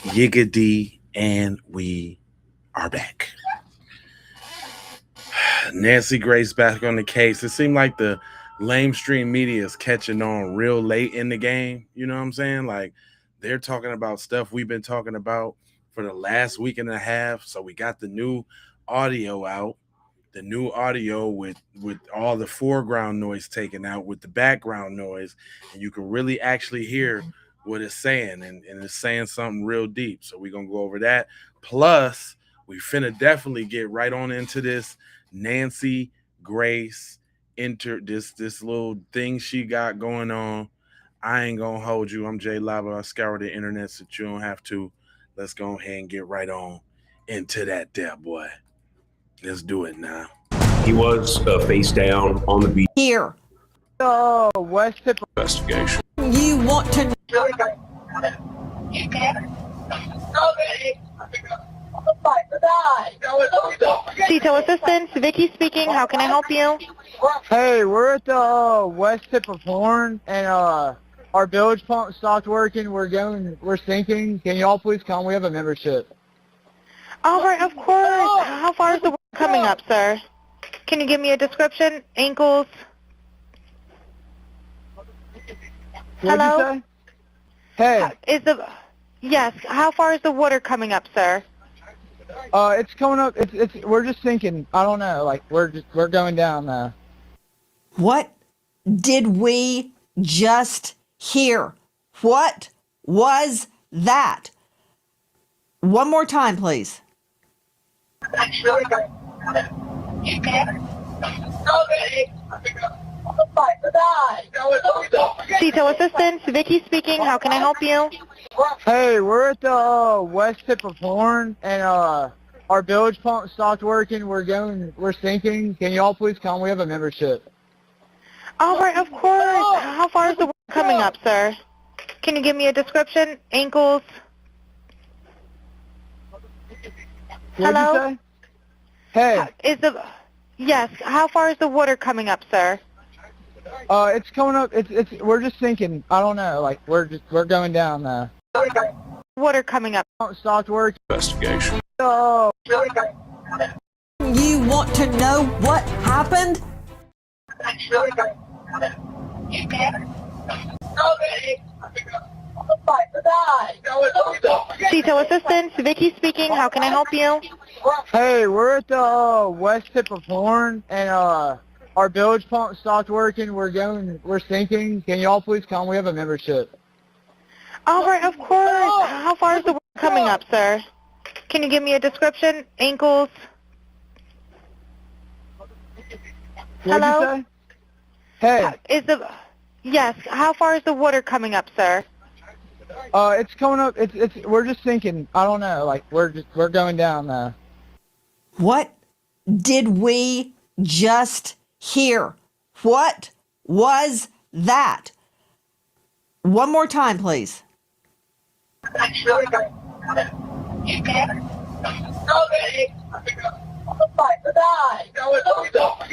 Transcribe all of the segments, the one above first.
Yiggity, and we are back. Nancy Grace back on the case. It seemed like the lamestream media is catching on real late in the game. You know what I'm saying? Like they're talking about stuff we've been talking about for the last week and a half. So we got the new audio out, the new audio with all the foreground noise taken out, with the background noise, and you can really actually hear what it's saying, and it's saying something real deep. So we're gonna go over that. Plus, we finna definitely get right on into this Nancy Grace this little thing she got going on. I ain't gonna hold you. I'm Jay Lava. I scour the internet so you don't have to. Let's go ahead and get right on into that there, boy. Let's do it now. He was face down on the beach. Here. Oh, West Tip Investigation. You want to Detail assistance, Vicky speaking. How can I help you? Hey, we're at the west tip of Horn, and our bilge pump stopped working. We're sinking. Can y'all please come? We have a membership. All right, of course. How far is the work coming up, sir? Can you give me a description? Ankles? What'd you say? Hey. Yes. How far is the water coming up, sir? It's coming up. We're just sinking. I don't know. Like we're going down now. What did we just hear? What was that? One more time, please. Detail assistance, Vicky speaking. How can I help you? Hey, we're at the west tip of Horn, and our bilge pump stopped working. We're sinking. Can y'all please come? We have a membership. All right, of course. How far is the work coming up, sir? Can you give me a description? Ankles? What'd you say? Hey. Yes. How far is the water coming up, sir? It's coming up. We're just sinking. I don't know. Like we're going down now. Water coming up. Stopped working. Investigation. Oh. You want to know what happened? Detail assistance, Vicky speaking. How can I help you? Hey, we're at the west tip of Horn, and our bilge pump stopped working. We're sinking. Can y'all please come? We have a membership. All right, of course. How far is the work coming up, sir? Can you give me a description? Ankles? What'd you say? Hey. Yes. How far is the water coming up, sir? It's coming up. We're just sinking. I don't know. Like we're going down now. What did we just hear? What was that? One more time, please.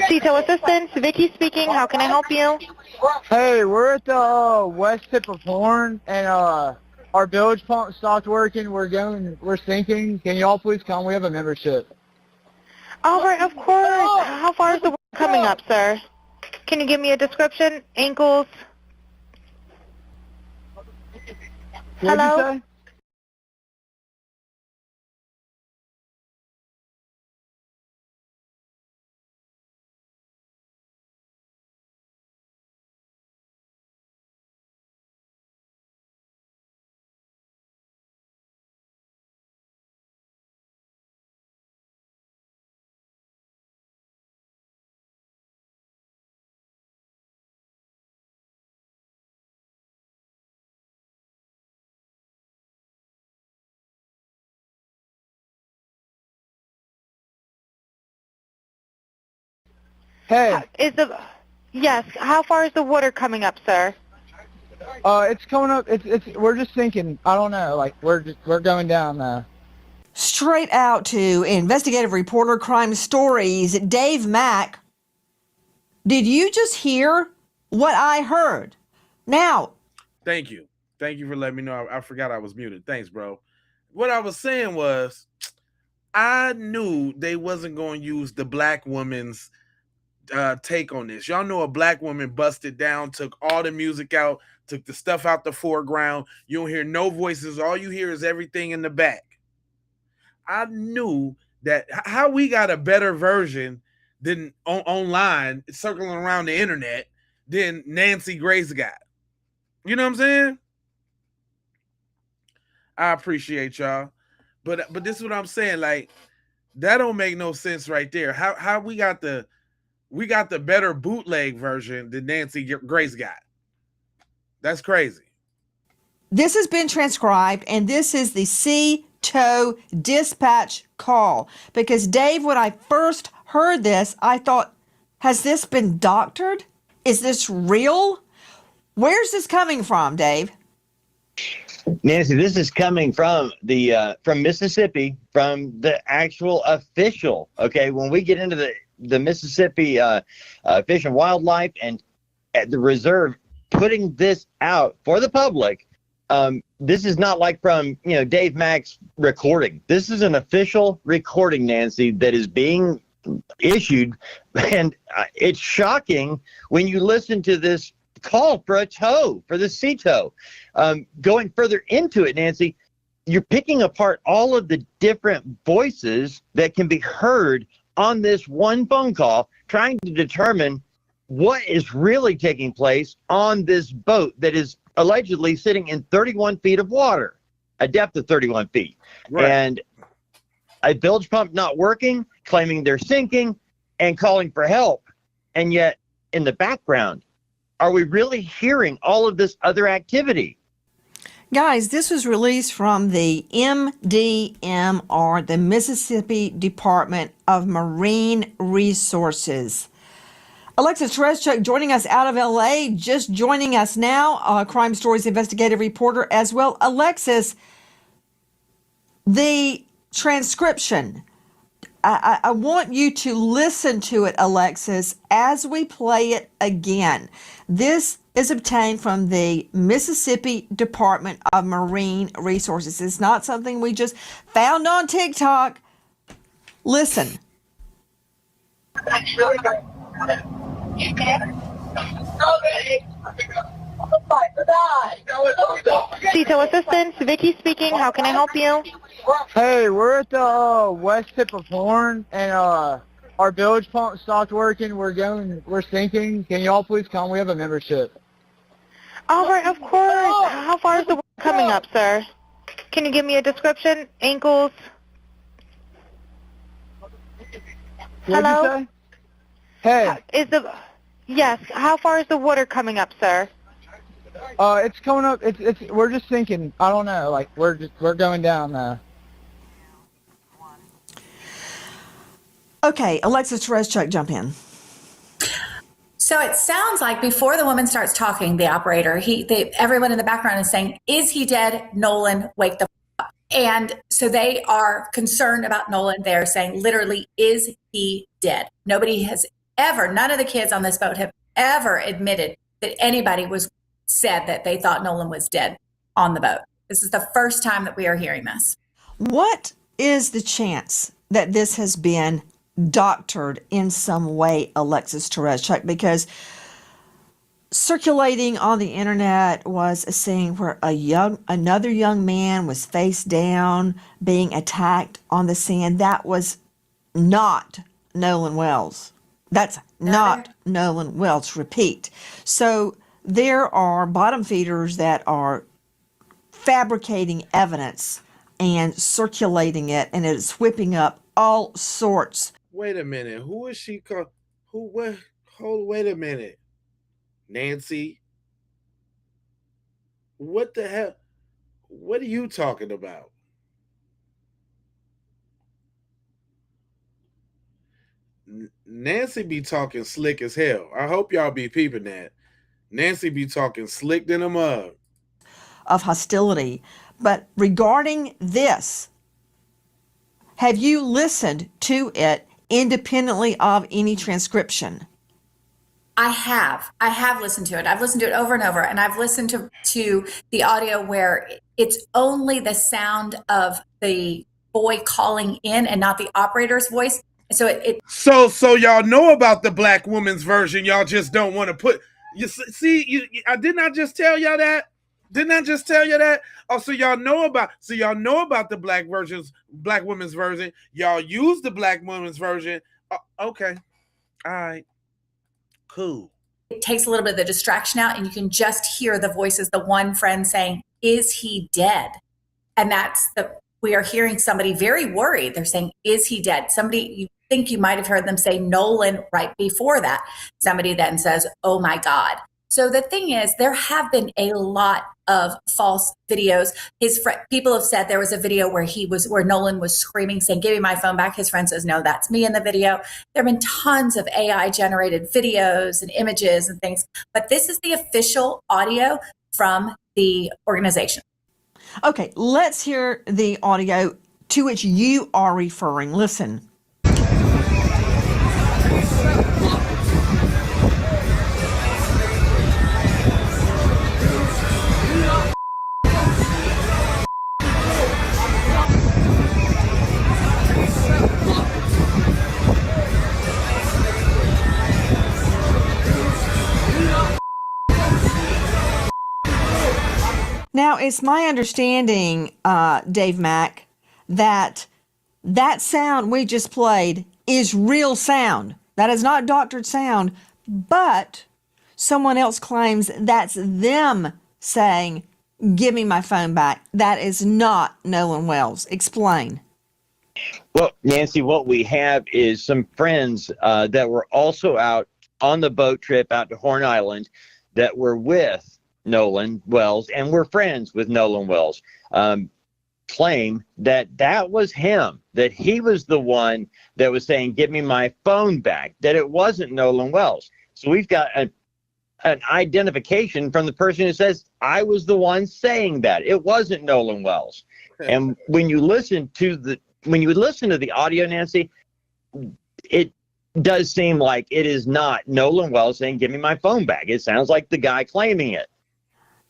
Detail assistance, Vicky speaking. How can I help you? Hey, we're at the west tip of Horn, and our bilge pump stopped working. We're sinking. Can y'all please come? We have a membership. All right, of course. How far is the work coming up, sir? Can you give me a description? Ankles? What'd you say? Hey. Yes. How far is the water coming up, sir? It's coming up. We're just sinking. I don't know. Like we're going down now. Straight out to investigative reporter Crime Stories, Dave Mack. Did you just hear what I heard? Now. Thank you for letting me know. I forgot I was muted. Thanks, bro. what I was saying was, I knew they wasn't going to use the black woman's take on this. Y'all know a black woman busted down, took all the music out, took the stuff out the foreground. You don't hear no voices. All you hear is everything in the back. I knew that how we got a better version than online circling around the internet than Nancy Grace got. You know what I'm saying? I appreciate y'all. But this is what I'm saying. Like, that don't make no sense right there. How we got the better bootleg version than Nancy Grace got. That's crazy. This has been transcribed, and this is the CTO dispatch call. Because, Dave, when I first heard this, I thought, has this been doctored? Is this real? Where's this coming from, Dave? Nancy, this is coming from from Mississippi, from the actual official. Okay, when we get into the Mississippi Fish and Wildlife and at the reserve putting this out for the public, this is not like from Dave Mack's recording. This is an official recording, Nancy, that is being issued, and it's shocking when you listen to this call for a tow, for the CTO. Going further into it, Nancy, you're picking apart all of the different voices that can be heard on this one phone call, trying to determine what is really taking place on this boat that is allegedly sitting in 31 feet of water, a depth of 31 feet. Right. And a bilge pump not working, claiming they're sinking, and calling for help. And yet, in the background, are we really hearing all of this other activity? Guys, this was released from the MDMR, the Mississippi Department of Marine Resources. Alexis Tereszczuk joining us out of LA, just joining us now, Crime Stories investigative reporter as well. Alexis, the transcription, I want you to listen to it, Alexis, as we play it again. This is obtained from the Mississippi Department of Marine Resources. It's not something we just found on TikTok. Listen. CTO Assistance, Vicky speaking. How can I help you? Hey, we're at the west tip of Horn, and our bilge pump stopped working. We're sinking. Can y'all please come? We have a membership. All right, of course. How far is the water coming up, sir? Can you give me a description? Ankles? What'd you say? Hey. Yes. How far is the water coming up, sir? It's coming up. We're just sinking. I don't know. Like we're going down now. Okay, Alexis Tereszczuk, jump in. So it sounds like before the woman starts talking, the operator, everyone in the background is saying, "Is he dead? Nolan, wake the up." And so they are concerned about Nolan. They're saying, literally, is he dead? Nobody has ever, none of the kids on this boat have ever admitted that anybody said that they thought Nolan was dead on the boat. This is the first time that we are hearing this. What is the chance that this has been doctored in some way, Alexis Tereszczuk? Because circulating on the internet was a scene where another young man was face down being attacked on the sand. That was not Nolan Wells. That's not Nolan Wells. Repeat. So there are bottom feeders that are fabricating evidence and circulating it, and it's whipping up all sorts. Wait a minute. Who is she called? Wait a minute. Nancy? What the hell? What are you talking about? Nancy be talking slick as hell. I hope y'all be peeping that. Nancy be talking slick than a mug. Of hostility. But regarding this, have you listened to it independently of any transcription? I have listened to it. I've listened to it over and over, and I've listened to the audio where it's only the sound of the boy calling in and not the operator's voice. So So y'all know about the black woman's version. Y'all just don't want to put. You see, I did not just tell y'all that. Didn't I just tell you that? Oh, so y'all know about the black woman's version. Y'all use the black woman's version. Okay, all right, cool. It takes a little bit of the distraction out, and you can just hear the voices. The one friend saying, "Is he dead?" And we are hearing somebody very worried. They're saying, "Is he dead?" Somebody, you think you might have heard them say Nolan right before that. Somebody then says, "Oh my God." So the thing is, there have been a lot of false videos. People have said there was a video where Nolan was screaming, saying, "Give me my phone back." His friend says, "No, that's me in the video." There have been tons of AI generated videos and images and things, but this is the official audio from the organization. Okay, let's hear the audio to which you are referring. Listen. Now, it's my understanding, Dave Mack, that sound we just played is real sound. That is not doctored sound, but someone else claims that's them saying, "Give me my phone back." That is not Nolan Wells. Explain. Well, Nancy, what we have is some friends that were also out on the boat trip out to Horn Island that were with Nolan Wells and were friends with Nolan Wells, claim that was him, that he was the one that was saying, "Give me my phone back," that it wasn't Nolan Wells. So we've got an identification from the person who says, "I was the one saying that. It wasn't Nolan Wells." And when you listen to the audio, Nancy, it does seem like it is not Nolan Wells saying, "Give me my phone back." It sounds like the guy claiming it.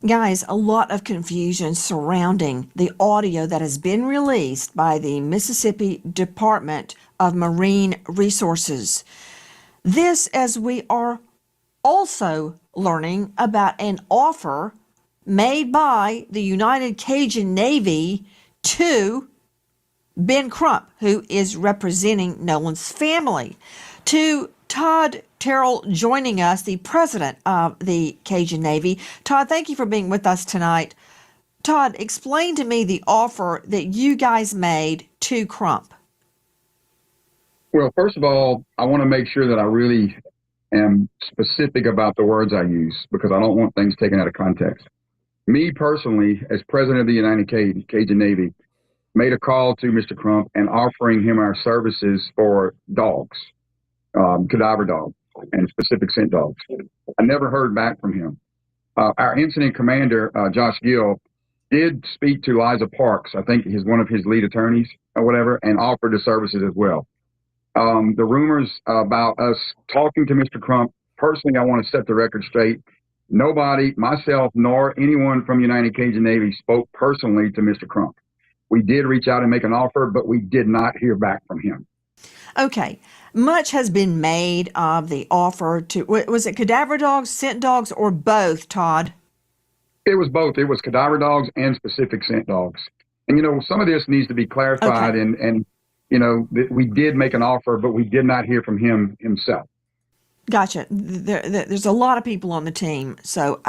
Guys, a lot of confusion surrounding the audio that has been released by the Mississippi Department of Marine Resources. This, as we are also learning about an offer made by the United Cajun Navy to Ben Crump, who is representing Nolan's family, to Todd Terrell joining us, the president of the Cajun Navy. Todd, thank you for being with us tonight. Todd, explain to me the offer that you guys made to Crump. Well, first of all, I want to make sure that I really am specific about the words I use because I don't want things taken out of context. Me personally, as president of the United Cajun Navy, made a call to Mr. Crump and offering him our services for dogs, cadaver dogs and specific scent dogs. I never heard back from him. Our incident commander, Josh Gill, did speak to Liza Parks, I think he's one of his lead attorneys or whatever, and offered the services as well. The rumors about us talking to Mr. Crump, personally, I want to set the record straight. Nobody, myself, nor anyone from United Cajun Navy spoke personally to Mr. Crump. We did reach out and make an offer, but we did not hear back from him. Okay. Much has been made of the offer to, was it cadaver dogs, scent dogs, or both, Todd? It was both. It was cadaver dogs and specific scent dogs. And, some of this needs to be clarified. Okay. And we did make an offer, but we did not hear from him himself. Gotcha. There's a lot of people on the team. So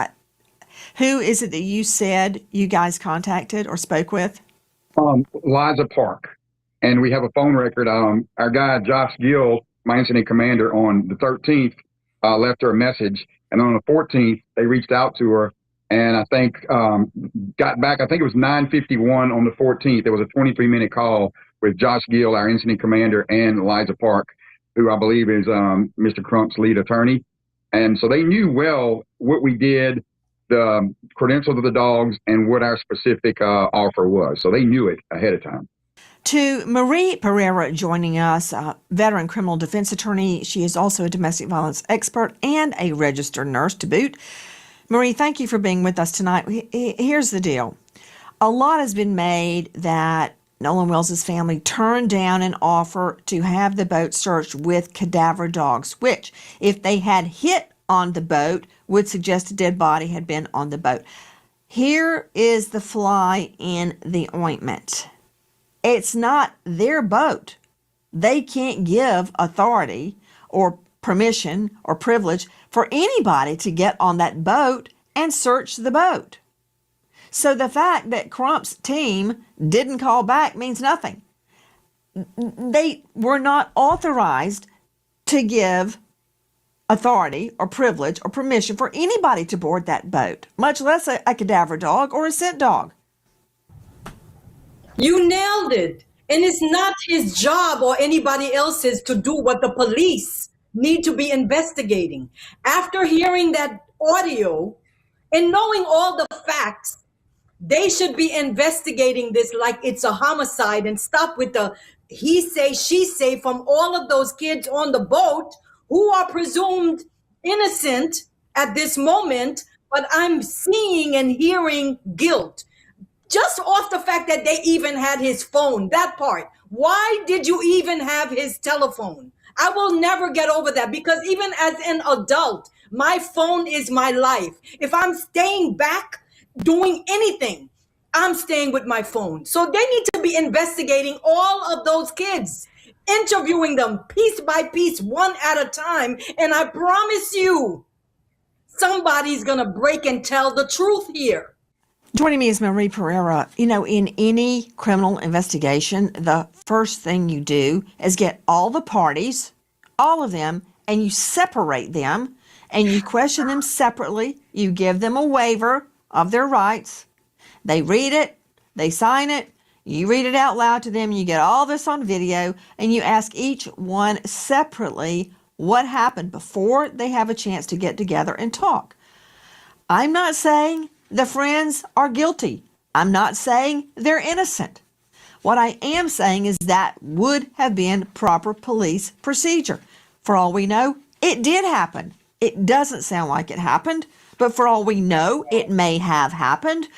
who is it that you said you guys contacted or spoke with? Liza Park. And we have a phone record. Our guy, Josh Gill, my incident commander, on the 13th, left her a message. And on the 14th, they reached out to her and I think got back. I think it was 9:51 on the 14th. There was a 23-minute call with Josh Gill, our incident commander, and Liza Park, who I believe is Mr. Crump's lead attorney. And so they knew well what we did, the credentials of the dogs, and what our specific offer was. So they knew it ahead of time. To Marie Pereira joining us, veteran criminal defense attorney. She is also a domestic violence expert and a registered nurse to boot. Marie, thank you for being with us tonight. Here's the deal. A lot has been made that Nolan Wells' family turned down an offer to have the boat searched with cadaver dogs, which, if they had hit on the boat, would suggest a dead body had been on the boat. Here is the fly in the ointment. It's not their boat. They can't give authority or permission or privilege for anybody to get on that boat and search the boat. So the fact that Crump's team didn't call back means nothing. They were not authorized to give authority or privilege or permission for anybody to board that boat, much less a cadaver dog or a scent dog. You nailed it. And it's not his job or anybody else's to do what the police need to be investigating. After hearing that audio and knowing all the facts, they should be investigating this like it's a homicide and stop with the he say, she say from all of those kids on the boat who are presumed innocent at this moment, but I'm seeing and hearing guilt. Just off the fact that they even had his phone, that part. Why did you even have his telephone? I will never get over that, because even as an adult, my phone is my life. If I'm staying back doing anything, I'm staying with my phone. So they need to be investigating all of those kids, interviewing them piece by piece, one at a time. And I promise you, somebody's going to break and tell the truth here. Joining me is Marie Pereira. You know, in any criminal investigation, the first thing you do is get all the parties, all of them, and you separate them, and you question them separately. You give them a waiver of their rights. They read it, they sign it, you read it out loud to them, you get all this on video, and you ask each one separately what happened before they have a chance to get together and talk. I'm not saying the friends are guilty. I'm not saying they're innocent. What I am saying is that would have been proper police procedure. For all we know, it did happen. It doesn't sound like it happened, but for all we know, it may have happened.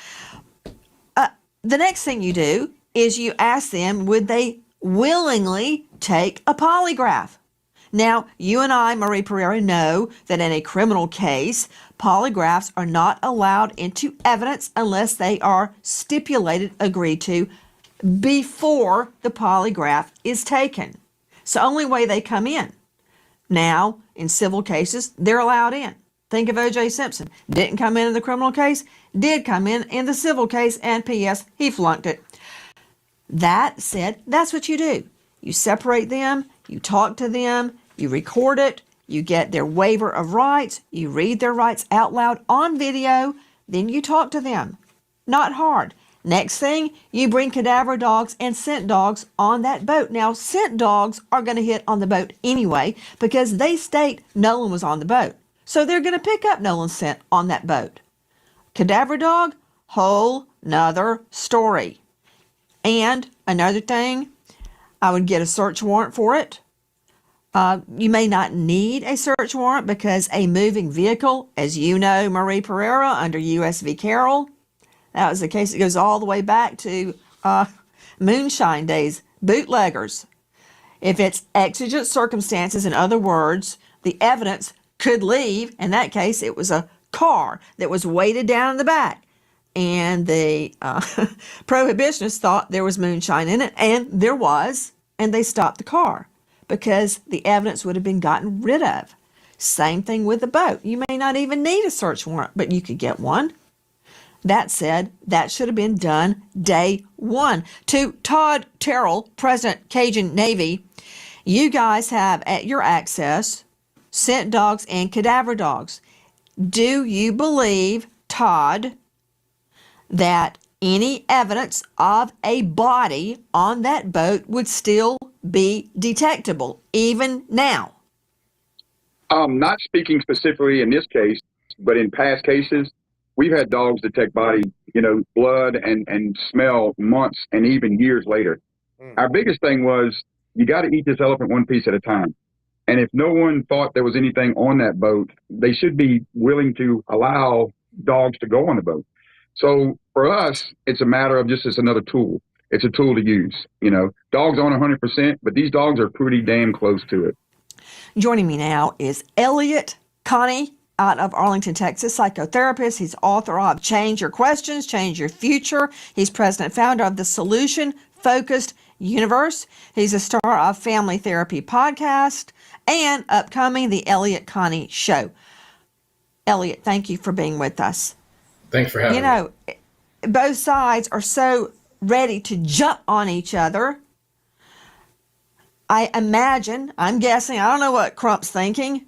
The next thing you do is you ask them, would they willingly take a polygraph? Now, you and I, Marie Pereira, know that in a criminal case, polygraphs are not allowed into evidence unless they are stipulated, agreed to, before the polygraph is taken. It's the only way they come in. Now, in civil cases, they're allowed in. Think of O.J. Simpson. Didn't come in the criminal case, did come in the civil case, and P.S., he flunked it. That said, that's what you do. You separate them, you talk to them, you record it, you get their waiver of rights, you read their rights out loud on video, then you talk to them. Not hard. Next thing, you bring cadaver dogs and scent dogs on that boat. Now, scent dogs are going to hit on the boat anyway because they state Nolan was on the boat. So they're going to pick up Nolan's scent on that boat. Cadaver dog, whole nother story. And another thing, I would get a search warrant for it. You may not need a search warrant because a moving vehicle, as you know, Marie Pereira, under U.S. v. Carroll, that was the case that goes all the way back to moonshine days, bootleggers. If it's exigent circumstances, in other words, the evidence could leave. In that case, it was a car that was weighted down in the back. And the prohibitionists thought there was moonshine in it, and there was, and they stopped the car because the evidence would have been gotten rid of. Same thing with the boat. You may not even need a search warrant, but you could get one. That said, that should have been done day one. To Todd Terrell, President Cajun Navy, you guys have at your access scent dogs and cadaver dogs. Do you believe, Todd, that any evidence of a body on that boat would still be detectable, even now? Not speaking specifically in this case, but in past cases, we've had dogs detect body, blood and smell months and even years later. our biggest thing was you got to eat this elephant one piece at a time. And if no one thought there was anything on that boat, they should be willing to allow dogs to go on the boat. So for us, it's a matter of just, it's another tool. It's a tool to use. You know, dogs aren't 100%, but these dogs are pretty damn close to it. Joining me now is Elliot Connie out of Arlington, Texas, psychotherapist. He's author of Change Your Questions, Change Your Future. He's president and founder of the Solution Focused Universe. He's a star of Family Therapy Podcast and upcoming The Elliot Connie Show. Elliot, thank you for being with us. Thanks for having me. You know, both sides are so ready to jump on each other. I imagine, I'm guessing, I don't know what Crump's thinking,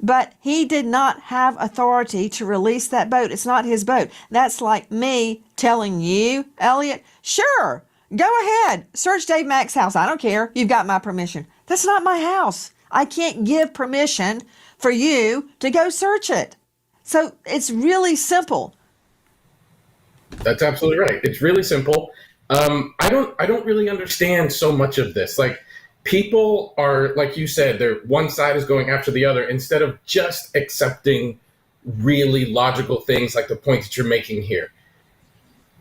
but he did not have authority to release that boat. It's not his boat. That's like me telling you, Elliot, sure, go ahead, search Dave Mack's house. I don't care. You've got my permission. That's not my house. I can't give permission for you to go search it. So it's really simple. That's absolutely right. It's really simple. I don't really understand so much of this. Like, people are, like you said, they're one side is going after the other instead of just accepting really logical things like the point that you're making here.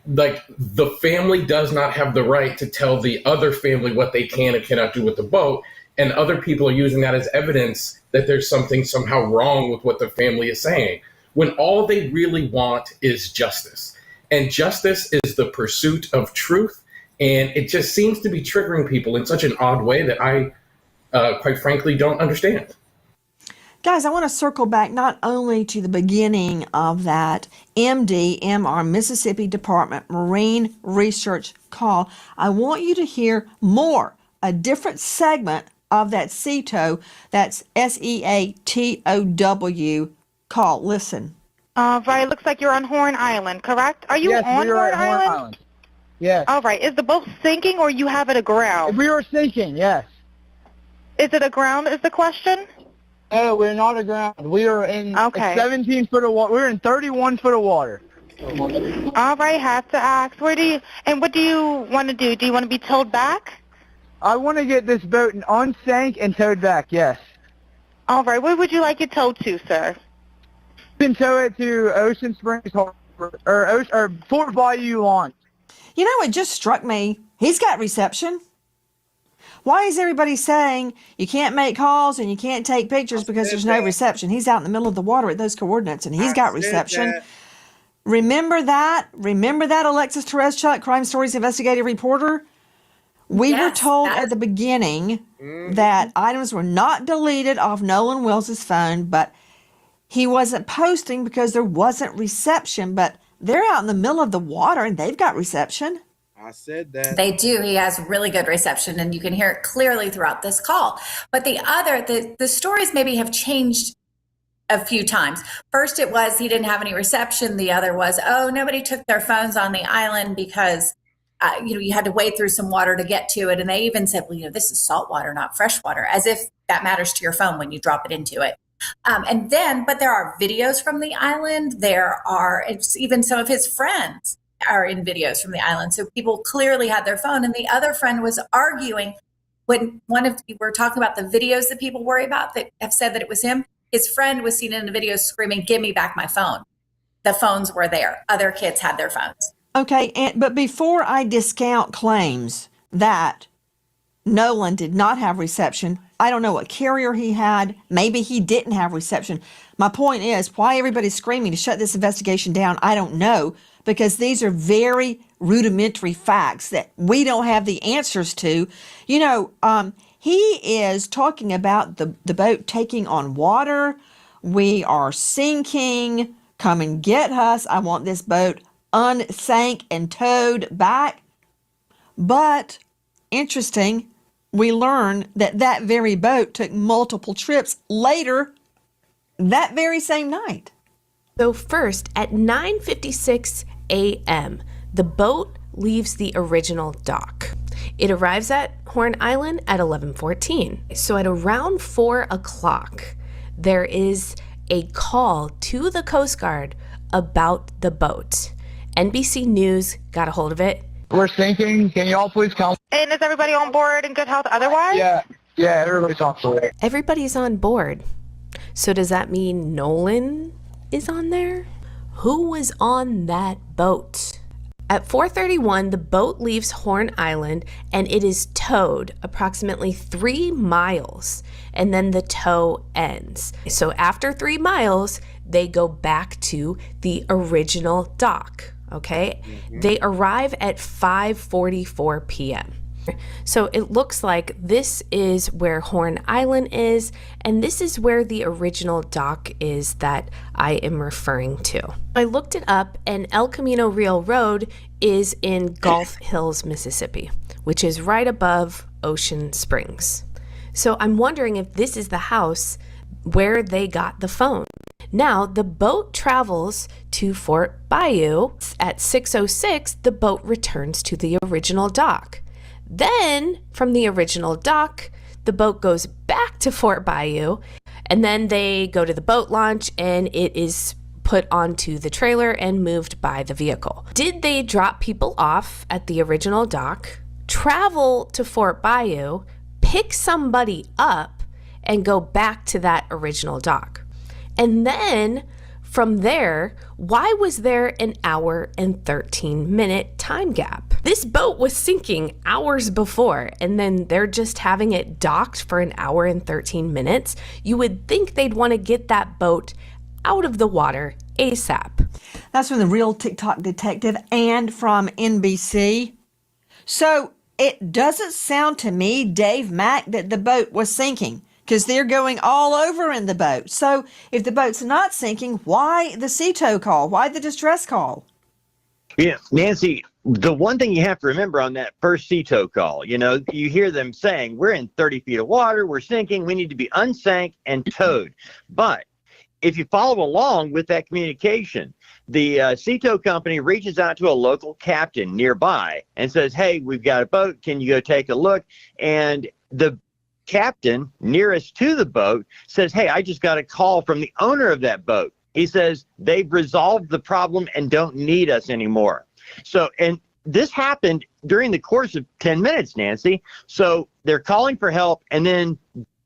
Like, the family does not have the right to tell the other family what they can and cannot do with the boat, and other people are using that as evidence that there's something somehow wrong with what the family is saying, when all they really want is justice. And justice is the pursuit of truth. And it just seems to be triggering people in such an odd way that I, quite frankly, don't understand. Guys, I want to circle back not only to the beginning of that MR, Mississippi Department Marine Research call. I want you to hear more, a different segment of that SEATOW, that's SEATOW call. Listen. Right, looks like you're on Horn Island, correct? Are you Yes, on we are Horn at Horn Island? Island. Yes. All right, is the boat sinking or you have it aground? We were sinking, yes. Is it aground is the question? No, we're not aground. We are in 17 foot of water. We're in 31 foot of water. All right, have to ask. What do you want to do? Do you want to be towed back? I want to get this boat unsank and towed back, yes. All right, where would you like it towed to, sir? You can tow it to Ocean Springs Harbor, or Fort Bayou Launch. You know, it just struck me. He's got reception. Why is everybody saying you can't make calls and you can't take pictures because there's no reception? He's out in the middle of the water at those coordinates, and he's got reception. Remember that? Remember that, Alexis Tereszczuk, Crime Stories investigative reporter? We were told at the beginning that items were not deleted off Nolan Wells' phone, but he wasn't posting because there wasn't reception. But they're out in the middle of the water and they've got reception. I said that. They do. He has really good reception, and you can hear it clearly throughout this call. But the stories maybe have changed a few times. First, it was he didn't have any reception. The other was, nobody took their phones on the island because you had to wade through some water to get to it. And they even said, well, this is salt water, not fresh water, as if that matters to your phone when you drop it into it. But there are videos from the island. It's even some of his friends are in videos from the island. So people clearly had their phone. And the other friend was arguing when we're talking about the videos that people worry about that have said that it was him. His friend was seen in the video screaming, "Give me back my phone." The phones were there. Other kids had their phones. Okay, but before I discount claims that Nolan did not have reception, I don't know what carrier he had. Maybe he didn't have reception. My point is, why everybody's screaming to shut this investigation down, I don't know, because these are very rudimentary facts that we don't have the answers to. He is talking about the boat taking on water. We are sinking. Come and get us. I want this boat unsank and towed back. But interesting, we learn that very boat took multiple trips later that very same night. So first, at 9:56 a.m., the boat leaves the original dock. It arrives at Horn Island at 11:14. So at around 4 o'clock, there is a call to the Coast Guard about the boat. NBC News got a hold of it. we're sinking. Can y'all please come? And is everybody on board in good health otherwise? Yeah, everybody's on board. Everybody's on board. So does that mean Nolan is on there? Who was on that boat? At 4:31, the boat leaves Horn Island and it is towed approximately 3 miles, and then the tow ends. So after 3 miles, they go back to the original dock, okay? They arrive at 5:44 p.m. So it looks like this is where Horn Island is, and this is where the original dock is that I am referring to. I looked it up, and El Camino Real Road is in Gulf Hills, Mississippi, which is right above Ocean Springs. So I'm wondering if this is the house where they got the phone. Now, the boat travels to Fort Bayou. At 6:06, the boat returns to the original dock. Then, from the original dock, the boat goes back to Fort Bayou, and then they go to the boat launch, and it is put onto the trailer and moved by the vehicle. Did they drop people off at the original dock, travel to Fort Bayou, pick somebody up, and go back to that original dock? And then from there, why was there an hour and 13-minute time gap? This boat was sinking hours before, and then they're just having it docked for an hour and 13 minutes. You would think they'd want to get that boat out of the water ASAP. That's from the Real TikTok Detective and from NBC. So it doesn't sound to me, Dave Mack, that the boat was sinking, because they're going all over in the boat. So if the boat's not sinking, why the sea tow call? Why the distress call? Yeah, Nancy, the one thing you have to remember on that first sea tow call, you know, you hear them saying, we're in 30 feet of water, we're sinking, we need to be unsank and towed. But if you follow along with that communication, the sea tow company reaches out to a local captain nearby and says, hey, we've got a boat, can you go take a look? And the captain nearest to the boat says, hey, I just got a call from the owner of that boat. He says they've resolved the problem and don't need us anymore. So, and this happened during the course of 10 minutes, Nancy. So they're calling for help and then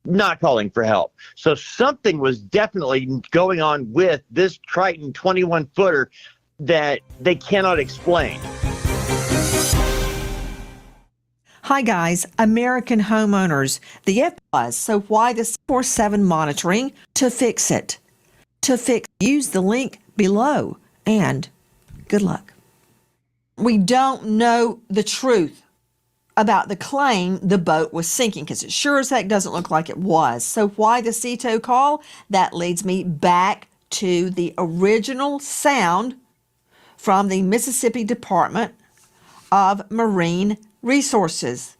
not calling for help. So something was definitely going on with this Triton 21-footer that they cannot explain. Hi guys, American homeowners. The FBI, so why the 24/7 monitoring? To fix it. Use the link below, and good luck. We don't know the truth about the claim the boat was sinking, because it sure as heck doesn't look like it was. So why the sea tow call? That leads me back to the original sound from the Mississippi Department of Marine Resources.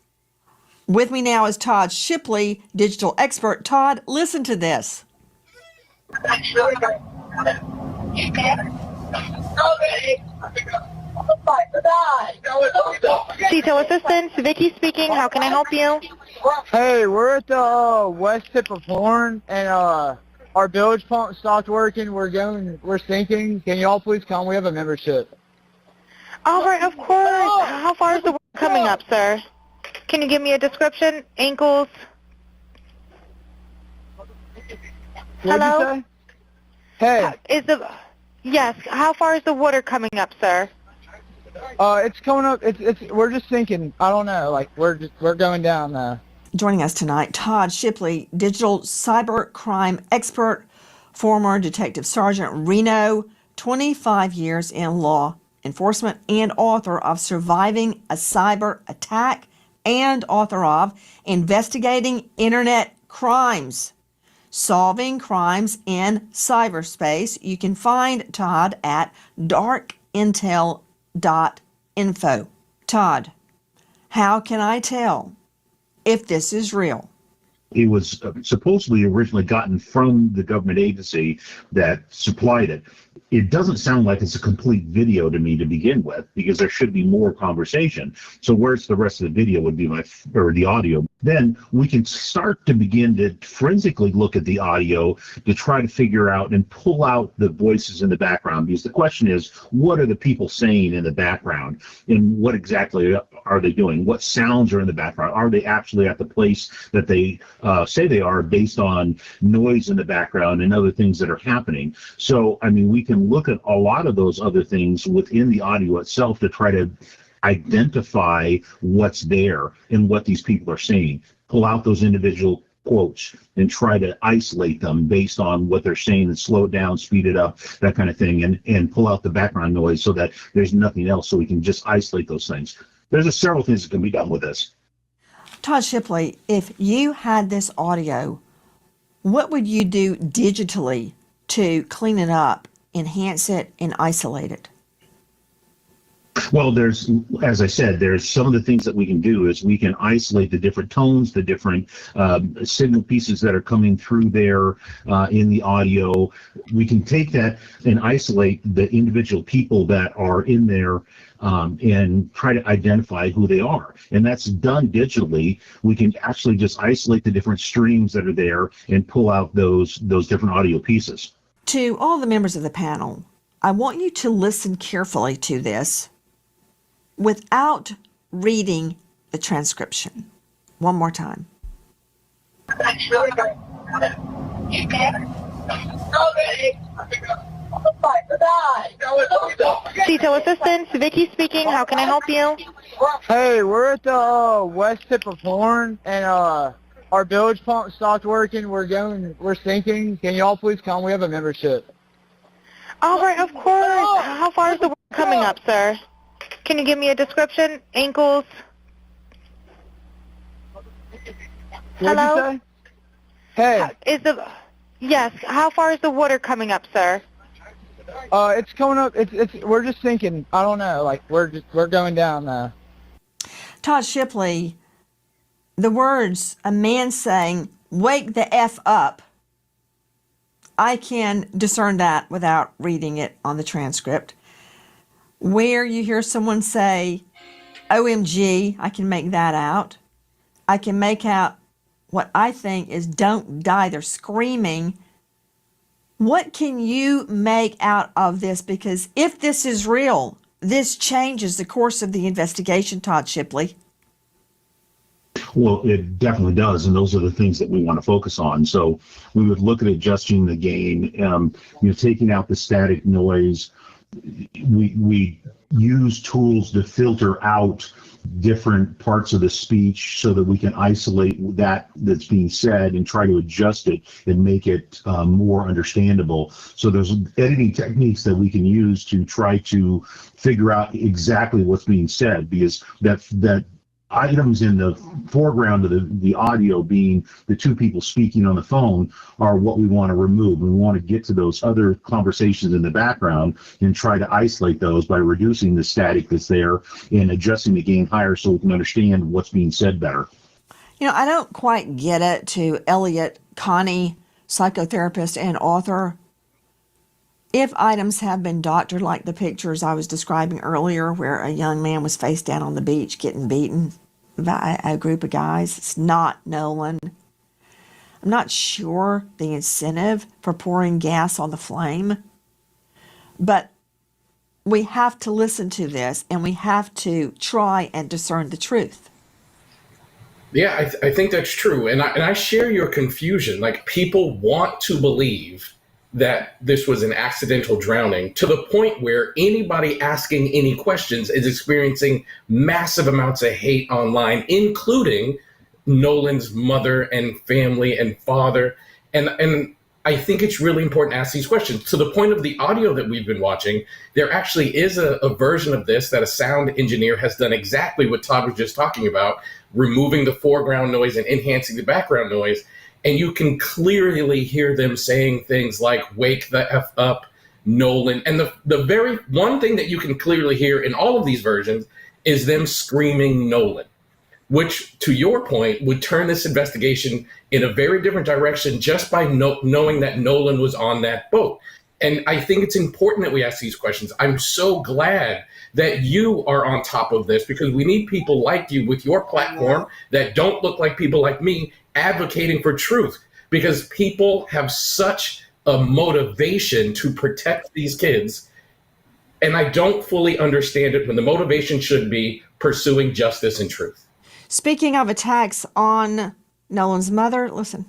With me now is Todd Shipley, digital expert. Todd, listen to this. Detail assistance, Vicky speaking. How can I help you? Hey, we're at the west tip of Horn, and our bilge pump stopped working. We're sinking. Can y'all please come? We have a membership. All right, of course. How far is the water coming up, sir? Can you give me a description? Ankles? What'd you say? Hey. Yes, how far is the water coming up, sir? It's coming up. We're just sinking. I don't know. Like we're going down now. Joining us tonight, Todd Shipley, digital cyber crime expert, former detective sergeant, Reno, 25 years in law enforcement, and author of Surviving a Cyber Attack, and author of Investigating Internet Crimes, Solving Crimes in Cyberspace. You can find Todd at darkintel.info. Todd, how can I tell if this is real? It was supposedly originally gotten from the government agency that supplied it. It doesn't sound like it's a complete video to me to begin with, because there should be more conversation. So where's the rest of the video would be or the audio. Then we can start to begin to forensically look at the audio to try to figure out and pull out the voices in the background, because the question is, what are the people saying in the background, and what exactly are they doing? What sounds are in the background? Are they actually at the place that they say they are, based on noise in the background and other things that are happening? So, I mean, we can look at a lot of those other things within the audio itself to try to identify what's there and what these people are saying. Pull out those individual quotes and try to isolate them based on what they're saying, and slow it down, speed it up, that kind of thing, and pull out the background noise so that there's nothing else, so we can just isolate those things. There's several things that can be done with this. Todd Shipley, if you had this audio, what would you do digitally to clean it up, enhance it, and isolate it? Well, there's, as I said, there's some of the things that we can do is we can isolate the different tones, the different signal pieces that are coming through there in the audio. We can take that and isolate the individual people that are in there and try to identify who they are. And that's done digitally. We can actually just isolate the different streams that are there and pull out those different audio pieces. To all the members of the panel, I want you to listen carefully to this without reading the transcription. One more time. Detail assistance, Vicky speaking. How can I help you? Hey, we're at the west tip of Horn, and our bilge pump stopped working. We're sinking. Can y'all please come? We have a membership. All right, of course. How far is the water coming up, sir? Can you give me a description? Ankles? Hello? What'd you say? Hey. Yes. How far is the water coming up, sir? It's coming up. We're just sinking. I don't know. Like we're going down now. Todd Shipley, the words, a man saying, "Wake the F up," I can discern that without reading it on the transcript. Where you hear someone say, "OMG," I can make that out. I can make out what I think is "don't die." They're screaming. What can you make out of this? Because if this is real, this changes the course of the investigation, Todd Shipley. Well, it definitely does, and those are the things that we want to focus on. So we would look at adjusting the gain, taking out the static noise. We use tools to filter out different parts of the speech so that we can isolate that's being said and try to adjust it and make it more understandable. So there's editing techniques that we can use to try to figure out exactly what's being said, because that items in the foreground of the audio, being the two people speaking on the phone, are what we want to remove. We want to get to those other conversations in the background and try to isolate those by reducing the static that's there and adjusting the gain higher so we can understand what's being said better. I don't quite get it. To Elliot Connie, psychotherapist and author, if items have been doctored, like the pictures I was describing earlier where a young man was face down on the beach getting beaten by a group of guys, it's not Nolan. I'm not sure the incentive for pouring gas on the flame, but we have to listen to this and we have to try and discern the truth. Yeah, I think that's true. And I share your confusion. Like, people want to believe that this was an accidental drowning, to the point where anybody asking any questions is experiencing massive amounts of hate online, including Nolan's mother and family and father. And I think it's really important to ask these questions. To the point of the audio that we've been watching, there actually is a version of this that a sound engineer has done exactly what Todd was just talking about, removing the foreground noise and enhancing the background noise. And you can clearly hear them saying things like, "Wake the F up, Nolan." And the very one thing that you can clearly hear in all of these versions is them screaming Nolan. which, to your point, would turn this investigation in a very different direction just by knowing that Nolan was on that boat. And I think it's important that we ask these questions. I'm so glad that you are on top of this, because we need people like you with your platform that don't look like people like me advocating for truth, because people have such a motivation to protect these kids. And I don't fully understand it when the motivation should be pursuing justice and truth. Speaking of attacks on Nolan's mother, listen.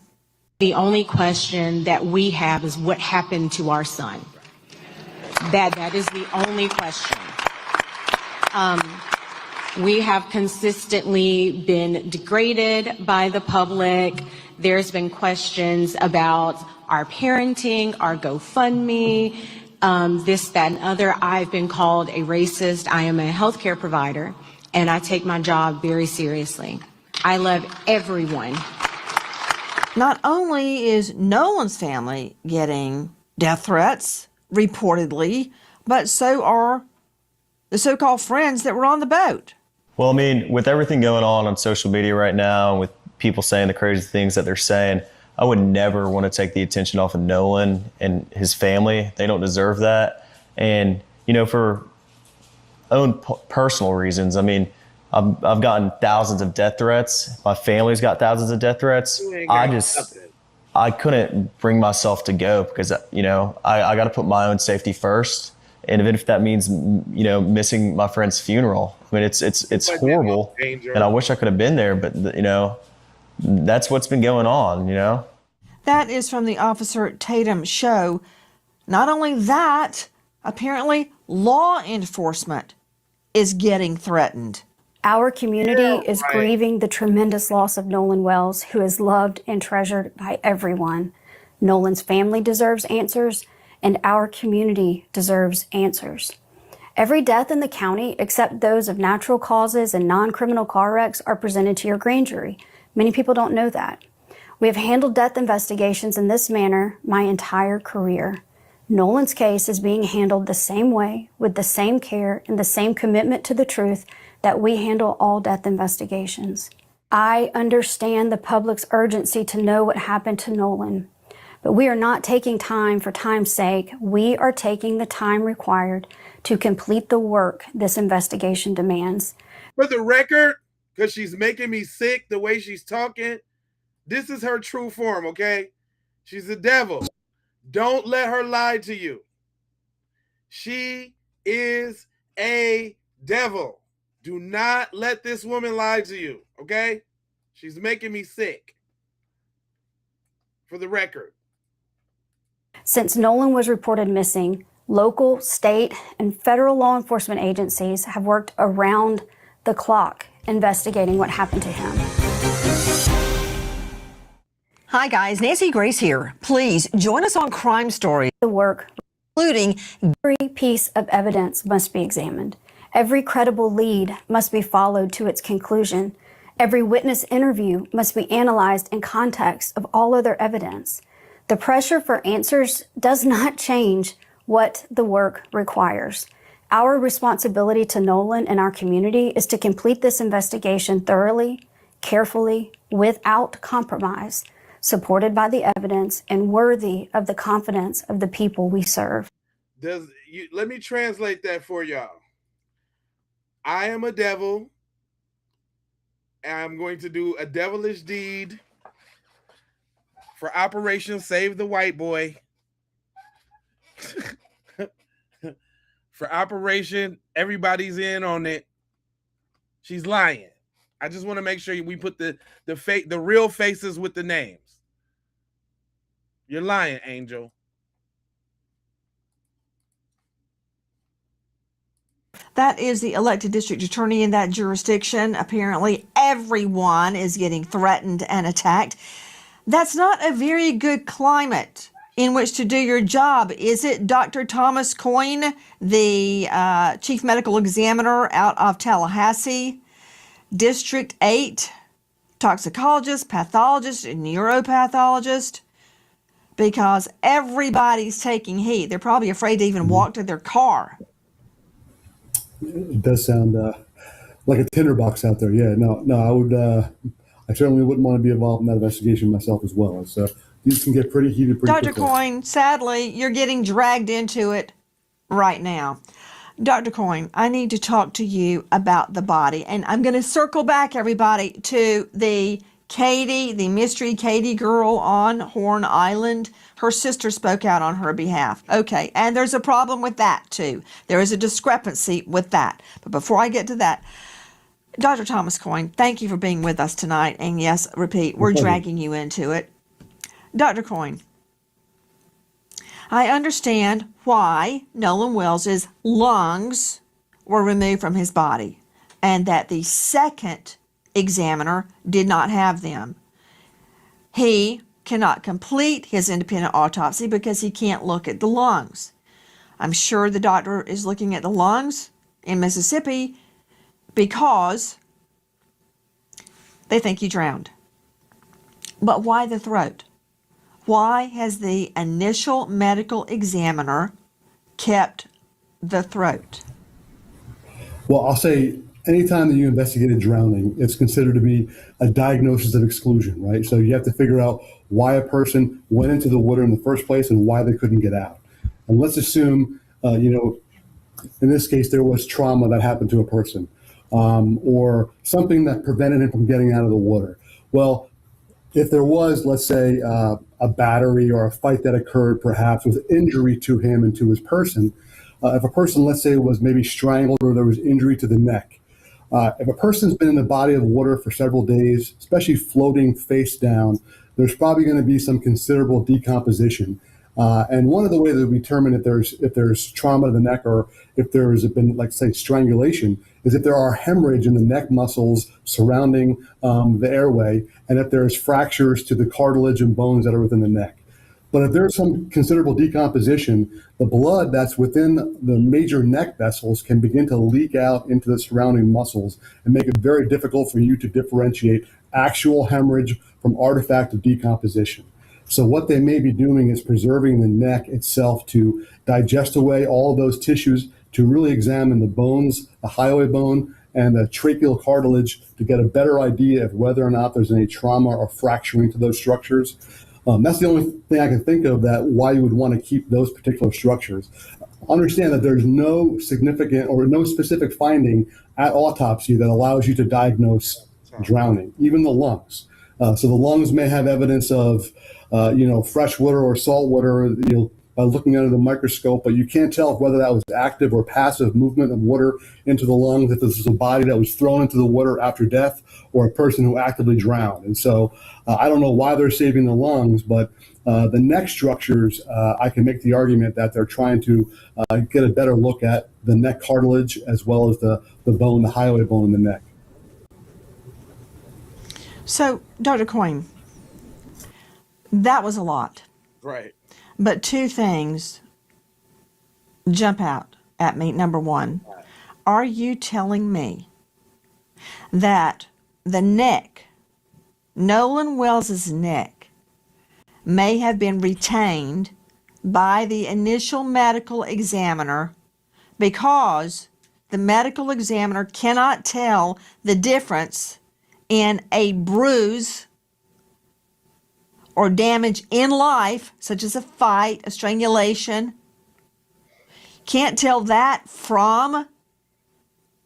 The only question that we have is what happened to our son. That is the only question. We have consistently been degraded by the public. There's been questions about our parenting, our GoFundMe, this, that, and other. I've been called a racist. I am a healthcare provider, and I take my job very seriously. I love everyone. Not only is Nolan's family getting death threats, reportedly, but so are the so-called friends that were on the boat. Well, I mean, with everything going on social media right now, with people saying the crazy things that they're saying, I would never want to take the attention off of Nolan and his family. They don't deserve that. And, you know, for own personal reasons, I mean, I've gotten thousands of death threats. My family's got thousands of death threats. I couldn't bring myself to go because, you know, I got to put my own safety first. And even if that means, you know, missing my friend's funeral, I mean, it's horrible. And I wish I could have been there, but, you know, that's what's been going on, you know. That is from the Officer Tatum show. Not only that, apparently law enforcement is getting threatened. Our community is grieving the tremendous loss of Nolan Wells, who is loved and treasured by everyone. Nolan's family deserves answers, and our community deserves answers. Every death in the county, except those of natural causes and non-criminal car wrecks, are presented to your grand jury. Many people don't know that. We have handled death investigations in this manner my entire career. Nolan's case is being handled the same way, with the same care and the same commitment to the truth that we handle all death investigations. I understand the public's urgency to know what happened to Nolan, but we are not taking time for time's sake. We are taking the time required to complete the work this investigation demands. For the record, because she's making me sick the way she's talking, this is her true form, okay? She's a devil. Don't let her lie to you. She is a devil. Do not let this woman lie to you, okay? She's making me sick. For the record. Since Nolan was reported missing, local, state, and federal law enforcement agencies have worked around the clock investigating what happened to him. Hi guys, Nancy Grace here. Please join us on Crime Story. The work, including every piece of evidence, must be examined. Every credible lead must be followed to its conclusion. Every witness interview must be analyzed in context of all other evidence. The pressure for answers does not change what the work requires. Our responsibility to Nolan and our community is to complete this investigation thoroughly, carefully, without compromise, supported by the evidence and worthy of the confidence of the people we serve. Let me translate that for y'all. I am a devil, and I'm going to do a devilish deed for Operation Save the White Boy. For Operation Everybody's In on it. She's lying. I just want to make sure we put the real faces with the names. You're lying, Angel. That is the elected district attorney in that jurisdiction. Apparently, everyone is getting threatened and attacked. That's not a very good climate in which to do your job, is it? Dr. Thomas Coyne, the chief medical examiner out of Tallahassee, District 8, toxicologist, pathologist, and neuropathologist, because everybody's taking heat. They're probably afraid to even walk to their car. It does sound like a tinderbox out there. Yeah, no, I would. I certainly wouldn't want to be involved in that investigation myself as well. So these can get pretty heated pretty Dr. quickly. Coyne, sadly, you're getting dragged into it right now. Dr. Coyne, I need to talk to you about the body. And I'm going to circle back, everybody, to the Katie, the mystery Katie girl on Horn Island. Her sister spoke out on her behalf. Okay, and there's a problem with that, too. There is a discrepancy with that. But before I get to that, Dr. Thomas Coyne, thank you for being with us tonight. And yes, repeat, we're dragging you into it. Dr. Coyne, I understand why Nolan Wells's lungs were removed from his body and that the second examiner did not have them. He cannot complete his independent autopsy because he can't look at the lungs. I'm sure the doctor is looking at the lungs in Mississippi because they think you drowned. But why the throat? Why has the initial medical examiner kept the throat? Well, I'll say anytime that you investigate a drowning, it's considered to be a diagnosis of exclusion, right? So you have to figure out why a person went into the water in the first place and why they couldn't get out. And let's assume, in this case, there was trauma that happened to a person or something that prevented him from getting out of the water. Well, if there was, let's say, a battery or a fight that occurred perhaps with injury to him and to his person, if a person, let's say, was maybe strangled or there was injury to the neck, if a person's been in the body of water for several days, especially floating face down, there's probably going to be some considerable decomposition. And one of the ways that we determine if there's trauma to the neck or if there has been, like, say, strangulation, is if there are hemorrhage in the neck muscles surrounding the airway, and if there's fractures to the cartilage and bones that are within the neck. But if there's some considerable decomposition, the blood that's within the major neck vessels can begin to leak out into the surrounding muscles and make it very difficult for you to differentiate actual hemorrhage from artifact of decomposition. So what they may be doing is preserving the neck itself to digest away all of those tissues, to really examine the bones, the highway bone, and the tracheal cartilage to get a better idea of whether or not there's any trauma or fracturing to those structures. That's the only thing I can think of that why you would want to keep those particular structures. Understand that there's no significant or no specific finding at autopsy that allows you to diagnose drowning, even the lungs. So the lungs may have evidence of, fresh water or salt water, by looking under the microscope, but you can't tell whether that was active or passive movement of water into the lungs, if this is a body that was thrown into the water after death or a person who actively drowned. And so I don't know why they're saving the lungs, but the neck structures, I can make the argument that they're trying to get a better look at the neck cartilage as well as the bone, the highway bone in the neck. So, Dr. Coyne, that was a lot. Right. But two things jump out at me. Number one, are you telling me that the neck, Nolan Wells's neck, may have been retained by the initial medical examiner because the medical examiner cannot tell the difference in a bruise or damage in life, such as a fight, a strangulation, can't tell that from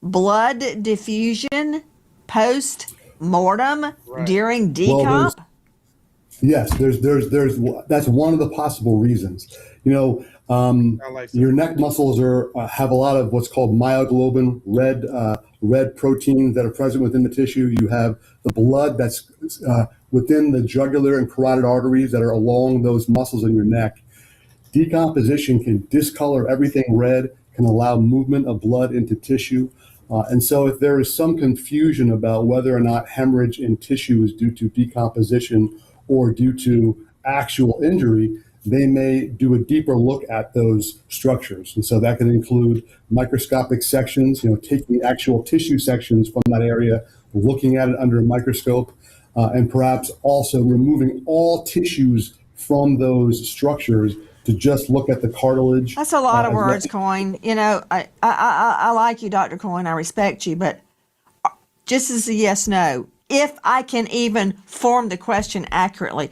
blood diffusion post-mortem during decomp? Yes, there's that's one of the possible reasons. Your neck muscles have a lot of what's called myoglobin, red proteins that are present within the tissue. You have the blood that's within the jugular and carotid arteries that are along those muscles in your neck. Decomposition can discolor everything red, can allow movement of blood into tissue. And so if there is some confusion about whether or not hemorrhage in tissue is due to decomposition or due to actual injury, they may do a deeper look at those structures. And so that can include microscopic sections, taking actual tissue sections from that area, looking at it under a microscope, and perhaps also removing all tissues from those structures to just look at the cartilage. That's a lot of words, Coyne. I like you, Dr. Coyne. I respect you, but just as a yes, no, if I can even form the question accurately.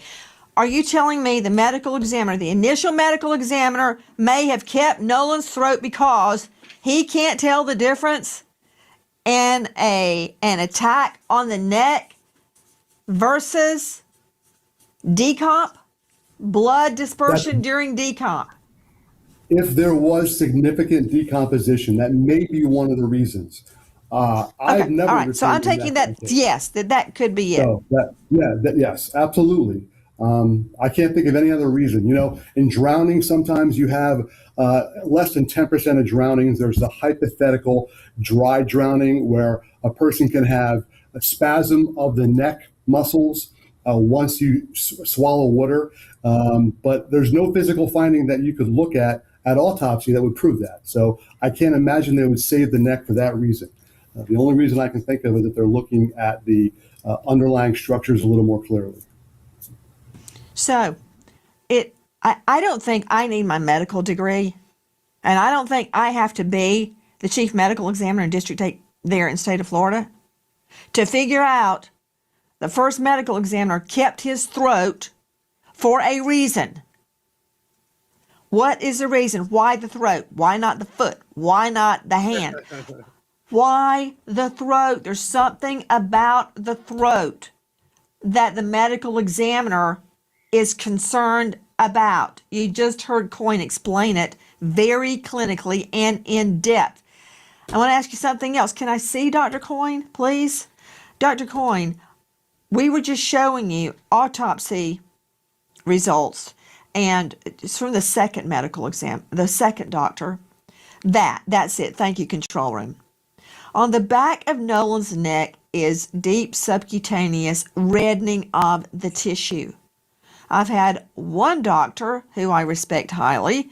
Are you telling me the medical examiner, the initial medical examiner, may have kept Nolan's throat because he can't tell the difference in an attack on the neck versus decomp, blood dispersion during decomp? If there was significant decomposition, that may be one of the reasons. I've never. All right. So I'm taking that. Yes, that could be it. So yes, absolutely. I can't think of any other reason. In drowning, sometimes you have less than 10% of drownings. There's the hypothetical dry drowning where a person can have a spasm of the neck muscles once you swallow water. But there's no physical finding that you could look at autopsy that would prove that. So I can't imagine they would save the neck for that reason. The only reason I can think of is that they're looking at the underlying structures a little more clearly. So I don't think I need my medical degree, and I don't think I have to be the chief medical examiner in District 8 there in the state of Florida to figure out the first medical examiner kept his throat for a reason. What is the reason? Why the throat? Why not the foot? Why not the hand? Why the throat? There's something about the throat that the medical examiner is concerned about. You just heard Coyne explain it very clinically and in depth. I want to ask you something else. Can I see Dr. Coyne, please? Dr. Coyne, we were just showing you autopsy results, and it's from the second medical exam, the second doctor. That's it. Thank you, control room. On the back of Nolan's neck is deep subcutaneous reddening of the tissue. I've had one doctor, who I respect highly,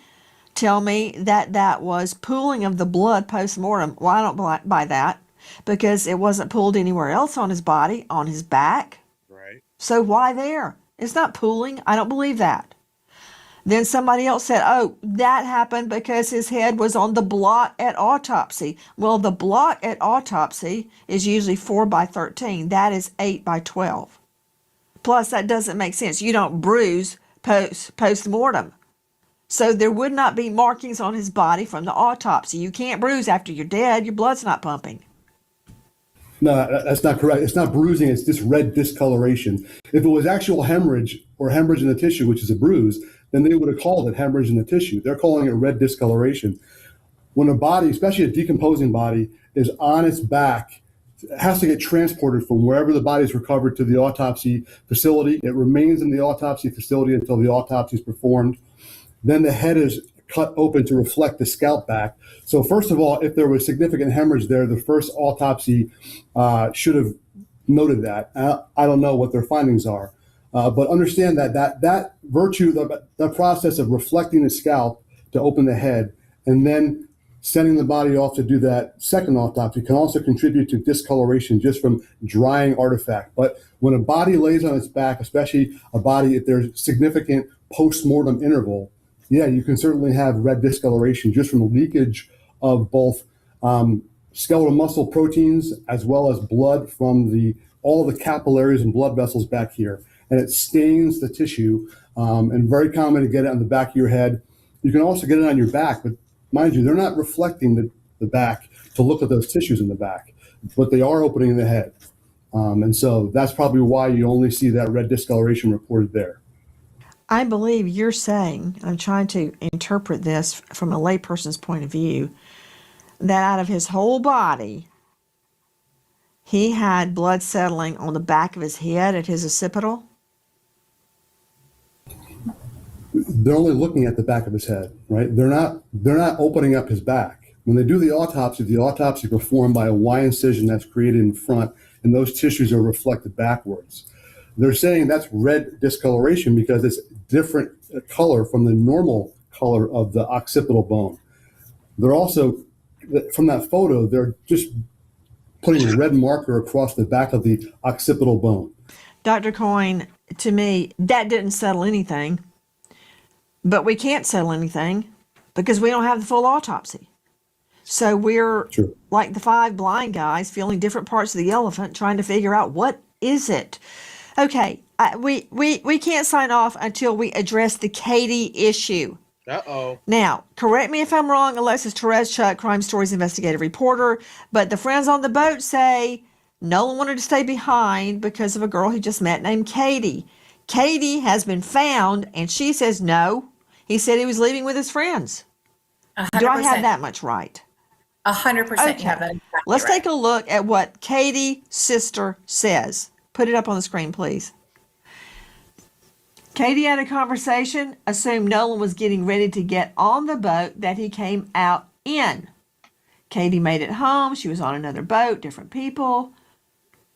tell me that was pooling of the blood post-mortem. Well, I don't buy that because it wasn't pooled anywhere else on his body, on his back. Right. So why there? It's not pooling. I don't believe that. Then somebody else said, oh, that happened because his head was on the block at autopsy. Well, the block at autopsy is usually 4x13. That is 8x12. Plus, that doesn't make sense. You don't bruise post-mortem. So there would not be markings on his body from the autopsy. You can't bruise after you're dead. Your blood's not pumping. No, that's not correct. It's not bruising. It's just red discoloration. If it was actual hemorrhage or hemorrhage in the tissue, which is a bruise, then they would have called it hemorrhage in the tissue. They're calling it red discoloration. When a body, especially a decomposing body, is on its back, it has to get transported from wherever the body is recovered to the autopsy facility. It remains in the autopsy facility until the autopsy is performed. Then the head is cut open to reflect the scalp back. So first of all, if there was significant hemorrhage there, the first autopsy should have noted that. I don't know what their findings are, but understand that virtue, the process of reflecting the scalp to open the head and then sending the body off to do that second autopsy can also contribute to discoloration just from drying artifact. But when a body lays on its back, especially a body, if there's significant post-mortem interval, yeah, you can certainly have red discoloration just from leakage of both skeletal muscle proteins as well as blood from all the capillaries and blood vessels back here. And it stains the tissue, and very common to get it on the back of your head. You can also get it on your back, but mind you, they're not reflecting the back to look at those tissues in the back, but they are opening the head. And so that's probably why you only see that red discoloration reported there. I believe you're saying, I'm trying to interpret this from a layperson's point of view, that out of his whole body, he had blood settling on the back of his head at his occipital? They're only looking at the back of his head, right? They're not opening up his back. When they do the autopsy is performed by a Y incision that's created in front, and those tissues are reflected backwards. They're saying that's red discoloration because it's different color from the normal color of the occipital bone. They're also, from that photo, they're just putting a red marker across the back of the occipital bone. Dr. Coyne, to me, that didn't settle anything. But we can't settle anything because we don't have the full autopsy. So we're like the five blind guys feeling different parts of the elephant, trying to figure out what is it. Okay, we can't sign off until we address the Katie issue. Uh-oh. Now, correct me if I'm wrong, Alexis Terezchuk, Crime Stories investigative reporter, but the friends on the boat say Nolan wanted to stay behind because of a girl he just met named Katie. Katie has been found, and she says no. He said he was leaving with his friends. 100%. Do I have that much right? 100%. Okay. You have that exactly Let's right. take a look at what Katie's sister says. Put it up on the screen, please. Katie had a conversation, assumed Nolan was getting ready to get on the boat that he came out in. Katie made it home. She was on another boat, different people,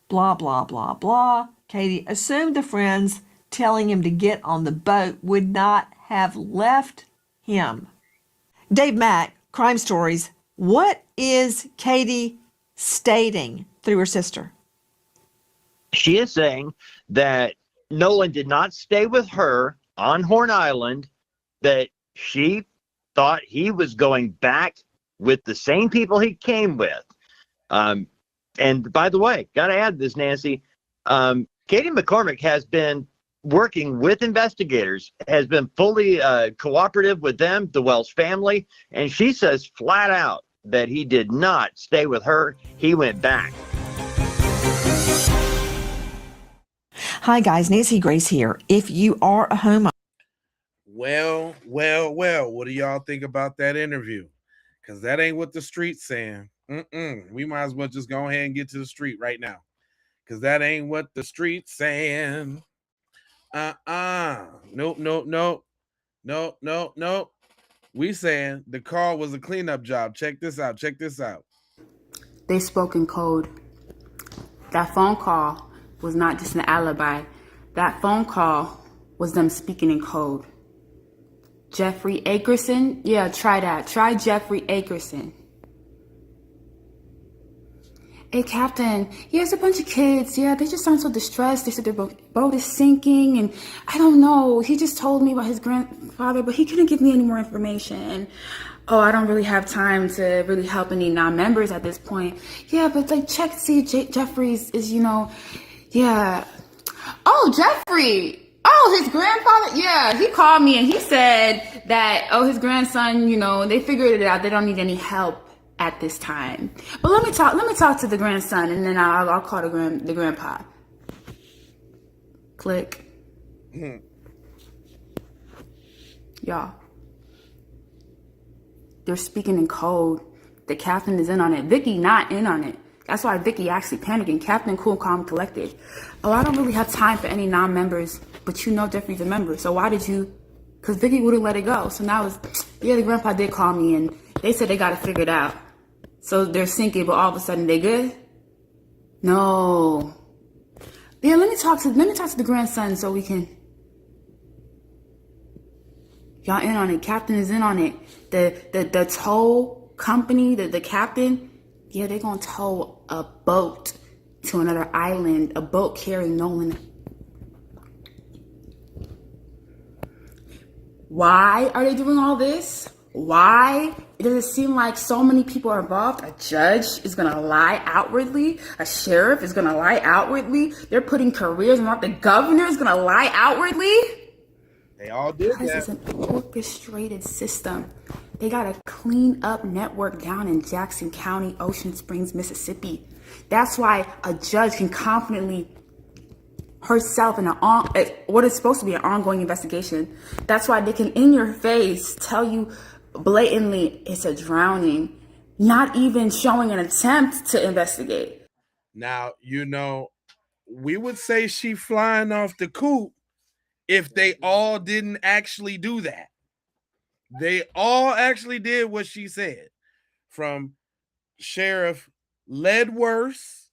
blah, blah, blah, blah. Katie assumed the friends telling him to get on the boat would not have left him. Dave Mack, Crime Stories, what is Katie stating through her sister? She is saying that Nolan did not stay with her on Horn Island, that she thought he was going back with the same people he came with. And by the way, got to add this, Nancy, Katie McCormick has been working with investigators, has been fully cooperative with them, the Wells family, and she says flat out that he did not stay with her. He went back. Hi guys, Nancy Grace here. If you are a homeowner. Well, what do y'all think about that interview? Because that ain't what the street's saying. We might as well just go ahead and get to the street right now. Because that ain't what the street's saying. Nope. We saying the call was a cleanup job. Check this out. They spoke in code. That phone call was not just an alibi. That phone call was them speaking in code. Jeffrey Akerson? Yeah, try that. Try Jeffrey Akerson. Hey, Captain. Yeah, there's a bunch of kids. Yeah, they just sound so distressed. They said their boat is sinking, and I don't know. He just told me about his grandfather, but he couldn't give me any more information. Oh, I don't really have time to really help any non-members at this point. Yeah, but like check to see if Jeffrey's is, yeah. Oh, Jeffrey. Oh, his grandfather. Yeah, he called me and he said that, his grandson, they figured it out. They don't need any help at this time. But let me talk to the grandson, and then I'll call the grandpa. Click. Y'all. They're speaking in code. The captain is in on it. Vicky not in on it. That's why Vicky actually panicking. Captain cool, calm, collected. Oh, I don't really have time for any non-members, but Jeffrey's a member. So why did you? Because Vicky wouldn't let it go. So now the grandpa did call me, and they said they got to figure it out. So they're sinking, but all of a sudden they good? No. Yeah, let me talk to the grandson so we can. Y'all in on it. Captain is in on it. The tow company, the captain, yeah, they're gonna tow a boat to another island, a boat carrying Nolan. Why are they doing all this? Why? Does it seem like so many people are involved? A judge is gonna lie outwardly. A sheriff is gonna lie outwardly. They're putting careers on. The governor is gonna lie outwardly. They all did that. This is an orchestrated system. They got a clean up network down in Jackson County, Ocean Springs, Mississippi. That's why a judge can confidently herself in what is supposed to be an ongoing investigation. That's why they can in your face tell you blatantly it's a drowning, not even showing an attempt to investigate. Now, we would say she flying off the coop if they all didn't actually do that. They all actually did what she said. From Sheriff Ledworth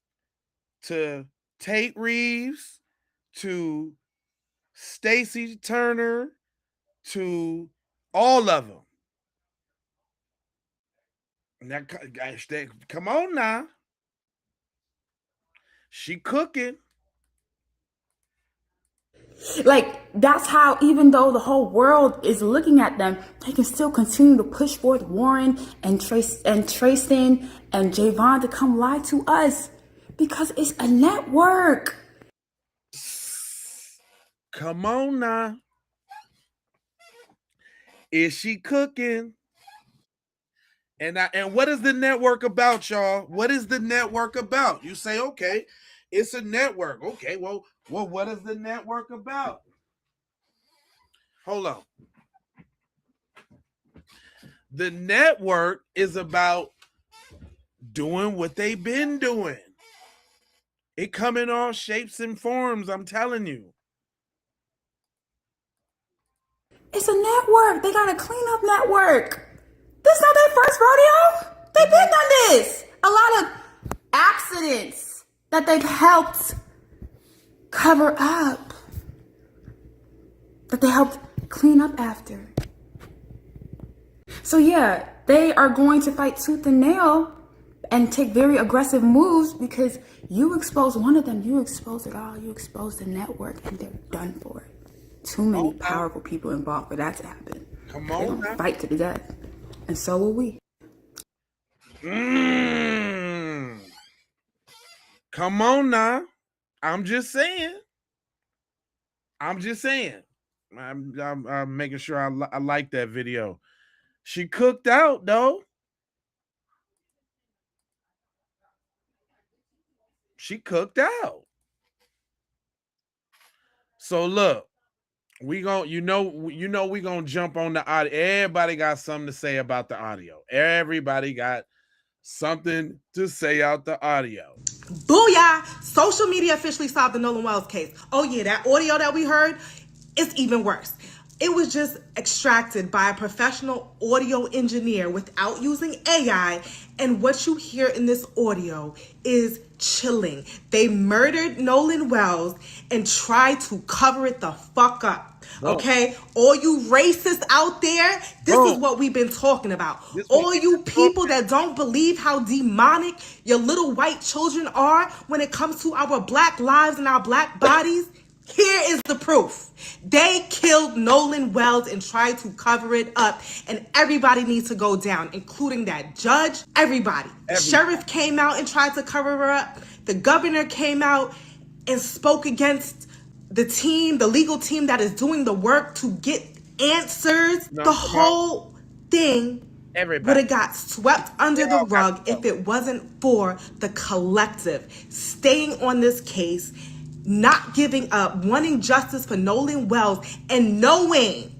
to Tate Reeves to Stacy Turner to all of them. Now, guys, come on now. She cooking. Like, that's how, even though the whole world is looking at them, they can still continue to push forth Warren and Trayson and Javon to come lie to us because it's a network. Come on now. Is she cooking? And what is the network about, y'all? What is the network about? You say, okay, it's a network. Okay, well, what is the network about? Hold on. The network is about doing what they've been doing. It come in all shapes and forms, I'm telling you. It's a network. They got a cleanup network. This is not their first rodeo. They've been done this. A lot of accidents that they've helped cover up, that they helped clean up after. So yeah, they are going to fight tooth and nail and take very aggressive moves because you expose one of them, you expose it all. You expose the network and they're done for it. Too many powerful people involved for that to happen. Come They're on, gonna fight to the death. And so will we. Come on now. I'm just saying. I'm making sure I like that video. She cooked out, though. She cooked out. So look, we gonna we gonna jump on the audio. Everybody got something to say about the audio. Everybody got something to say out the audio. Booyah! Social media officially solved the Nolan Wells case. Oh yeah, that audio that we heard is even worse. It was just extracted by a professional audio engineer without using AI, and what you hear in this audio is chilling. They murdered Nolan Wells and tried to cover it the fuck up. Okay, all you racists out there, this is what we've been talking about. All you people that don't believe how demonic your little white children are when it comes to our black lives and our black bodies, here is the proof. They killed Nolan Wells and tried to cover it up, and everybody needs to go down, including that judge, everybody. Sheriff came out and tried to cover her up. The governor came out and spoke against the team, the legal team that is doing the work to get answers. The whole thing would have got swept under the rug if it wasn't for the collective staying on this case, not giving up, wanting justice for Nolan Wells, and knowing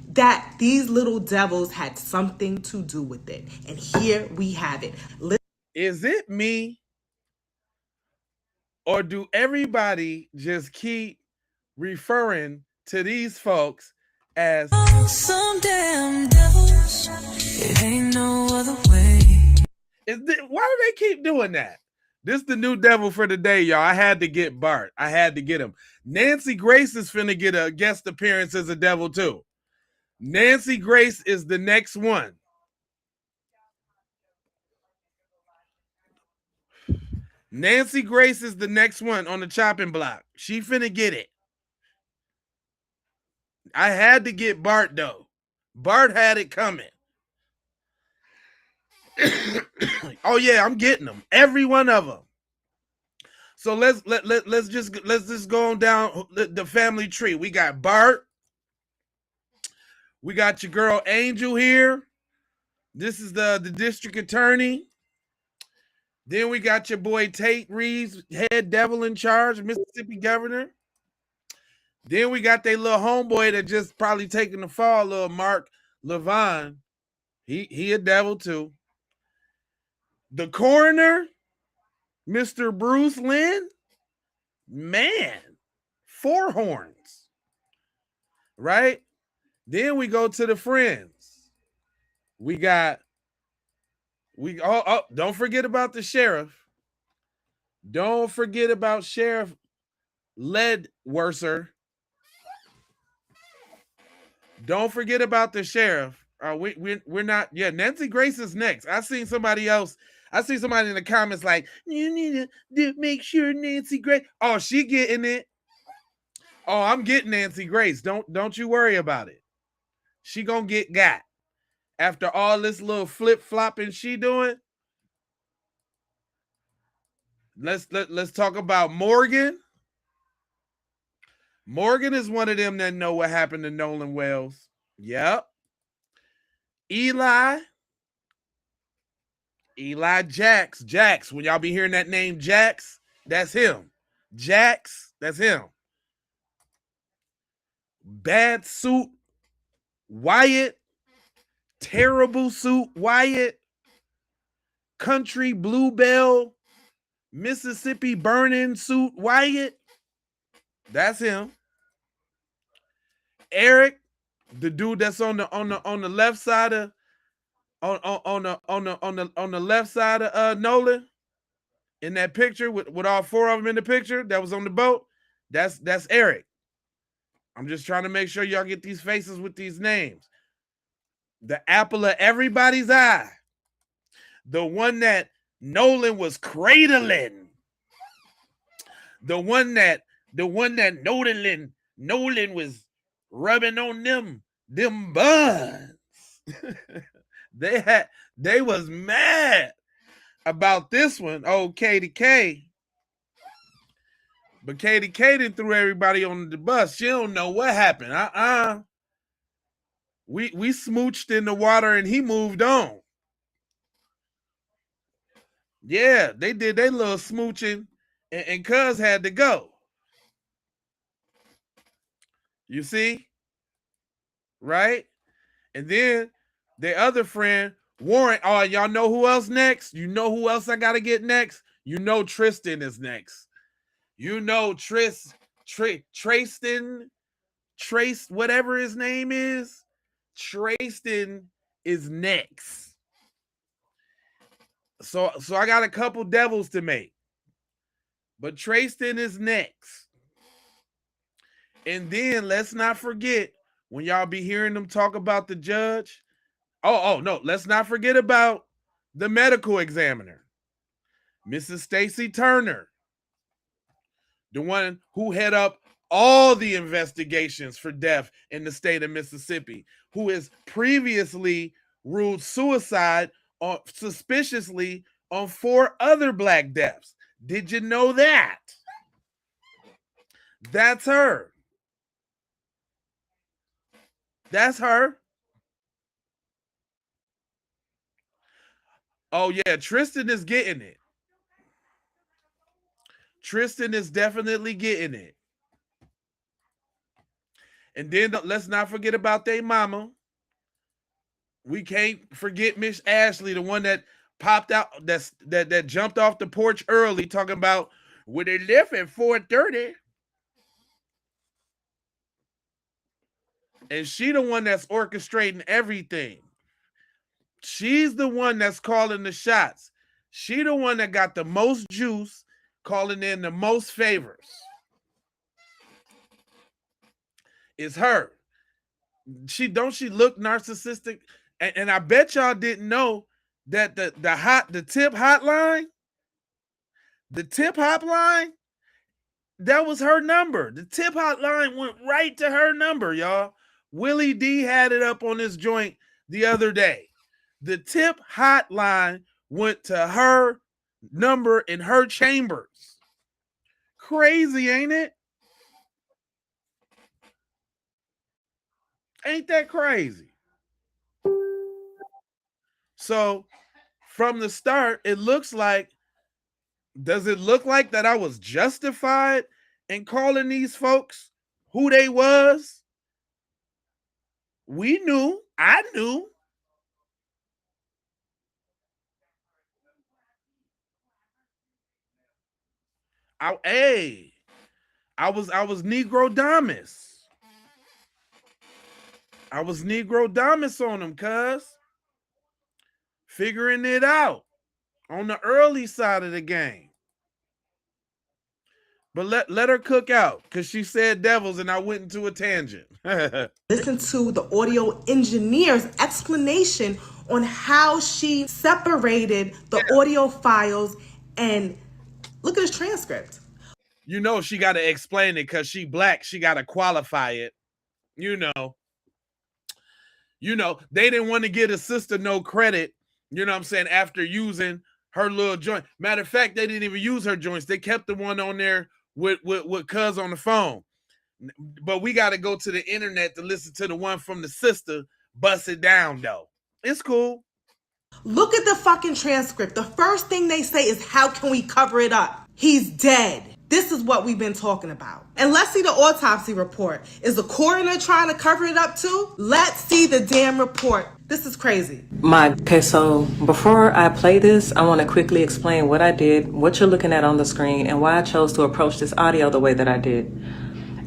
that these little devils had something to do with it. And here we have it. Is it me? Or do everybody just keep referring to these folks as some damn devils? It ain't no other way. Why do they keep doing that? This is the new devil for the day, y'all. I had to get Bart. I had to get him. Nancy Grace is finna get a guest appearance as a devil too. Nancy Grace is the next one. Nancy Grace is the next one on the chopping block. She finna get it. I had to get Bart though. Bart had it coming. Oh yeah, I'm getting them. Every one of them. So let's just go on down the family tree. We got Bart. We got your girl Angel here. This is the district attorney. Then we got your boy Tate Reeves, head devil in charge, Mississippi governor. Then we got their little homeboy that just probably taking the fall, little Mark Levine. He a devil too. The coroner, Mr. Bruce Lynn, man, 4 horns, right? Then we go to the friends. Don't forget about the sheriff. Don't forget about Sheriff Ledworser. Don't forget about the sheriff. We're not. Yeah, Nancy Grace is next. I seen somebody else. I see somebody in the comments like, you need to make sure Nancy Grace. Oh, she getting it. Oh, I'm getting Nancy Grace. Don't you worry about it. She gonna get got. After all this little flip flopping she doing. Let's talk about Morgan. Morgan is one of them that know what happened to Nolan Wells. Yep. Eli Jax. When y'all be hearing that name Jax, that's him. Jax, that's him. Bad suit Wyatt. Terrible suit Wyatt. Country Bluebell. Mississippi burning suit Wyatt. That's him. Eric, the dude that's on the left side of on the left side of Nolan in that picture with all four of them in the picture that was on the boat. That's Eric. I'm just trying to make sure y'all get these faces with these names. The apple of everybody's eye. The one that Nolan was cradling. The one that Nolan was rubbing on them buns. They was mad about this one. Oh, Katie K. But Katie K done threw everybody on the bus. She don't know what happened. We smooched in the water and he moved on. Yeah, they did their little smooching and Cuz had to go. You see? Right? And then the other friend, Warren. Oh, y'all know who else next? You know who else I gotta get next? You know Tristan is next. You know Tristan, whatever his name is. Tristan is next. So I got a couple devils to make. But Tristan is next. And then let's not forget when y'all be hearing them talk about the judge. Oh no, let's not forget about the medical examiner, Mrs. Stacy Turner, the one who head up all the investigations for death in the state of Mississippi, who has previously ruled suicide suspiciously on 4 other black deaths. Did you know that? That's her. That's her. Oh, yeah, Tristan is getting it. Tristan is definitely getting it. And then let's not forget about their mama. We can't forget Miss Ashley, the one that popped out, that jumped off the porch early, talking about when they left at 4:30. And she the one that's orchestrating everything. She's the one that's calling the shots. She the one that got the most juice, calling in the most favors. It's her. She look narcissistic? And I bet y'all didn't know that the tip hotline, that was her number. The tip hotline went right to her number, y'all. Willie D had it up on his joint the other day. The tip hotline went to her number in her chambers. Crazy, ain't it? Ain't that crazy? So from the start, it looks like, does it look like that I was justified in calling these folks who they was? We knew. I knew. I was Negro Damas. I was Negro Damas on them, cuz. Figuring it out on the early side of the game. But let her cook out, because she said devils and I went into a tangent. Listen to the audio engineer's explanation on how she separated the audio files, and look at his transcript. you know she got to explain it because she black. She got to qualify it. You know, they didn't want to give a sister no credit. You know what I'm saying? After using her little joint. Matter of fact, they didn't even use her joints. They kept the one on there with Cuz on the phone. But we got to go to the internet to listen to the one from the sister. Bust it down though. It's cool. Look at the fucking transcript. The first thing they say is, how can we cover it up? He's dead. This is what we've been talking about. And let's see the autopsy report. Is the coroner trying to cover it up too? Let's see the damn report. This is crazy. Okay, so before I play this, I want to quickly explain what I did, what you're looking at on the screen, and why I chose to approach this audio the way that I did.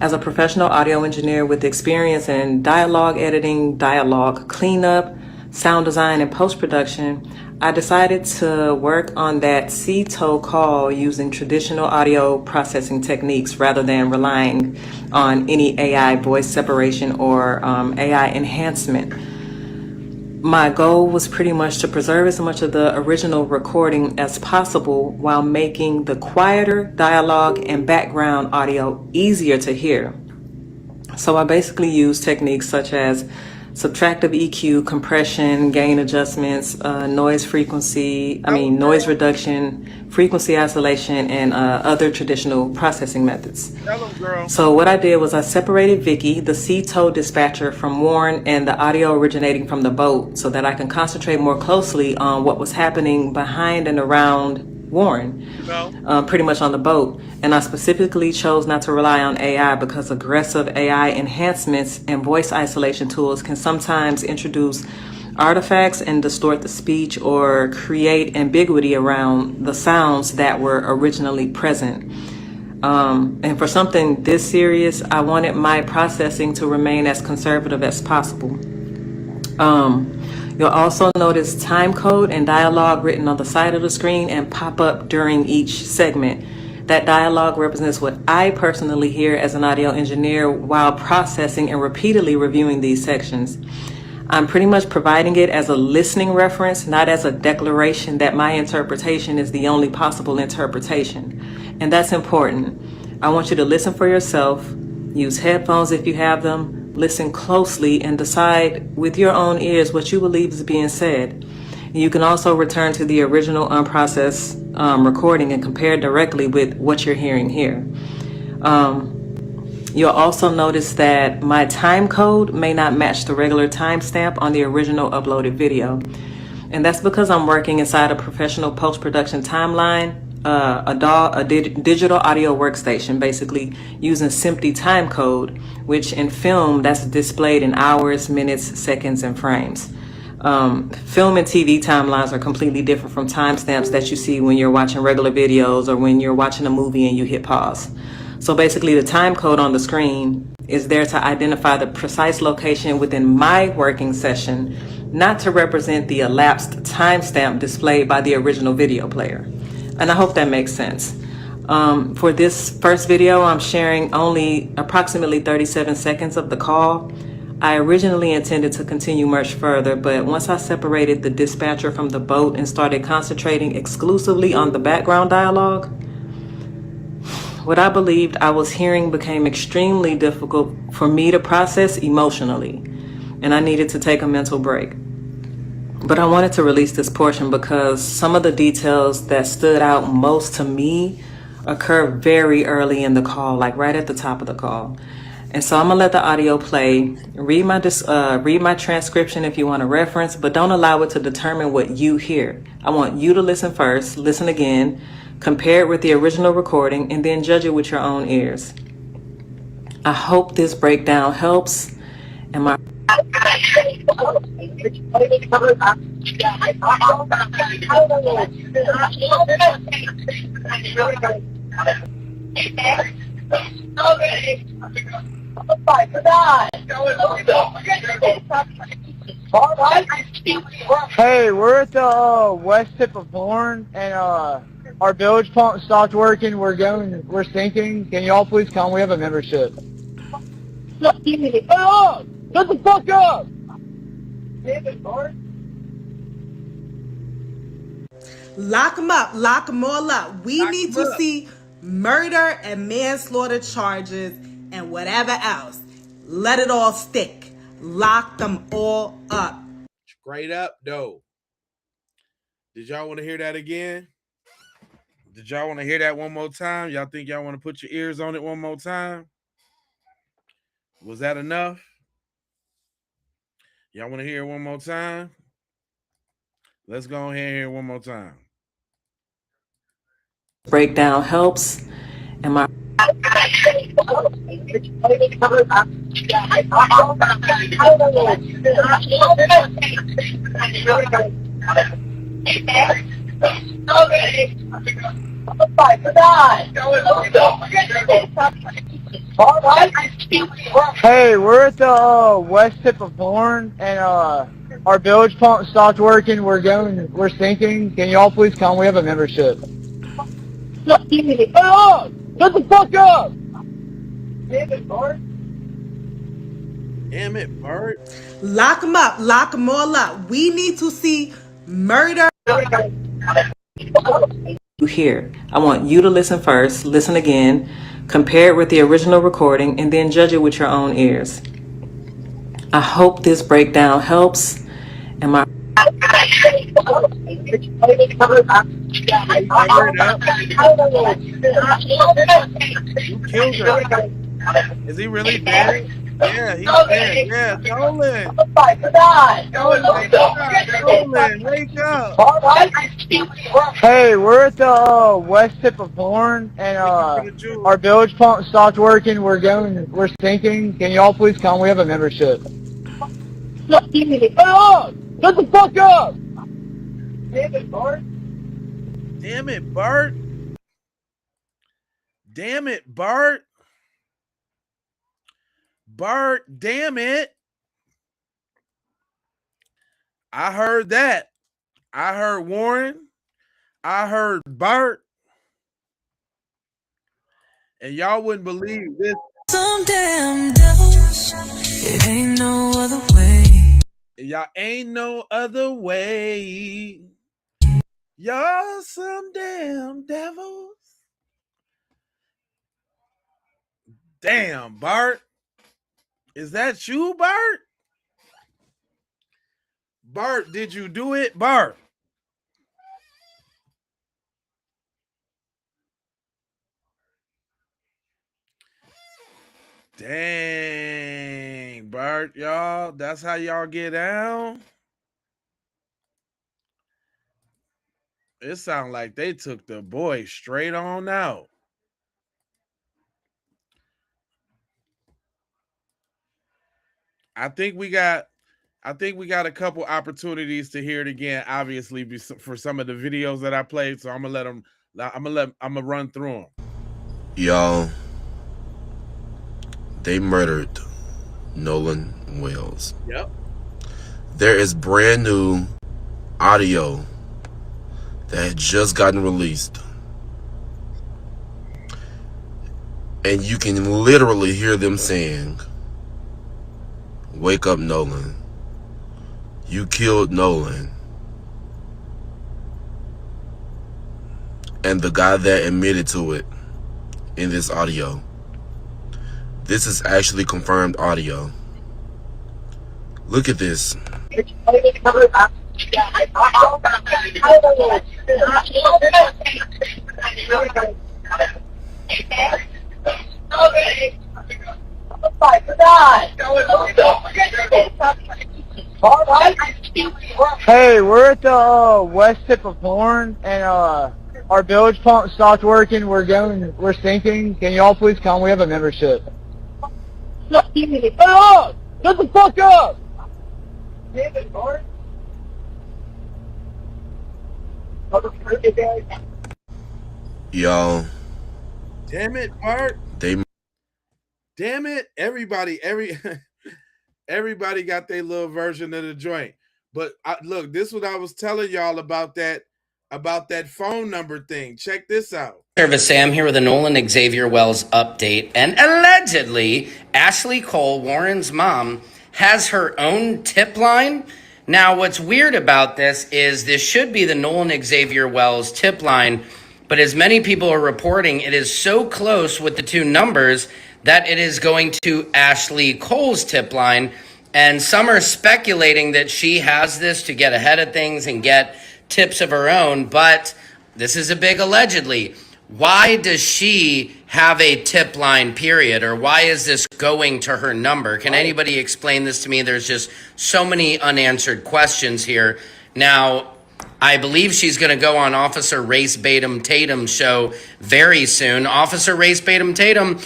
As a professional audio engineer with experience in dialogue editing, dialogue cleanup, sound design, and post-production, I decided to work on that CTO call using traditional audio processing techniques rather than relying on any AI voice separation or AI enhancement. My goal was pretty much to preserve as much of the original recording as possible while making the quieter dialogue and background audio easier to hear. So I basically used techniques such as subtractive EQ, compression, gain adjustments, noise reduction, frequency isolation, and other traditional processing methods. So what I did was I separated Vicky, the CTO dispatcher, from Warren and the audio originating from the boat so that I can concentrate more closely on what was happening behind and around Warren, pretty much on the boat. And I specifically chose not to rely on AI because aggressive AI enhancements and voice isolation tools can sometimes introduce artifacts and distort the speech or create ambiguity around the sounds that were originally present. And for something this serious, I wanted my processing to remain as conservative as possible. You'll also notice time code and dialogue written on the side of the screen and pop up during each segment. That dialogue represents what I personally hear as an audio engineer while processing and repeatedly reviewing these sections. I'm pretty much providing it as a listening reference, not as a declaration that my interpretation is the only possible interpretation. And that's important. I want you to listen for yourself, use headphones if you have them, listen closely, and decide with your own ears what you believe is being said. You can also return to the original unprocessed recording and compare directly with what you're hearing here. You'll also notice that my time code may not match the regular timestamp on the original uploaded video. And that's because I'm working inside a professional post-production timeline, a digital audio workstation, basically using SMPTE time code, which in film that's displayed in hours, minutes, seconds, and frames. Film and TV timelines are completely different from timestamps that you see when you're watching regular videos or when you're watching a movie and you hit pause. So basically the time code on the screen is there to identify the precise location within my working session, not to represent the elapsed timestamp displayed by the original video player. And I hope that makes sense. For this first video, I'm sharing only approximately 37 seconds of the call. I originally intended to continue much further, but once I separated the dispatcher from the boat and started concentrating exclusively on the background dialogue, what I believed I was hearing became extremely difficult for me to process emotionally, and I needed to take a mental break. But I wanted to release this portion because some of the details that stood out most to me occur very early in the call, like right at the top of the call. And so I'm gonna let the audio play. Read my transcription if you want to reference, but don't allow it to determine what you hear. I want you to listen first, listen again, compare it with the original recording, and then judge it with your own ears. I hope this breakdown helps. And my Hey, we're at the west tip of Horn, and our bilge pump stopped working. We're sinking. Can y'all please come? We have a membership. Shut the fuck up! Lock them up. Lock them all up. We need to see murder and manslaughter charges and whatever else. Let it all stick. Lock them all up. Straight up, though. Did y'all want to hear that again? Did y'all want to hear that one more time? Y'all think y'all want to put your ears on it one more time? Was that enough? Y'all want to hear it one more time? Let's go ahead and hear it one more time. Breakdown helps. And my Hey, we're at the west tip of Horn, and our bilge pump stopped working. We're sinking. Can y'all please come? We have a membership. Oh, shut the fuck up! Damn it, Bart. Lock them up. Lock them all up. We need to see murder. you hear. I want you to listen first, listen again, compare it with the original recording, and then judge it with your own ears. I hope this breakdown helps. And my You killed her. Is he really dead? Yeah, he's dead. Yeah, Nolan. Nolan, wake up. Hey, we're at the west tip of Horn, and our bilge pump stopped working. We're sinking. Can y'all please come? We have a membership. Oh, shut the fuck up! Damn it, Bart. Damn it, Bart. Damn it, Bart. Bart, damn it. I heard that. I heard Warren. I heard Bart. And y'all wouldn't believe this. Some damn devils, it ain't no other way. Y'all ain't no other way. Y'all some damn devils. Damn, Bart. Is that you, Bart? Bart, did you do it, Bart? Dang, Bart, y'all. That's how y'all get down? It sounds like they took the boy straight on out. I think we got a couple opportunities to hear it again, obviously, for some of the videos that I played. So I'm gonna run through them. Y'all, they murdered Nolan Wells. Yep. There is brand new audio that had just gotten released. And you can literally hear them saying, "Wake up, Nolan. You killed Nolan." And the guy that admitted to it in this audio. This is actually confirmed audio. Look at this. Hey, we're at the west tip of Horn, and our bilge pump stopped working. We're sinking. Can y'all please come? We have a membership. Oh, shut the fuck up! Y'all. Damn it, Bart. Damn it. Everybody got their little version of the joint. But look, this is what I was telling y'all about that phone number thing. Check this out. Service Sam here with a Nolan Xavier Wells update. And allegedly, Ashley Cole, Warren's mom, has her own tip line. Now, what's weird about this is this should be the Nolan Xavier Wells tip line, But as many people are reporting, it is so close with the two numbers that it is going to Ashley Cole's tip line. And some are speculating that she has this to get ahead of things and get tips of her own. But this is a big allegedly. Why does she have a tip line, period? Or why is this going to her number? Can anybody explain this to me? There's just so many unanswered questions here. Now, I believe she's going to go on Officer Race Batum Tatum's show very soon. Officer Race Batum Tatum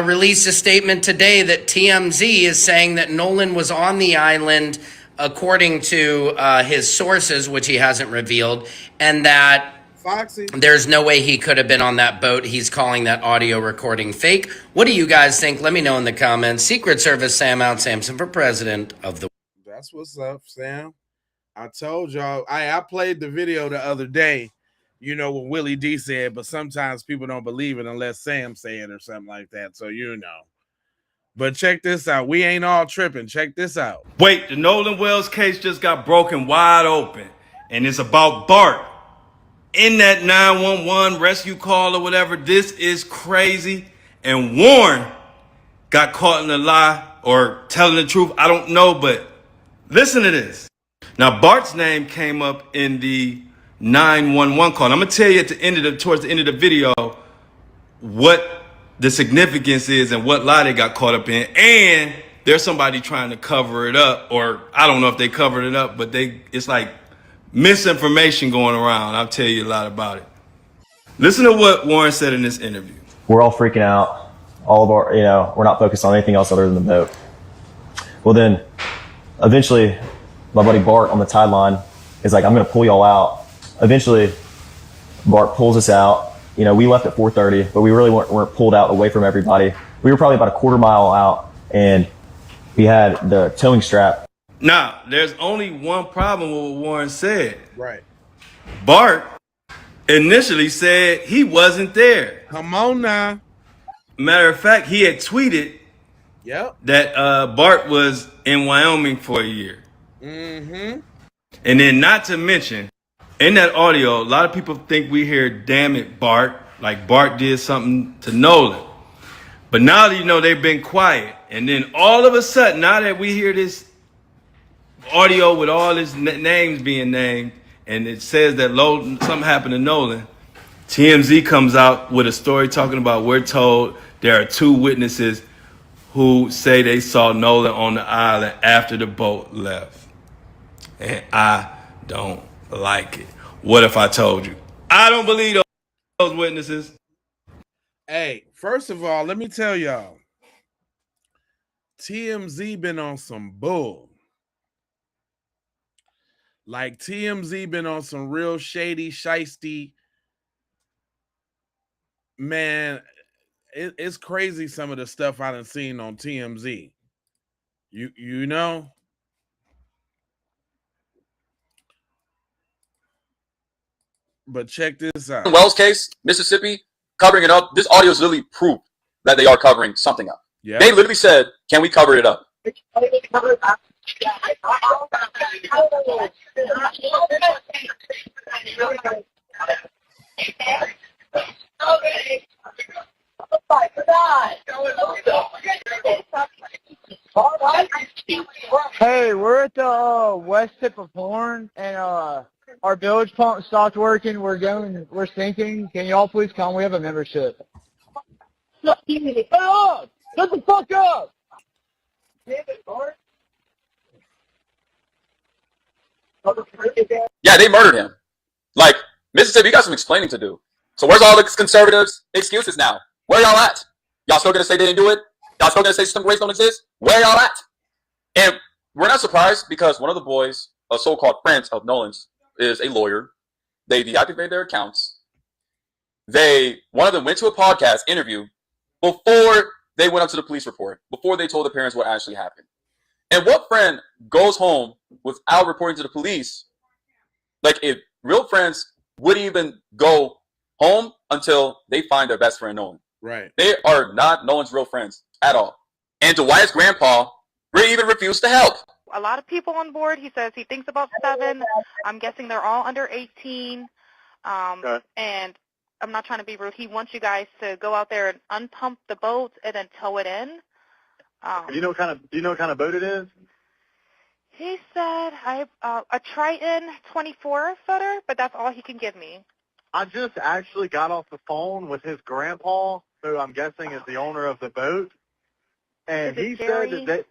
released a statement today that TMZ is saying that Nolan was on the island, according to his sources, which he hasn't revealed, and that Foxy, there's no way he could have been on that boat. He's calling that audio recording fake. What do you guys think? Let me know in the comments. Secret Service Sam Out Samson for president of the... That's what's up, Sam. I told y'all, I played the video the other day, you know, what Willie D said, but sometimes people don't believe it unless Sam say it or something like that, so you know. But check this out. We ain't all tripping. Check this out. Wait, the Nolan Wells case just got broken wide open, and it's about Bart. In that 911 rescue call or whatever, this is crazy. And Warren got caught in a lie or telling the truth. I don't know, but listen to this. Now, Bart's name came up in the 911 call. I'm going to tell you towards the end of the video what the significance is and what lie they got caught up in. And there's somebody trying to cover it up, or I don't know if they covered it up, but it's like misinformation going around. I'll tell you a lot about it. Listen to what Warren said in this interview. We're all freaking out. All of our, we're not focused on anything else other than the boat. Well, then eventually my buddy Bart on the tide line is like, I'm going to pull y'all out. Eventually Bart pulls us out. We left at 4:30, but we really weren't pulled out away from everybody. We were probably about a quarter mile out, and we had the towing strap. Now, there's only one problem with what Warren said. Right. Bart initially said he wasn't there. Come on now. Matter of fact, he had tweeted that Bart was in Wyoming for a year. Mm-hmm. And then not to mention, in that audio, a lot of people think we hear, damn it, Bart, like Bart did something to Nolan. But now that they've been quiet. And then all of a sudden, now that we hear this audio with all his names being named, and it says that something happened to Nolan, TMZ comes out with a story talking about, we're told there are 2 witnesses who say they saw Nolan on the island after the boat left. And I don't like it. What if I told you? I don't believe those witnesses. Hey, first of all, let me tell y'all, TMZ been on some bull. Like, TMZ been on some real shady, shiesty. Man, it's crazy some of the stuff I done seen on TMZ. You know? But check this out. Wells case, Mississippi, covering it up. This audio is literally proof that they are covering something up. Yeah. They literally said, can we cover it up? Hey, we're at the west tip of Horn, and our bilge pump stopped working. We're sinking. Can y'all please come? We have a membership. Shut up! Shut the fuck up! Yeah, they murdered him. Like, Mississippi, you got some explaining to do. So where's all the conservatives' excuses now? Where y'all at? Y'all still gonna say they didn't do it? Y'all still gonna say systemic race don't exist? Where y'all at? And we're not surprised because one of the boys, a so-called friend of Nolan's, is a lawyer. They deactivated their accounts. One of them went to a podcast interview before they went up to the police report, before they told the parents what actually happened. And what friend goes home without reporting to the police? Like, if real friends wouldn't even go home until they find their best friend Nolan. Right. They are not Nolan's real friends at all. And Dwight's grandpa really even refused to help. A lot of people on board. He says he thinks about 7. I'm guessing they're all under 18. And I'm not trying to be rude. He wants you guys to go out there and unpump the boat and then tow it in. Do you know what kind of boat it is? He said a Triton 24 footer, but that's all he can give me. I just actually got off the phone with his grandpa, who I'm guessing is the owner of the boat, and he said that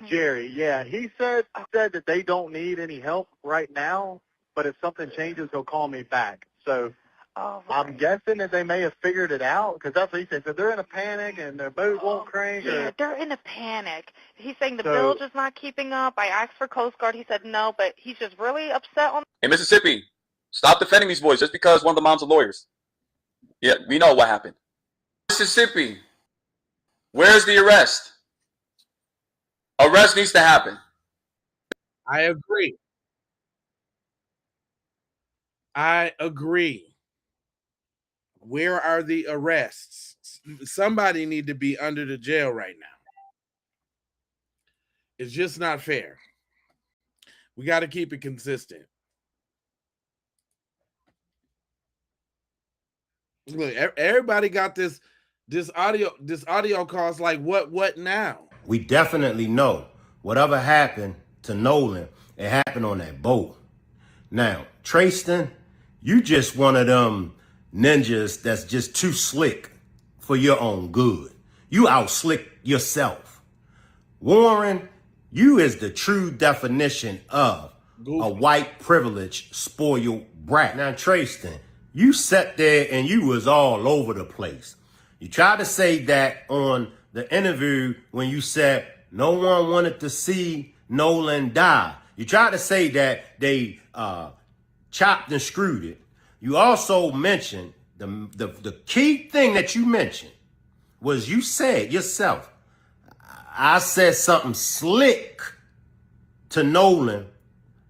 Jerry, he said that they don't need any help right now, but if something changes, he'll call me back. So I'm guessing that they may have figured it out, because that's what he said. So they're in a panic and their boat won't crank. Yeah, they're in a panic. He's saying the bilge is not keeping up. I asked for Coast Guard. He said no, but he's just really upset on. In Mississippi, stop defending these boys just because one of the moms are lawyers. Yeah, we know what happened. Mississippi, where's the arrest? Arrest needs to happen. I agree. Where are the arrests? Somebody need to be under the jail right now. It's just not fair. We got to keep it consistent. Look, everybody got this audio calls like what now? We definitely know whatever happened to Nolan, it happened on that boat. Now, Trayston, you just one of them ninjas that's just too slick for your own good. You out slick yourself. Warren, you is the true definition of a white privilege spoiled brat. Now, Trayston, you sat there and you was all over the place. You tried to say that on the interview when you said no one wanted to see Nolan die. You tried to say that they chopped and screwed it. You also mentioned the key thing that you mentioned was you said yourself, I said something slick to Nolan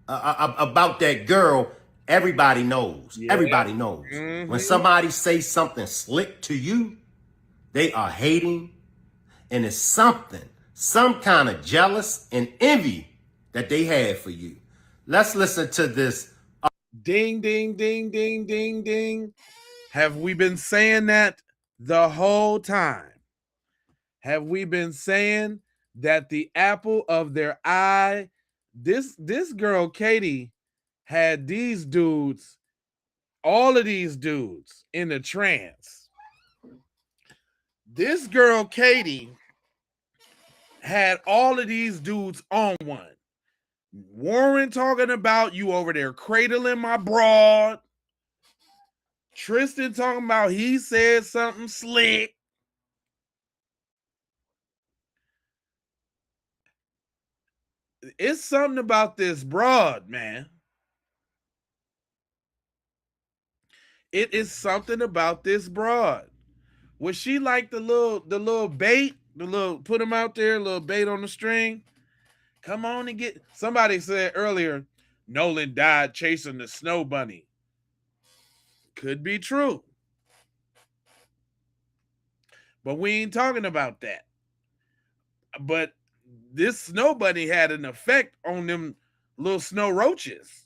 about that girl. Everybody knows. Yeah. Everybody knows. Mm-hmm. When somebody says something slick to you, they are hating, and it's some kind of jealous and envy that they have for you. Let's listen to this. Ding, ding, ding, ding, ding, ding. Have we been saying that the whole time? Have we been saying that the apple of their eye, this girl, Katie, had these dudes, all of these dudes in a trance. This girl, Katie, had all of these dudes on one. Warren talking about you over there cradling my broad. Tristan talking about he said something slick. It's something about this broad, man. It is something about this broad. Was she like the little bait, put him out there, little bait on the string? Come on and get. Somebody said earlier, Nolan died chasing the snow bunny. Could be true. But we ain't talking about that. But this snow bunny had an effect on them little snow roaches.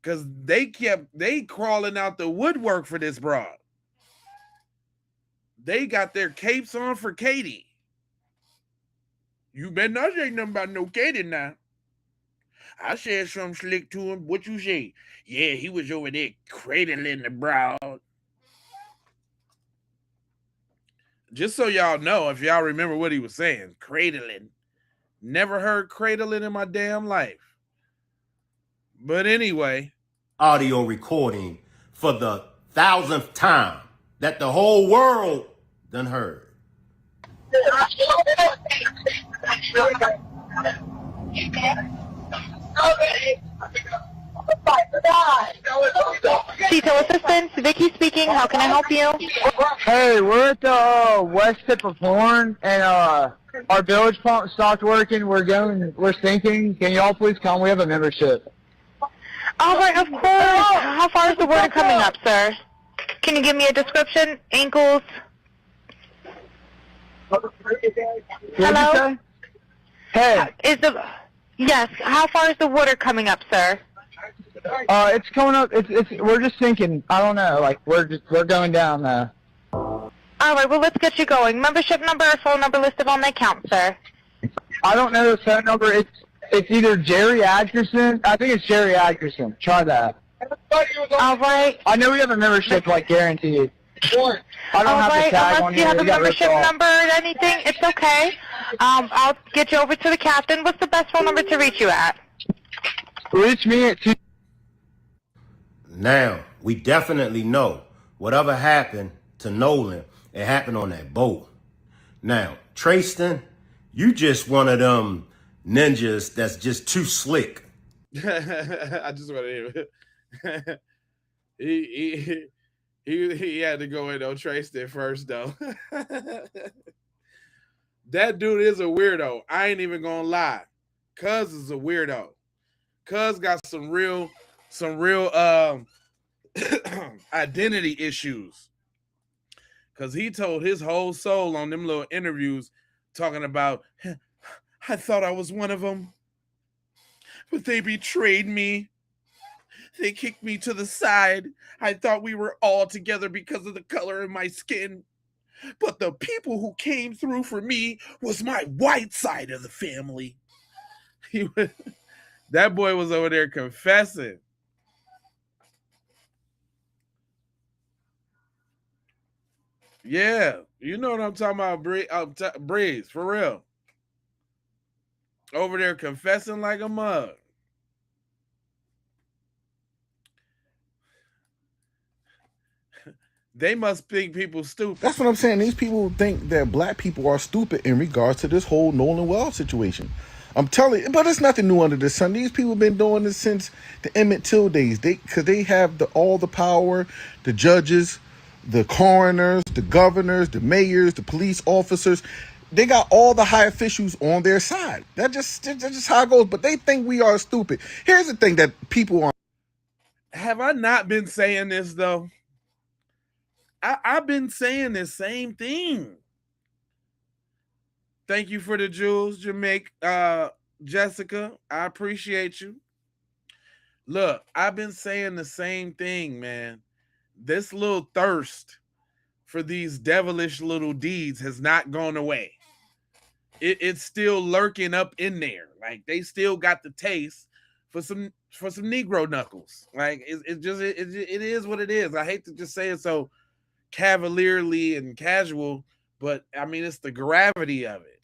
Because they crawling out the woodwork for this broad. They got their capes on for Katie. You better not say nothing about no Katie now. I said something slick to him. What you say? Yeah, he was over there cradling the broad. Just so y'all know, if y'all remember what he was saying, cradling. Never heard cradling in my damn life. But anyway. Audio recording for the 1,000th time that the whole world done heard. Detail assistance, Vicky speaking. How can I help you? Hey, we're at the west tip of Horn, and our bilge pump stopped working. We're sinking. Can y'all please come? We have a membership. All right, of course. How far is the water coming up, sir? Can you give me a description? Ankles? Hello? Hey. Yes. How far is the water coming up, sir? It's coming up. We're just sinking. I don't know. Like we're going down. All right, well, let's get you going. Membership number or phone number listed on the account, sir. I don't know the phone number. It's either Jerry Atkerson. I think it's Jerry Atkerson. Try that. All right. I know we have a membership, like, guaranteed. I don't have the tag on Unless you here. have a We got ripped membership off. number or anything, it's okay. I'll get you over to the captain. What's the best phone number to reach you at? Reach me at 2. Now, we definitely know whatever happened to Nolan, it happened on that boat. Now, Trayston, you just one of them ninjas that's just too slick. I just want to hear he had to go in on Trayston first though. That dude is a weirdo. I ain't even gonna lie. Cuz is a weirdo. Cuz got some real identity issues. Cause he told his whole soul on them little interviews talking about, I thought I was one of them, but they betrayed me. They kicked me to the side. I thought we were all together because of the color of my skin. But the people who came through for me was my white side of the family. That boy was over there confessing. Yeah, you know what I'm talking about, Breeze, for real. Over there confessing like a mug. They must think people stupid. That's what I'm saying. These people think that black people are stupid in regards to this whole Nolan Wells situation. I'm telling you, but it's nothing new under the sun. These people have been doing this since the Emmett Till days. Because they have all the power, the judges, the coroners, the governors, the mayors, the police officers. They got all the high officials on their side. That's just how it goes. But they think we are stupid. Here's the thing that people are. Have I not been saying this though? I've been saying the same thing. Thank you for the jewels, Jamaica, Jessica. I appreciate you. Look, I've been saying the same thing, man. This little thirst for these devilish little deeds has not gone away. It's still lurking up in there. Like they still got the taste for some Negro knuckles. Like it is what it is. I hate to just say it so cavalierly and casual, but I mean it's the gravity of it.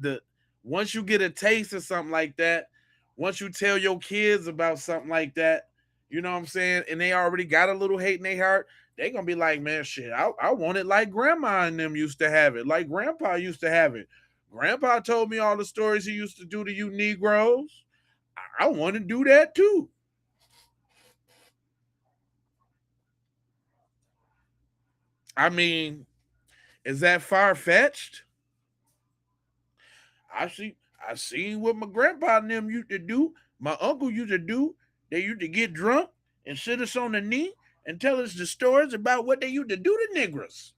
The once you get a taste of something like that, once you tell your kids about something like that, you know what I'm saying, and they already got a little hate in their heart, they're gonna be like, man, shit, I want it like grandma and them used to have it, like grandpa used to have it. Grandpa told me all the stories he used to do to you Negroes. I want to do that too. I mean, is that far-fetched? I seen what my grandpa and them used to do. My uncle used to do. They used to get drunk and sit us on the knee and tell us the stories about what they used to do to niggers.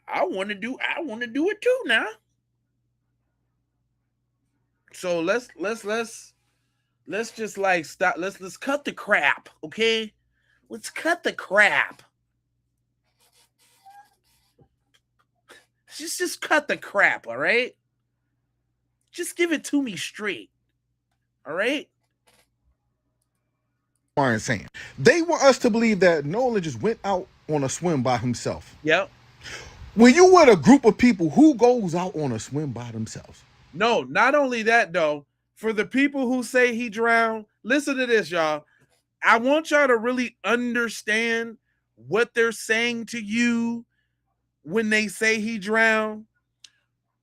I want to do it too now. So let's just like stop. Let's cut the crap, okay? Let's cut the crap. Just cut the crap, all right? Just give it to me straight. All right? Are insane. They want us to believe that Nolan just went out on a swim by himself. Yep. When you with a group of people, who goes out on a swim by themselves? No, not only that though. For the people who say he drowned, listen to this, y'all. I want y'all to really understand what they're saying to you when they say he drowned.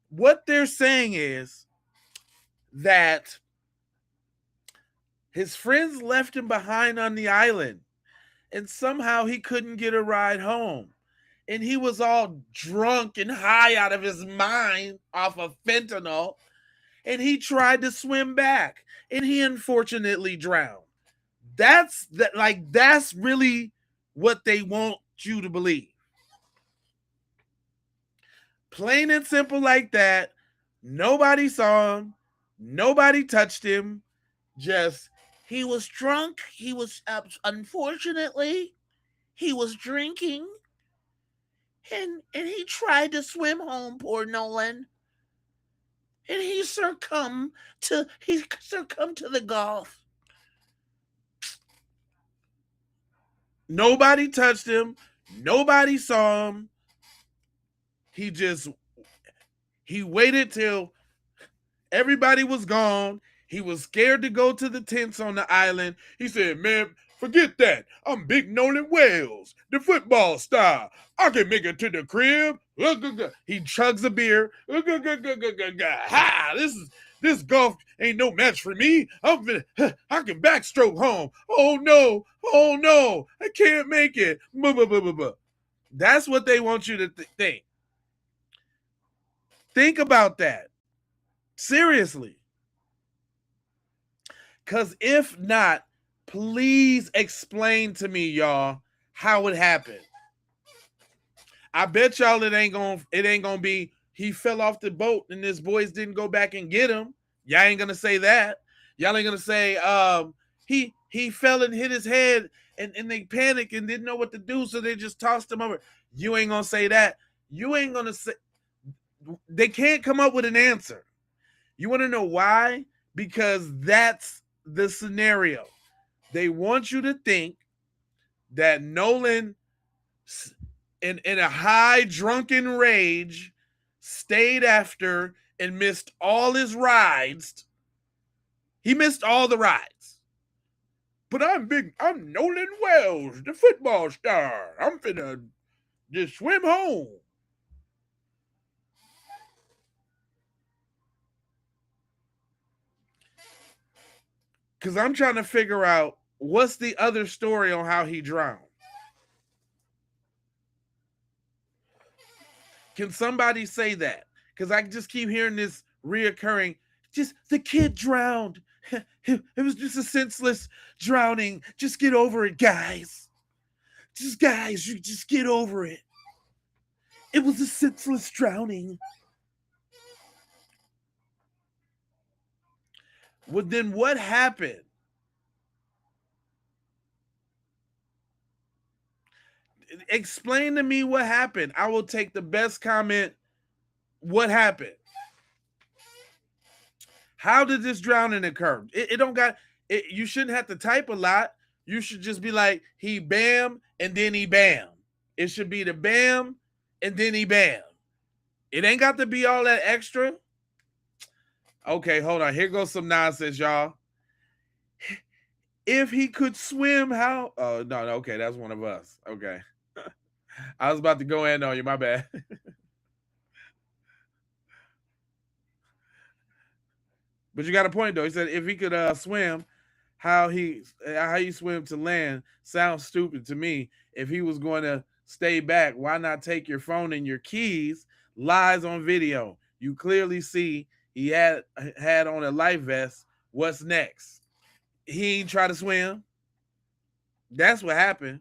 What they're saying is that his friends left him behind on the island and somehow he couldn't get a ride home. And he was all drunk and high out of his mind off of fentanyl. And he tried to swim back and he unfortunately drowned. That's really what they want you to believe. Plain and simple like that. Nobody saw him. Nobody touched him. Just he was drunk. He was unfortunately he was drinking, and he tried to swim home. Poor Nolan, and he succumbed to the Gulf. Nobody touched him. Nobody saw him. He waited till everybody was gone. He was scared to go to the tents on the island. He said, man, forget that. I'm Big Nolan Wells, the football star. I can make it to the crib. He chugs a beer. Ha! This golf ain't no match for me. I can backstroke home. Oh no, I can't make it. That's what they want you to think. Think about that. Seriously. Because if not, please explain to me, y'all, how it happened. I bet y'all it ain't gonna be he fell off the boat and his boys didn't go back and get him. Y'all ain't gonna say that. Y'all ain't gonna say he fell and hit his head and they panicked and didn't know what to do, so they just tossed him over. You ain't gonna say that. You ain't gonna say. They can't come up with an answer. You want to know why? Because that's the scenario. They want you to think that Nolan, in a high drunken rage, stayed after and missed all his rides. He missed all the rides. But I'm Nolan Wells, the football star. I'm finna just swim home. Because I'm trying to figure out what's the other story on how he drowned. Can somebody say that? Because I just keep hearing this reoccurring. Just the kid drowned. It was just a senseless drowning. Just get over it, guys. Guys, you just get over it. It was a senseless drowning. Well, then what happened? Explain to me what happened. I will take the best comment. What happened? How did this drowning occur? It don't got it. You shouldn't have to type a lot. You should just be like, he bam and then he bam. It should be the bam and then he bam. It ain't got to be all that extra. Okay, hold on. Here goes some nonsense, y'all. If he could swim, how? Oh, no, okay, that's one of us. Okay. I was about to go in on you, my bad. But you got a point, though. He said if he could swim, how he swim to land sounds stupid to me. If he was going to stay back, why not take your phone and your keys? Lies on video. You clearly see he had on a life vest. What's next? He ain't try to swim. That's what happened.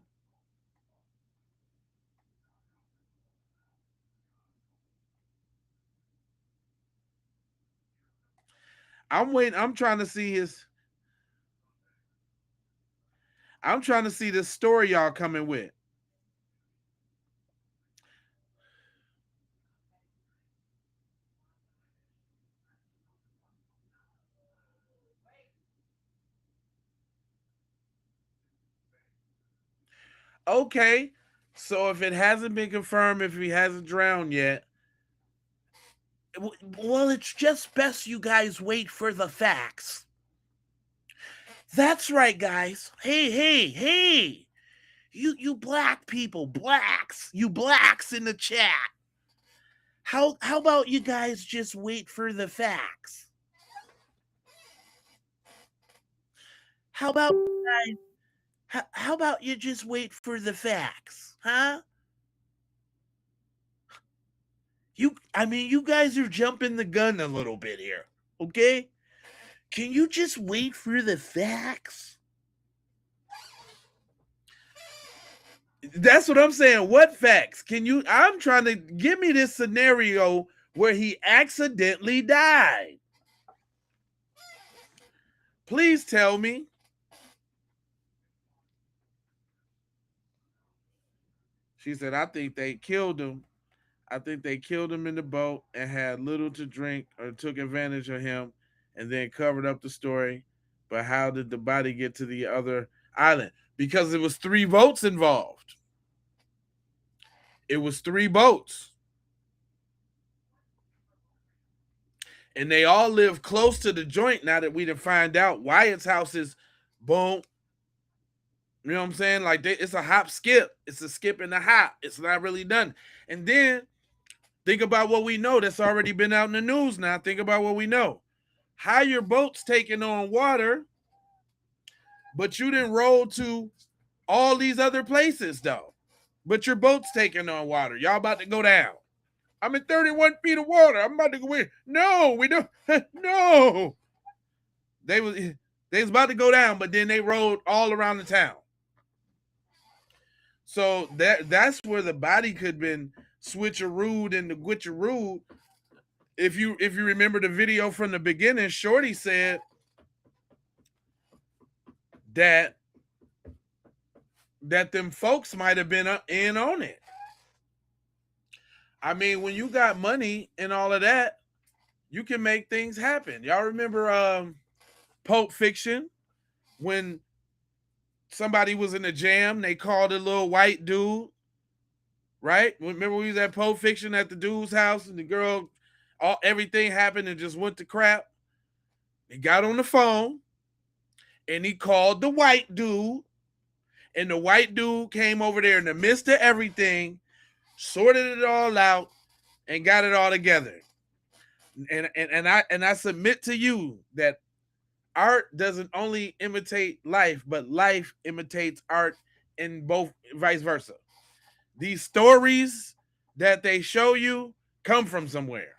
I'm waiting. I'm trying to see this story y'all coming with. Okay, so if it hasn't been confirmed, if he hasn't drowned yet, well, it's just best you guys wait for the facts. That's right, guys. Hey. You black people, you blacks in the chat. How about you guys just wait for the facts? How about you just wait for the facts, huh? You guys are jumping the gun a little bit here, okay? Can you just wait for the facts? That's what I'm saying. What facts? I'm trying to give me this scenario where he accidentally died. Please tell me. She said, I think they killed him. I think they killed him in the boat and had little to drink or took advantage of him and then covered up the story. But how did the body get to the other island? Because it was 3 boats involved. It was 3 boats. And they all live close to the joint now that we done find out Wyatt's house is boom. You know what I'm saying? Like it's a hop skip. It's a skip and a hop. It's not really done. And then think about what we know that's already been out in the news now. Think about what we know. How your boat's taking on water, but you didn't roll to all these other places though. But your boat's taking on water. Y'all about to go down. I'm in 31 feet of water. I'm about to go in. No, we don't. No. They was about to go down, but then they rode all around the town. So that's where the body could have been switcherooed and the gwitcherooed. If you remember the video from the beginning, Shorty said that them folks might have been in on it. I mean, when you got money and all of that, you can make things happen. Y'all remember Pulp Fiction? When somebody was in a jam, they called a little white dude, right? Remember we was at Pulp Fiction at the dude's house and the girl, everything happened and just went to crap? He got on the phone and he called the white dude, and the white dude came over there in the midst of everything, sorted it all out, and got it all together. And I submit to you that art doesn't only imitate life, but life imitates art, and both vice versa. These stories that they show you come from somewhere.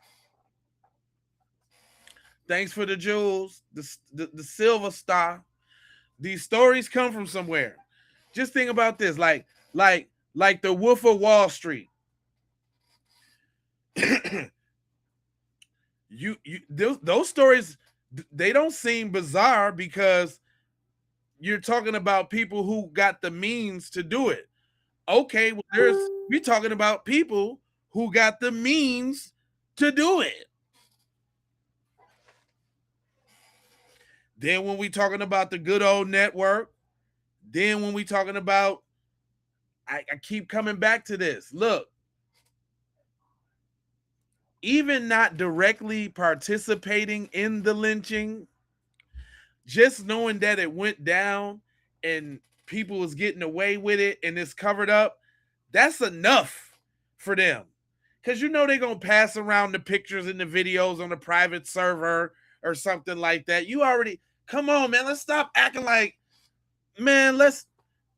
Thanks for the jewels, the silver star. These stories come from somewhere. Just think about this, like the Wolf of Wall Street. Those stories, they don't seem bizarre because you're talking about people who got the means to do it. Okay, well, we're talking about people who got the means to do it. Then when we talking about the good old network, then when we talking about, I keep coming back to this. Look, even not directly participating in the lynching, just knowing that it went down and people was getting away with it and it's covered up, that's enough for them. Because you know they're going to pass around the pictures and the videos on a private server or something like that. You already, come on, man, let's stop acting like, man,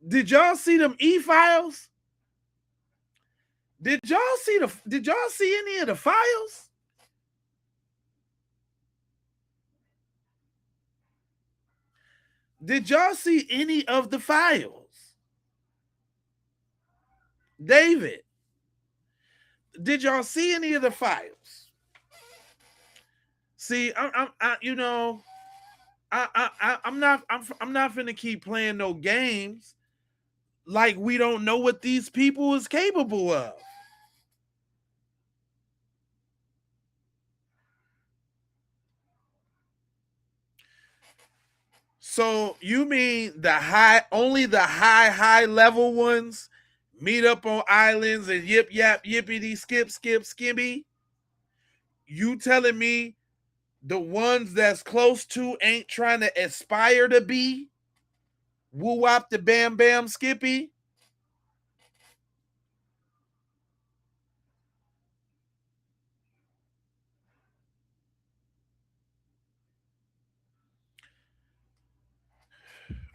did y'all see them e-files? Did y'all see any of the files? Did y'all see any of the files? David, did y'all see any of the files? See, I'm not finna keep playing no games like we don't know what these people is capable of. So you mean only the high level ones meet up on islands and yip yap yippity skip skimmy? You telling me the ones that's close to ain't trying to aspire to be? Woo wop the bam bam skippy?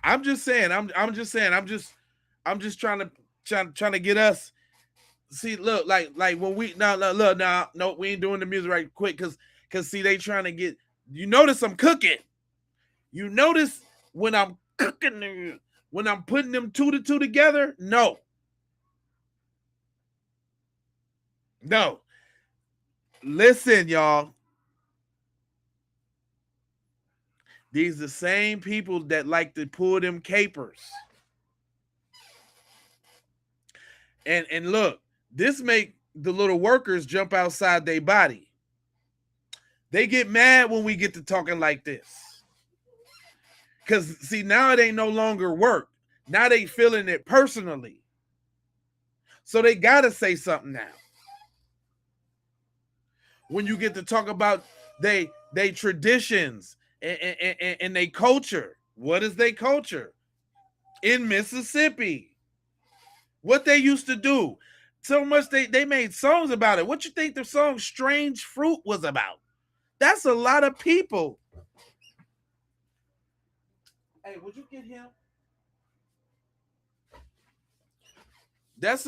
I'm just saying. I'm just trying to get us. See, look, like when we no, we ain't doing the music right quick because see they trying to get. You notice I'm cooking. You notice when I'm cooking, when I'm putting them 2 to 2 together. No. Listen, y'all. These the same people that like to pull them capers. And look, this make the little workers jump outside their body. They get mad when we get to talking like this. Because, see, now it ain't no longer work. Now they feeling it personally. So they got to say something now. When you get to talk about they traditions and they culture. What is their culture? In Mississippi. What they used to do. So much they made songs about it. What you think the song Strange Fruit was about? That's a lot of people. Hey, would you get him? That is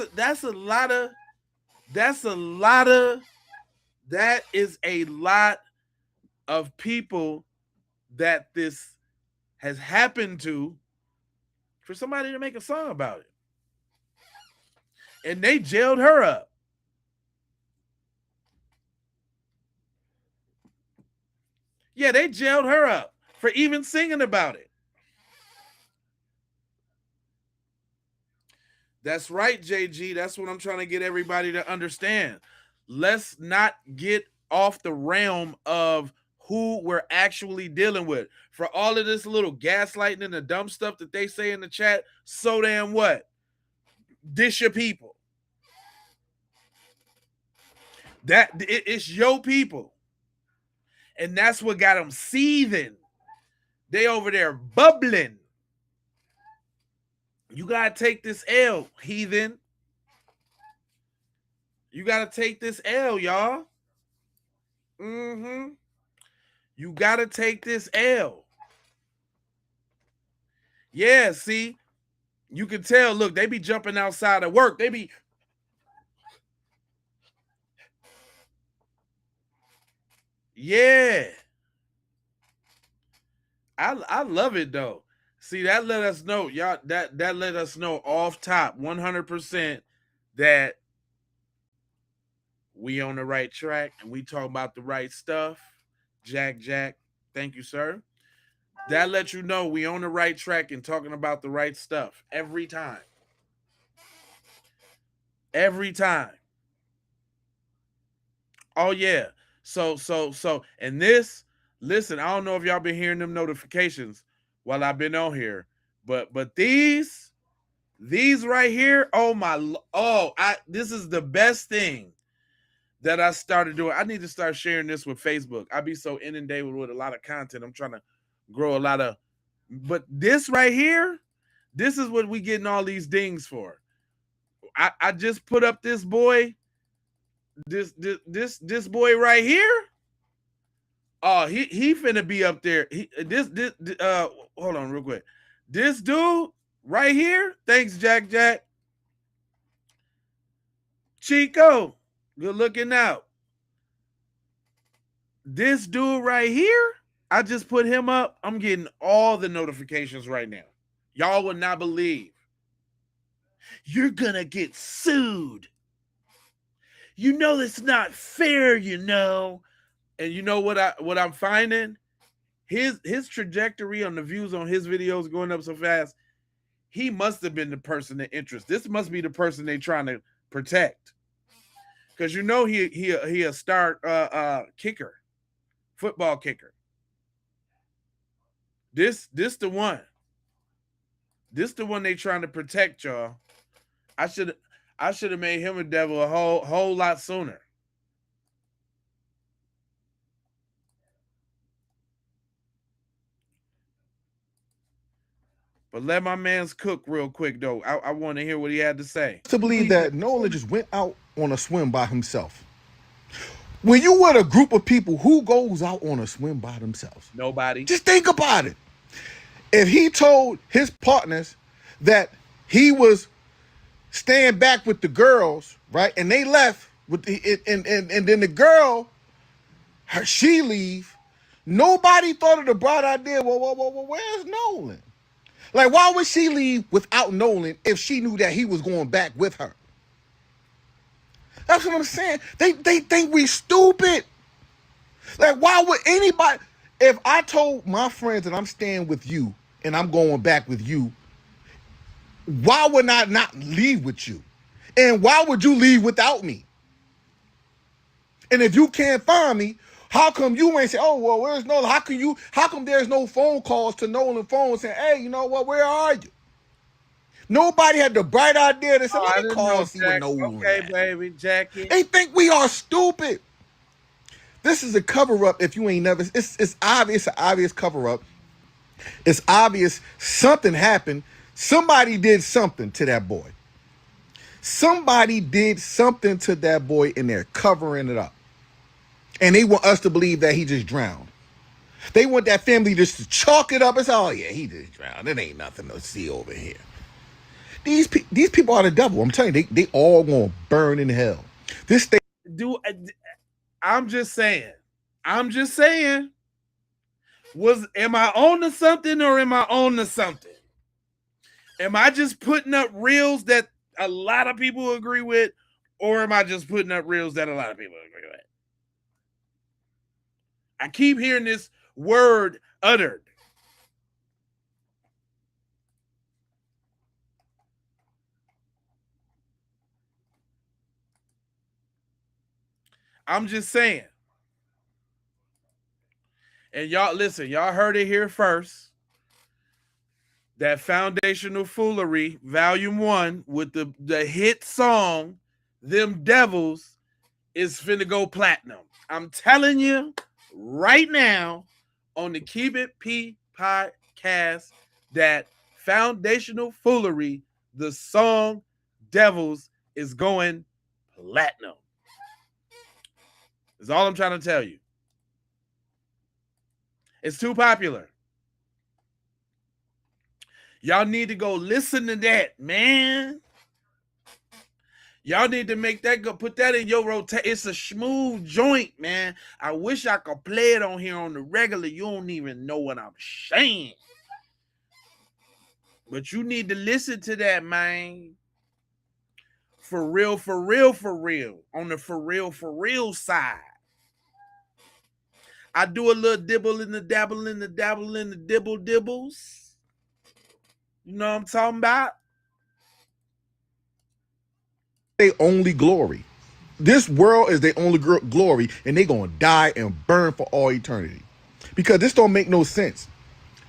a lot of people that this has happened to for somebody to make a song about it. And they jailed her up. Yeah, they jailed her up for even singing about it. That's right, JG. That's what I'm trying to get everybody to understand. Let's not get off the realm of who we're actually dealing with. For all of this little gaslighting and the dumb stuff that they say in the chat, so damn what? Dish your people. It's your people. And that's what got them seething. They over there bubbling. You got to take this L, heathen. You got to take this L, y'all. You got to take this L. Yeah, see? You can tell, look, they be jumping outside of work. They be... Yeah. I love it, though. See, that let us know, y'all, that let us know off top, 100%, that we on the right track and we talk about the right stuff. Jack, thank you, sir. That lets you know we on the right track and talking about the right stuff every time. Every time. Oh, yeah. So, and this, listen, I don't know if y'all been hearing them notifications while I've been on here, but these right here, this is the best thing that I started doing. I need to start sharing this with Facebook. I be so inundated with a lot of content. I'm trying to grow a lot of, but this right here, this is what we getting all these dings for. I just put up this boy, this boy right here. Oh, he finna be up there. Hold on real quick. This dude right here. Thanks, Jack. Chico, good looking out. This dude right here, I just put him up. I'm getting all the notifications right now. Y'all would not believe. You're gonna get sued. You know it's not fair, you know. And you know what I'm finding? His trajectory on the views on his videos going up so fast. He must have been the person of interest. This must be the person they're trying to protect. Because you know he a star kicker, football kicker. This the one. This the one they trying to protect, y'all. I should have made him a devil a whole lot sooner. But let my man's cook real quick, though. I want to hear what he had to say. To believe that Nolan just went out on a swim by himself. When you with a group of people, who goes out on a swim by themselves? Nobody. Just think about it. If he told his partners that he was staying back with the girls, right, and they left with and then the girl, she leave, nobody thought of the bright idea. Well, where's Nolan? Like, why would she leave without Nolan if she knew that he was going back with her? That's what I'm saying. They think we stupid. Like, why would anybody? If I told my friends that I'm staying with you and I'm going back with you, why would I not leave with you? And why would you leave without me? And if you can't find me, how come you ain't say, oh, well, where's Nolan? How come there's no phone calls to Nolan phone saying, hey, you know what, where are you? Nobody had the bright idea to say, Oh, I let me didn't call know, and see what Jack. Nolan Okay, at. baby, Jackie. They think we are stupid. This is a cover-up if you ain't never, it's obvious, an obvious cover-up. It's obvious something happened. Somebody did something to that boy. Somebody did something to that boy and they're covering it up. And they want us to believe that he just drowned. They want that family just to chalk it up and say, oh yeah, he just drowned. It ain't nothing to see over here. These people are the devil. I'm telling you, they all gonna burn in hell. This thing. I'm just saying. Am I on to something or am I on to something? Am I just putting up reels that a lot of people agree with, or am I just putting up reels that a lot of people agree with? I keep hearing this word uttered. I'm just saying. And y'all, listen, y'all heard it here first. That Foundational Foolery, Volume 1, with the hit song, Them Devils, is finna go platinum. I'm telling you right now on the Keep It P podcast that Foundational Foolery, the song Devils, is going platinum. That's all I'm trying to tell you. It's too popular. Y'all need to go listen to that, man. Y'all need to make that go, put that in your rotation. It's a smooth joint, man. I wish I could play it on here on the regular. You don't even know what I'm saying. But you need to listen to that, man. For real, for real, for real. On the for real side. I do a little dibble in the dabble in the dabble in the dibble dibbles. You know what I'm talking about? They only glory. This world is their only glory, and they gonna die and burn for all eternity. Because this don't make no sense.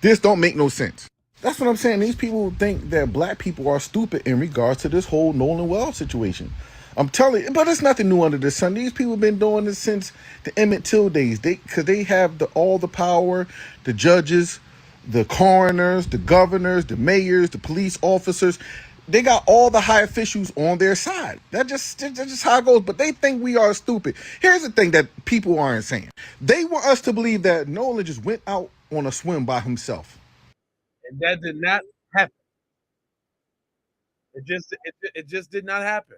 This don't make no sense. That's what I'm saying. These people think that black people are stupid in regards to this whole Nolan Wells situation. I'm telling you, but it's nothing new under the sun. These people have been doing this since the Emmett Till days. Because they have all the power, the judges, the coroners, the governors, the mayors, the police officers. They got all the high officials on their side. That's just how it goes. But they think we are stupid. Here's the thing that people aren't saying. They want us to believe that Nolan just went out on a swim by himself. And that did not happen. It just did not happen.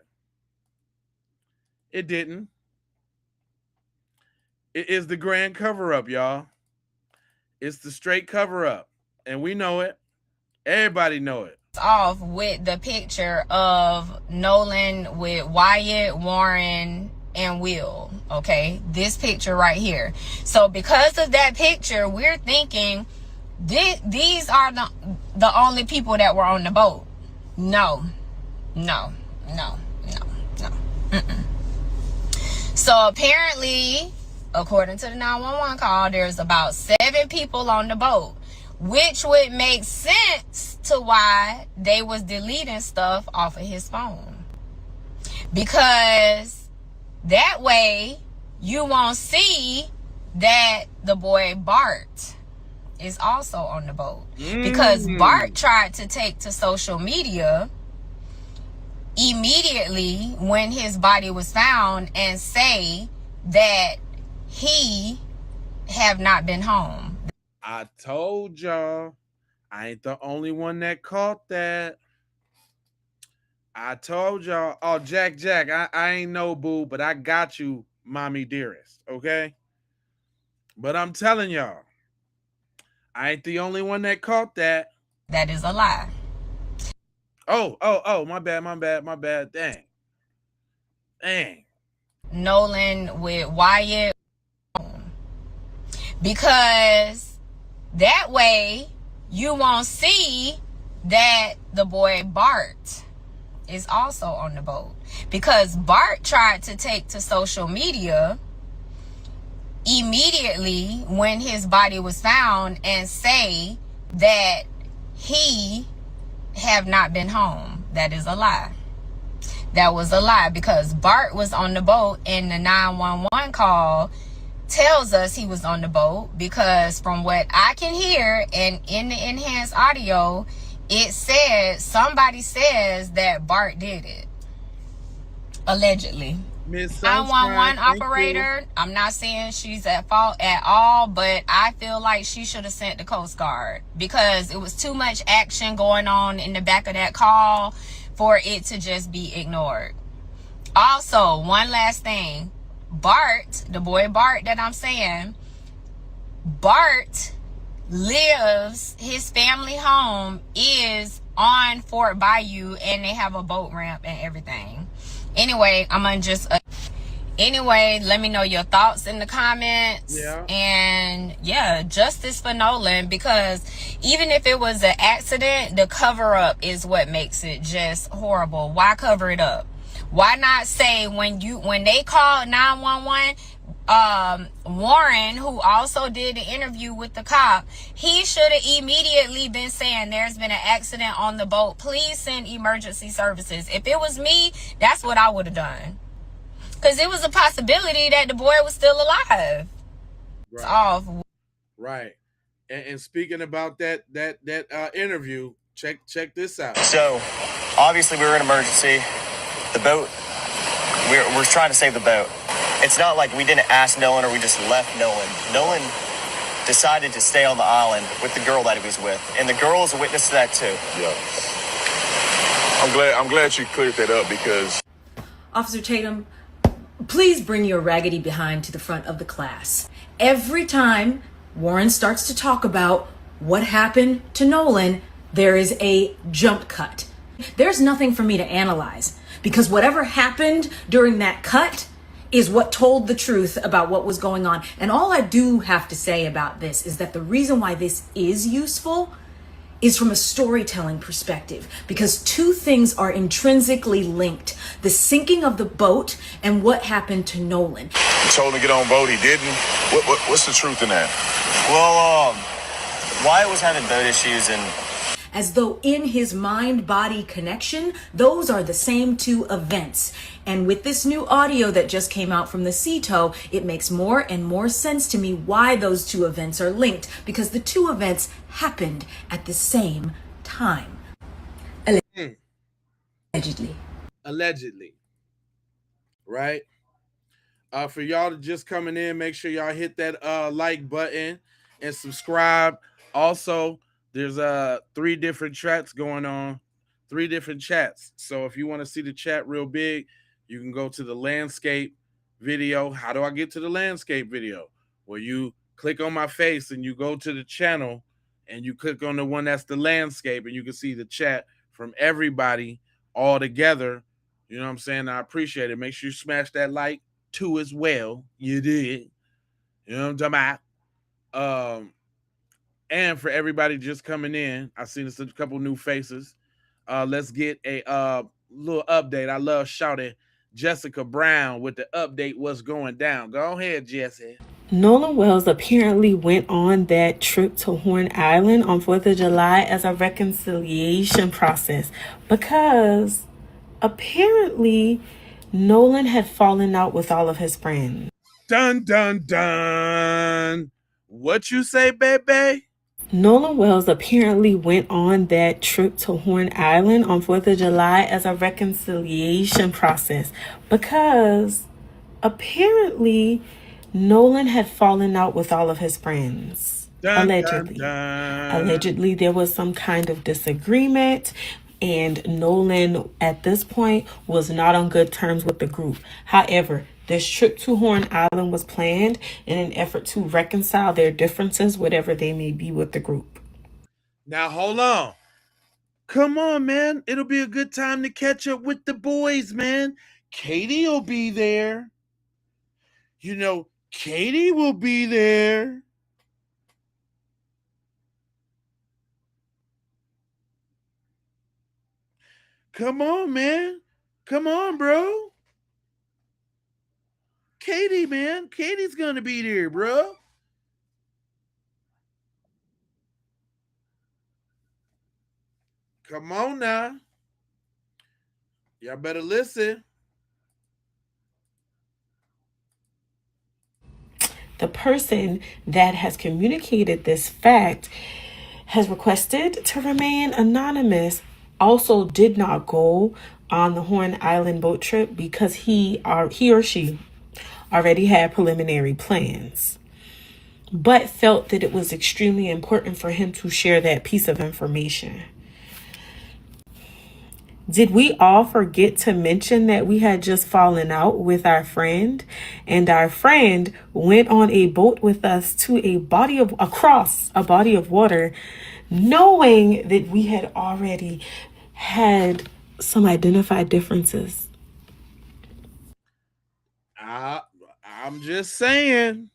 It didn't. It is the grand cover-up, y'all. It's the straight cover-up. And we know it. Everybody know it. Off with the picture of Nolan with Wyatt, Warren, and Will. Okay, this picture right here. So because of that picture, we're thinking these are the only people that were on the boat. No. So apparently, according to the 911 call, there's about 7 people on the boat, which would make sense to why they was deleting stuff off of his phone. Because that way you won't see that the boy Bart is also on the boat. Because Bart tried to take to social media immediately when his body was found and say that he have not been home. I told y'all, I ain't the only one that caught that. I told y'all, oh, Jack, I ain't no boo, but I got you, mommy dearest, okay? But I'm telling y'all, I ain't the only one that caught that. That is a lie. Oh, my bad. Dang. Nolan with Wyatt. because that way you won't see that the boy Bart is also on the boat, because Bart tried to take to social media immediately when his body was found and say that he have not been home. That is a lie. That was a lie, because Bart was on the boat, and the 911 call tells us he was on the boat, because from what I can hear and in the enhanced audio, it said, somebody says that Bart did it. Allegedly. 911 operator, I'm not saying she's at fault at all, but I feel like she should have sent the Coast Guard, because it was too much action going on in the back of that call for it to just be ignored. Also, one last thing. Bart, the boy Bart that I'm saying, Bart lives, his family home is on Fort Bayou, and they have a boat ramp and everything. Anyway, anyway, let me know your thoughts in the comments. And yeah, justice for Nolan, because even if it was an accident, the cover up is what makes it just horrible. Why cover it up? Why not say when they called 911, Warren, who also did the interview with the cop, he should have immediately been saying there's been an accident on the boat. Please send emergency services. If it was me, that's what I would have done. Because it was a possibility that the boy was still alive. Right. And speaking about that interview, check this out. So, obviously we were in emergency. The boat, we're trying to save the boat. It's not like we didn't ask Nolan or we just left Nolan. Nolan decided to stay on the island with the girl that he was with. And the girl is a witness to that too. Yeah. I'm glad you cleared that up, because... Officer Tatum, please bring your raggedy behind to the front of the class. Every time Warren starts to talk about what happened to Nolan, there is a jump cut. There's nothing for me to analyze, because whatever happened during that cut is what told the truth about what was going on. And all I do have to say about this is that the reason why this is useful is from a storytelling perspective, because two things are intrinsically linked: the sinking of the boat and what happened to Nolan. You told him to get on boat, he didn't. What's the truth in that? Well, Wyatt was having boat issues, and as though in his mind-body connection, those are the same two events. And with this new audio that just came out from the CETO, it makes more and more sense to me why those two events are linked, because the two events happened at the same time. Allegedly. Right? For y'all to just coming in, make sure y'all hit that like button and subscribe. Also, there's 3 different chats going on, 3 different chats. So if you want to see the chat real big, you can go to the landscape video. How do I get to the landscape video? Well, you click on my face and you go to the channel and you click on the one that's the landscape, and you can see the chat from everybody all together. You know what I'm saying? I appreciate it. Make sure you smash that like too as well. You did. You know what I'm talking about? And for everybody just coming in, I've seen a couple new faces. Let's get a little update. I love shouting Jessica Brown with the update. What's going down? Go ahead, Jesse. Nolan Wells apparently went on that trip to Horn Island on 4th of July as a reconciliation process, because apparently Nolan had fallen out with all of his friends. Dun, dun, dun. What you say, baby? Nolan Wells apparently went on that trip to Horn Island on 4th of July as a reconciliation process, because apparently Nolan had fallen out with all of his friends. Allegedly. Allegedly, there was some kind of disagreement, and Nolan at this point was not on good terms with the group. However, this trip to Horn Island was planned in an effort to reconcile their differences, whatever they may be, with the group. Now, hold on. Come on, man. It'll be a good time to catch up with the boys, man. Katie will be there. You know, Katie will be there. Come on, man. Come on, bro. Katie, man. Katie's gonna be there, bro. Come on now. Y'all better listen. The person that has communicated this fact has requested to remain anonymous. Also did not go on the Horn Island boat trip because he or she already had preliminary plans, but felt that it was extremely important for him to share that piece of information. Did we all forget to mention that we had just fallen out with our friend, and our friend went on a boat with us to across a body of water, knowing that we had already had some identified differences? I'm just saying.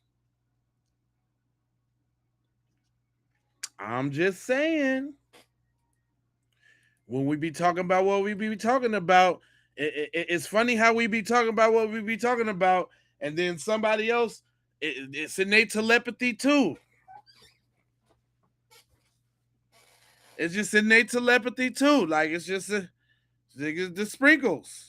I'm just saying. When we be talking about what we be talking about, it's funny how we be talking about what we be talking about, and then somebody else, it's innate telepathy too. It's just innate telepathy too. Like it's just the sprinkles.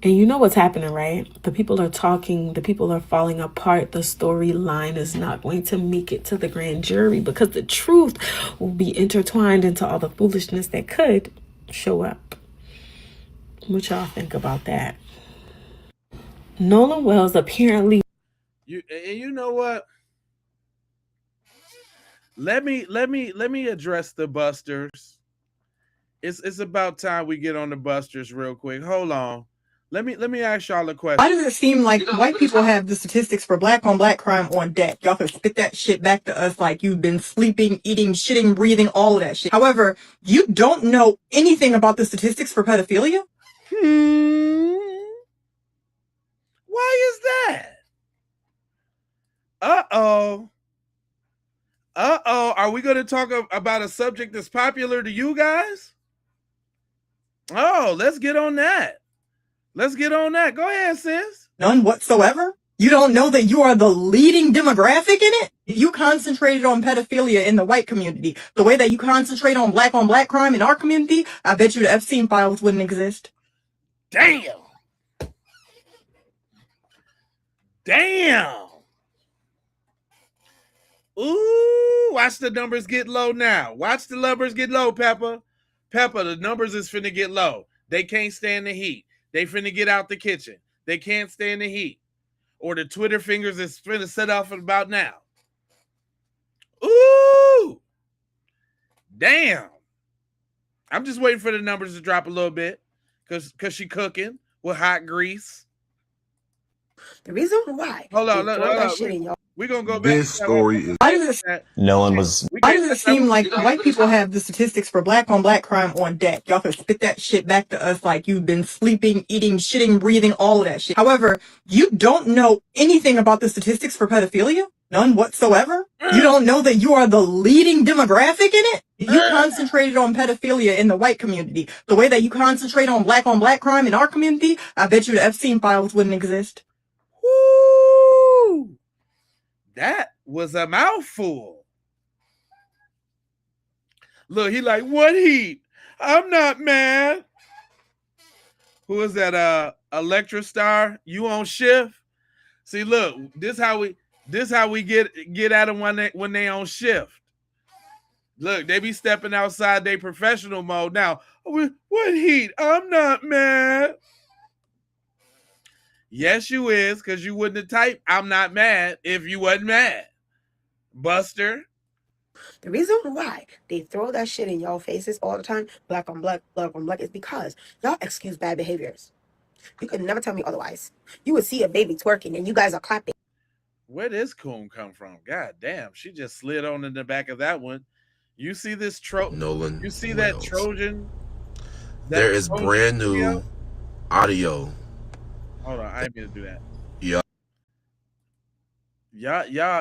And you know what's happening, right? The people are talking, the people are falling apart. The storyline is not going to make it to the grand jury because the truth will be intertwined into all the foolishness that could show up. What y'all think about that? Nolan Wells apparently... You know what? Let me address the busters. It's about time we get on the busters real quick. Hold on. Let me ask y'all a question. Why does it seem like white people have the statistics for black on black crime on deck? Y'all can spit that shit back to us like you've been sleeping, eating, shitting, breathing, all of that shit. However, you don't know anything about the statistics for pedophilia? Why is that? Uh-oh. Are we going to talk about a subject that's popular to you guys? Oh, let's get on that. Let's get on that. Go ahead, sis. None whatsoever? You don't know that you are the leading demographic in it? If you concentrated on pedophilia in the white community, the way that you concentrate on black crime in our community, I bet you the Epstein files wouldn't exist. Damn. Ooh, watch the numbers get low now. Watch the numbers get low, Pepper. Pepper, the numbers is finna get low. They can't stand the heat. They finna get out the kitchen. They can't stand the heat. Or the Twitter fingers is finna set off about now. Ooh. Damn. I'm just waiting for the numbers to drop a little bit. Cause she cooking with hot grease. The reason why. Hold on. We're going to go back. This story is... Nolan was... Why does it seem like white people have the statistics for black on black crime on deck? Y'all can spit that shit back to us like you've been sleeping, eating, shitting, breathing, all of that shit. However, you don't know anything about the statistics for pedophilia? None whatsoever? You don't know that you are the leading demographic in it? If you concentrated on pedophilia in the white community, the way that you concentrate on black crime in our community, I bet you the Epstein files wouldn't exist. Woo! That was a mouthful. Look, he like, what heat? I'm not mad. Who is that? Electra Star? You on shift? See, look, this how we get at them when they on shift. Look, they be stepping outside their professional mode now. What heat? I'm not mad. Yes, you is, because you wouldn't have typed I'm not mad if you wasn't mad. Buster. The reason why they throw that shit in y'all faces all the time, black on black, is because y'all excuse bad behaviors. You could never tell me otherwise. You would see a baby twerking and you guys are clapping. Where does Coon come from? God damn, she just slid on in the back of that one. You see this Nolan You see Wells. that Trojan? There is brand new video? audio. Hold on, I didn't mean to do that. Yeah.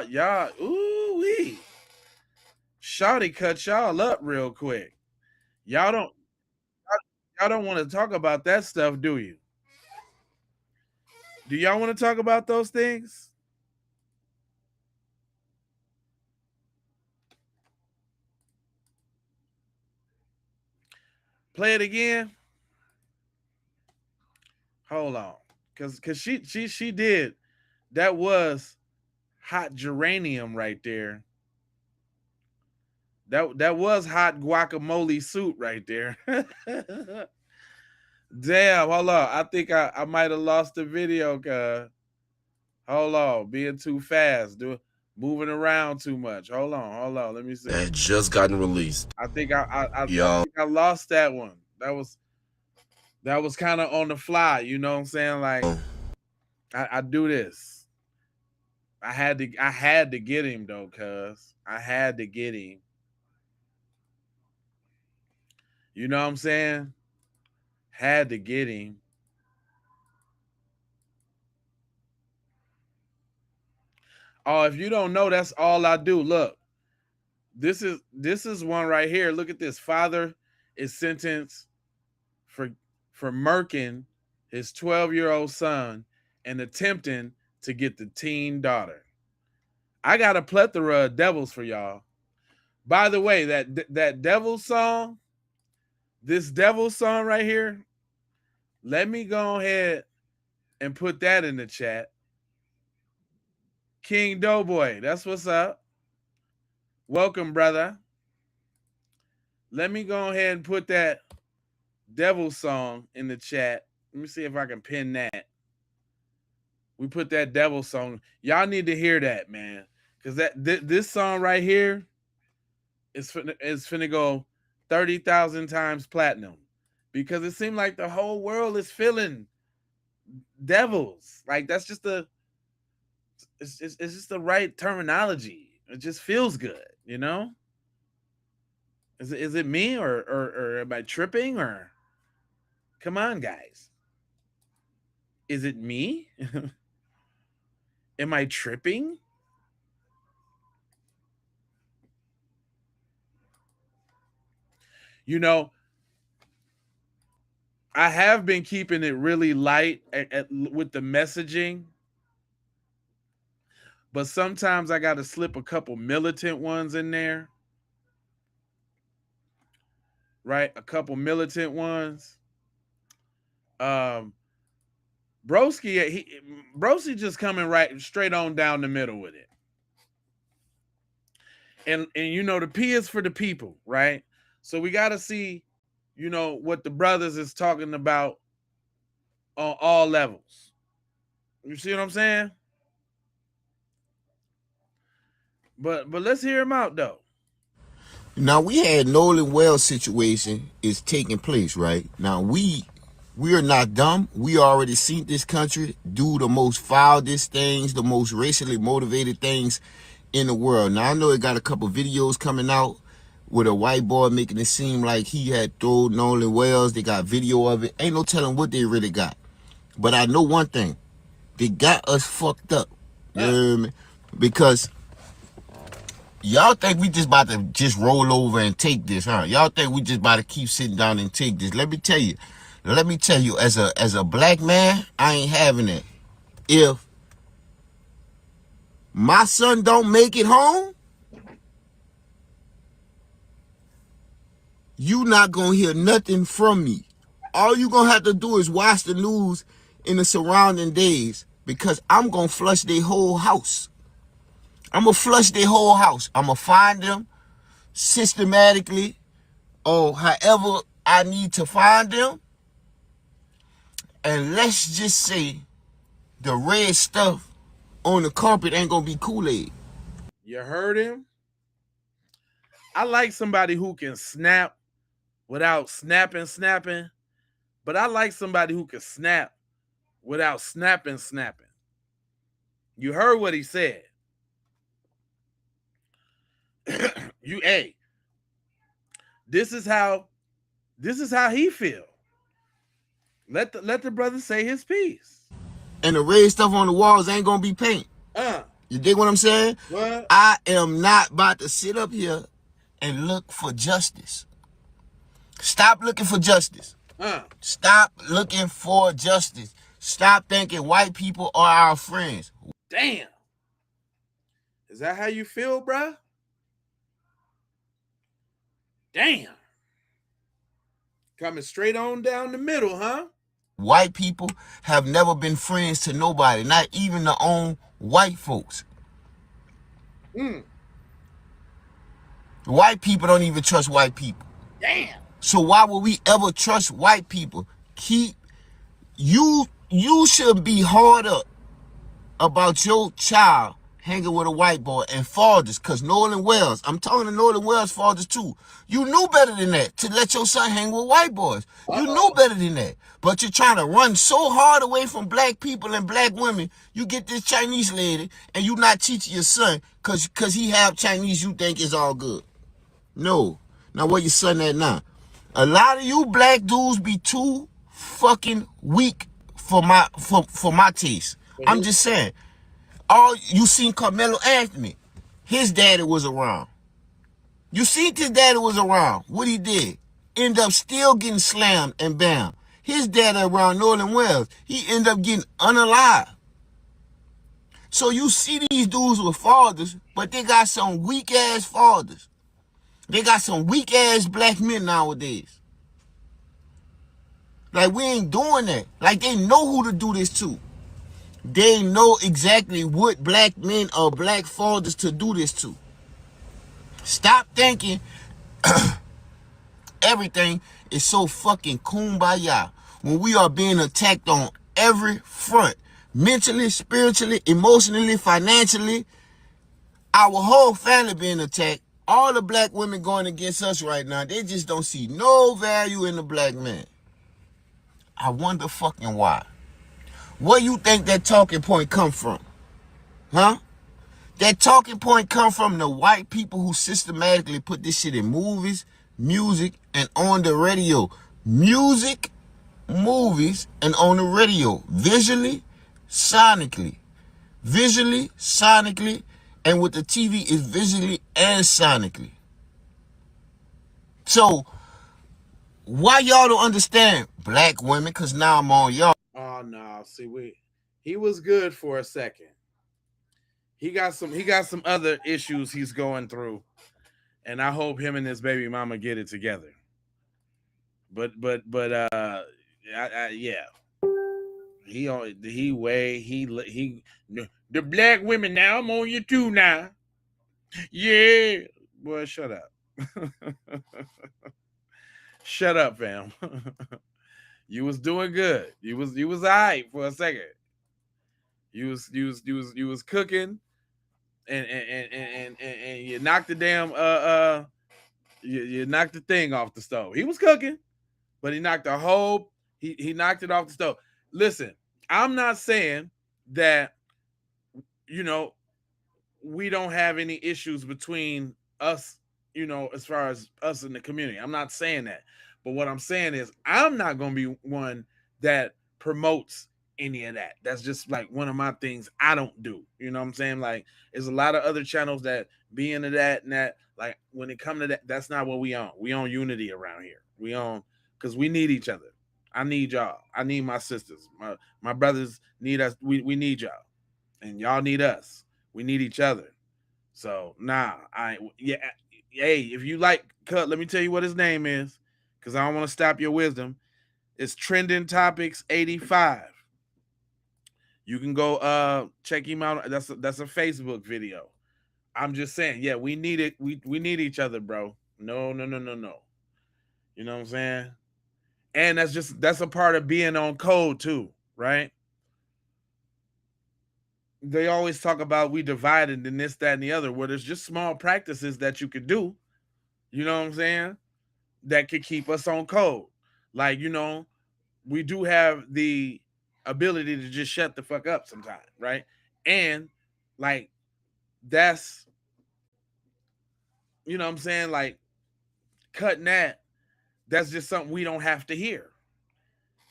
Yeah. Ooh wee. Shawty cut y'all up real quick. Y'all don't want to talk about that stuff, do you? Do y'all want to talk about those things? Play it again. Hold on, cause she did. That was hot geranium right there. That was hot guacamole soup right there. Damn, hold on. I think I might have lost the video, cuz. Hold on, being too fast, moving around too much. Hold on. Let me see. That just gotten released. I think I Y'all. think I lost that one. That was kind of on the fly. You know what I'm saying? Like I do this. I had to get him though, cuz I had to get him. You know what I'm saying? Had to get him. Oh, if you don't know, that's all I do. Look, this is one right here. Look at this. Father is sentenced for murking his 12-year-old son and attempting to get the teen daughter. I got a plethora of devils for y'all. By the way, that devil song, this devil song right here, let me go ahead and put that in the chat. King Doughboy, that's what's up. Welcome, brother. Let me go ahead and put that devil song in the chat. Let me see if I can pin that. We put that devil song. Y'all need to hear that, man. Because this song right here is finna go 30,000 times platinum. Because it seemed like the whole world is feeling devils. Like that's just it's just the right terminology. It just feels good, you know? Is it me or am I tripping or come on, guys? Is it me? Am I tripping? You know, I have been keeping it really light with the messaging, but sometimes I got to slip a couple militant ones in there. Right? A couple militant ones. Broski just coming right straight on down the middle with it. And you know, the P is for the people, right? So we got to see, you know, what the brothers is talking about on all levels. You see what I'm saying? But let's hear him out though. Now we had Nolan Wells situation is taking place, right? Now we are not dumb. We already seen this country do the most foulest things, the most racially motivated things in the world. Now I know it got a couple videos coming out with a white boy making it seem like he had thrown Nolan Wells. They got video of it. Ain't no telling what they really got. But I know one thing. They got us fucked up. You know what I mean? Because y'all think we just about to just roll over and take this, huh? Y'all think we just about to keep sitting down and take this. Let me tell you, as a black man, I ain't having it. If my son don't make it home, you not gonna hear nothing from me. All you gonna have to do is watch the news in the surrounding days, because I'm gonna flush their whole house. I'm gonna flush their whole house. I'm gonna find them systematically or however I need to find them. And let's just say the red stuff on the carpet ain't gonna be Kool-Aid. You heard him? I like somebody who can snap without snapping, but I like somebody who can snap without snapping. You heard what he said. Hey, this is how he feel. Let the brother say his piece. And the red stuff on the walls ain't gonna be paint. You dig what I'm saying? What? I am not about to sit up here and look for justice. Stop looking for justice. Stop looking for justice. Stop thinking white people are our friends. Damn. Is that how you feel, bruh? Damn. Coming straight on down the middle, huh? White people have never been friends to nobody, not even their own white folks. White people don't even trust white people. Damn. So why would we ever trust white people? You should be hard up about your child hanging with a white boy and fathers, because Nolan Wells, I'm talking to Nolan Wells fathers too. You knew better than that to let your son hang with white boys. You knew better than that. But you're trying to run so hard away from black people and black women. You get this Chinese lady and you not teaching your son because he have Chinese, you think it's all good. No. Now where your son at now? A lot of you black dudes be too fucking weak for my taste. I'm just saying. You seen Carmelo Anthony. His daddy was around. You seen his daddy was around. What he did? End up still getting slammed and bam. His daddy around Nolan Wells. He end up getting unalive. So you see these dudes with fathers, but they got some weak ass fathers. They got some weak ass black men nowadays. Like we ain't doing that. Like they know who to do this to. They know exactly what black men or black fathers to do this to. Stop thinking everything is so fucking kumbaya when we are being attacked on every front. Mentally, spiritually, emotionally, financially. Our whole family being attacked. All the black women going against us right now. They just don't see no value in the black man. I wonder fucking why. Where you think that talking point come from? Huh? That talking point come from the white people who systematically put this shit in movies, music, and on the radio. Music, movies, and on the radio. Visually, sonically. Visually, sonically, and with the TV is visually and sonically. So, why y'all don't understand black women? Because now I'm on y'all. Oh no, see, he was good for a second. He got some other issues he's going through, and I hope him and his baby mama get it together. But yeah. The black women now, I'm on you too now. Yeah. Boy, shut up. Shut up, fam. You was doing good. You was all right for a second. You was cooking and you knocked the damn you knocked the thing off the stove. He was cooking, but he knocked the whole he knocked it off the stove. Listen, I'm not saying that we don't have any issues between us, as far as us in the community. I'm not saying that. But what I'm saying is I'm not going to be one that promotes any of that. That's just like one of my things I don't do. You know what I'm saying? Like, there's a lot of other channels that be into that and that. Like, when it comes to that, that's not what we own. We own unity around here. We own, because we need each other. I need y'all. I need my sisters. My brothers need us. We need y'all. And y'all need us. We need each other. So, hey, if you like Cut, let me tell you what his name is, because I don't want to stop your wisdom. It's Trending Topics 85. You can go check him out. That's a Facebook video. I'm just saying, yeah, we need it. We need each other, bro. No. You know what I'm saying? And that's a part of being on code too, right? They always talk about we divided and this, that, and the other, where there's just small practices that you could do. You know what I'm saying? That could keep us on code. Like, we do have the ability to just shut the fuck up sometimes, right? And like, that's, you know what I'm saying? Like, cutting that's just something we don't have to hear.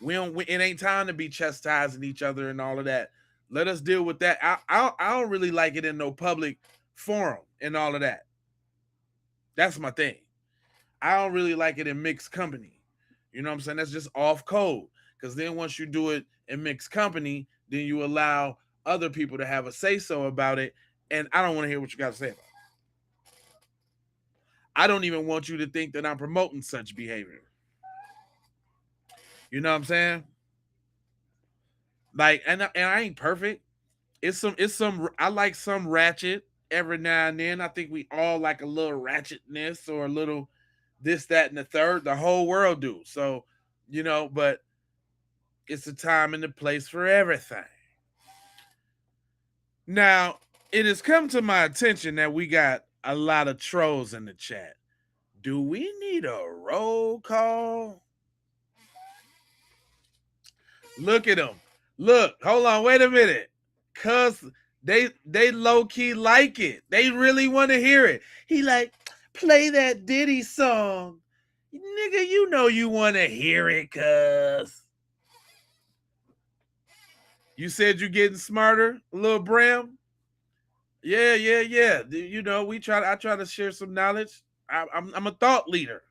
It ain't time to be chastising each other and all of that. Let us deal with that. I don't really like it in no public forum and all of that. That's my thing. I don't really like it in mixed company. You know what I'm saying? That's just off code. Because then once you do it in mixed company, then you allow other people to have a say-so about it. And I don't want to hear what you got to say about it. I don't even want you to think that I'm promoting such behavior. You know what I'm saying? Like, and I ain't perfect. It's some I like some ratchet every now and then. I think we all like a little ratchetness or a little this, that, and the third. The whole world do. So, you know, but it's a time and a place for everything. Now, it has come to my attention that we got a lot of trolls in the chat. Do we need a roll call? Look at them. Look, hold on, wait a minute. Cause they low-key like it. They really want to hear it. He like, play that Diddy song. Nigga, you know you want to hear it, cuz. You said you getting smarter, little Bram? Yeah. You know, I try to share some knowledge. I'm a thought leader.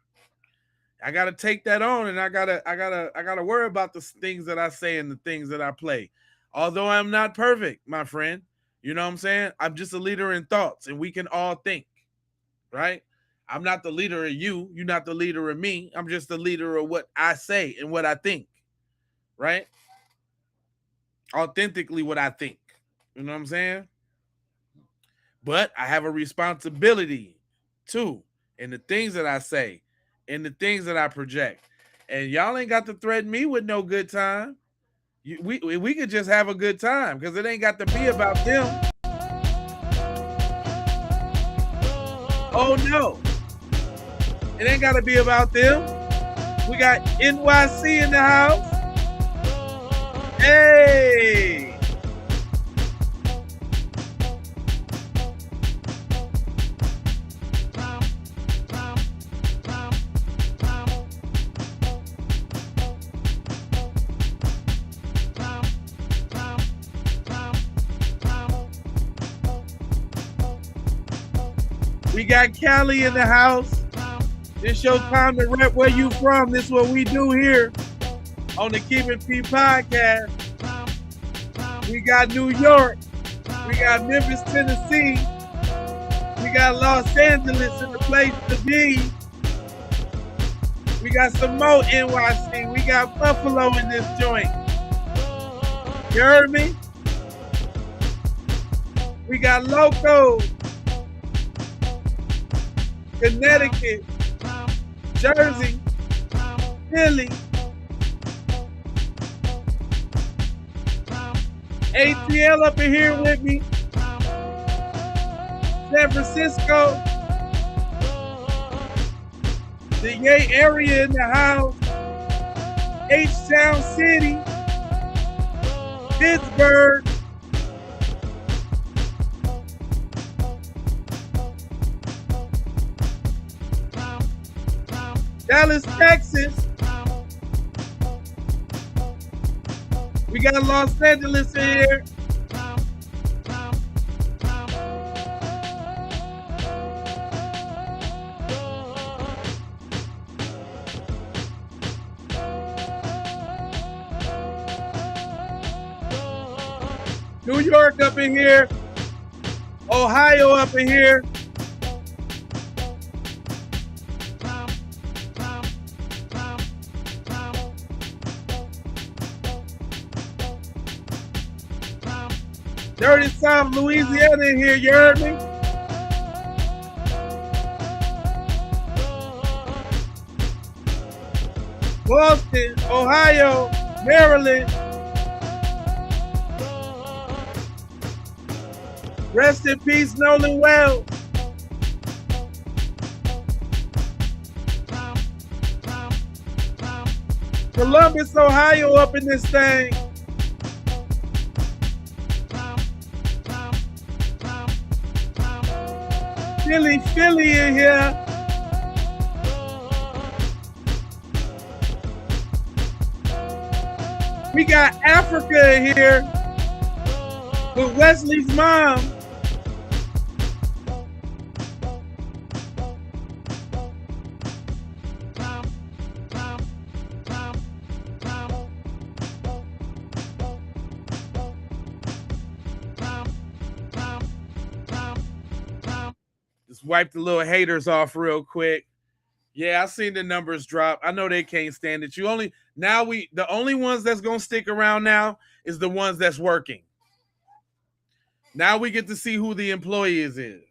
I gotta take that on, and I gotta worry about the things that I say and the things that I play. Although I'm not perfect, my friend. You know what I'm saying? I'm just a leader in thoughts, and we can all think, right? I'm not the leader of you. You're not the leader of me. I'm just the leader of what I say and what I think, right? Authentically what I think. You know what I'm saying? But I have a responsibility too in the things that I say, in the things that I project. And y'all ain't got to threaten me with no good time. We could just have a good time because it ain't got to be about them. Oh no. It ain't got to be about them. We got NYC in the house. Hey. We got Cali in the house. It's your time to rep where you from. This is what we do here on the Keep It P podcast. We got New York. We got Memphis, Tennessee. We got Los Angeles in the place to be. We got some more NYC. We got Buffalo in this joint. You heard me? We got Loco, Connecticut, Jersey, Philly, ATL up in here with me, San Francisco, the Yay area in the house, H-Town City, Pittsburgh, Dallas, Texas. We got Los Angeles in here. New York up in here. Ohio up in here. Dirty South Louisiana in here, you heard me? Boston, Ohio, Maryland. Rest in peace, Nolan Wells. Columbus, Ohio up in this thing. Philly in here. We got Africa in here with Wesley's mom. Let's wipe the little haters off real quick. Yeah, I seen the numbers drop. I know they can't stand it. The only ones that's gonna stick around now is the ones that's working. Now we get to see who the employees is.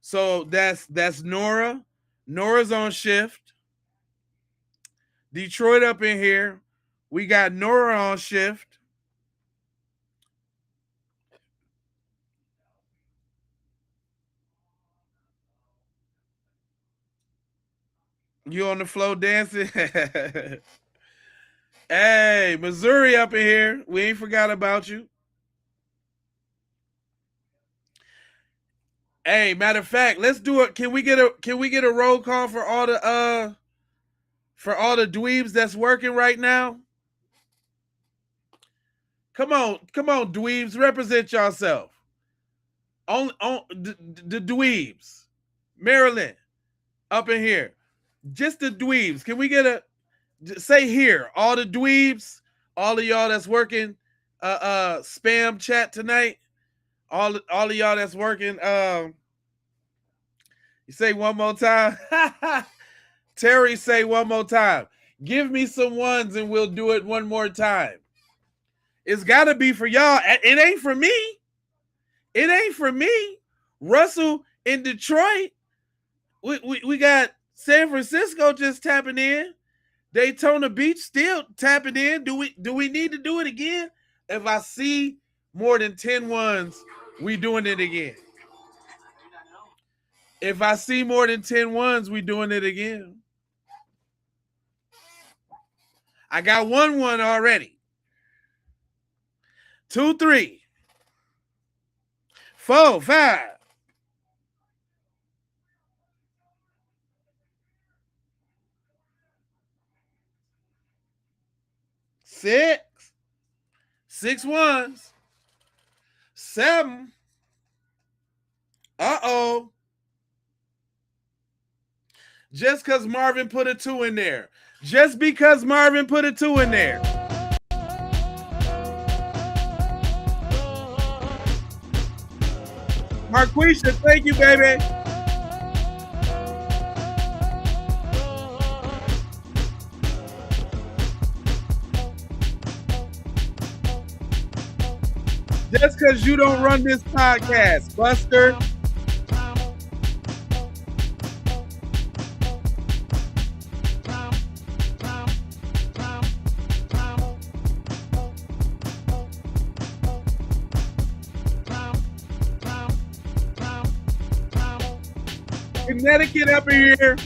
So that's Nora. Nora's on shift. Detroit up in here. We got Nora on shift. You on the floor dancing? Hey, Missouri up in here. We ain't forgot about you. Hey, matter of fact, let's do it. Can we get a roll call for all the dweebs that's working right now? Come on, dweebs, represent yourself. On the dweebs, Maryland, up in here, just the dweebs. Can we get say here, all the dweebs, all of y'all that's working, spam chat tonight, all of y'all that's working, you say one more time. Terry, say one more time. Give me some ones and we'll do it one more time. It's got to be for y'all. It ain't for me. It ain't for me. Russell in Detroit. We got San Francisco just tapping in. Daytona Beach still tapping in. Do we need to do it again? If I see more than 10 ones, we doing it again. If I see more than 10 ones, we doing it again. I got one already. 2, 3, 4, 5. 6. 6 ones. 7. Uh-oh. Just because Marvin put a 2 in there. Just because Marvin put a 2 in there. Marquisha, thank you, baby. Just because you don't run this podcast, Buster. Connecticut up in here.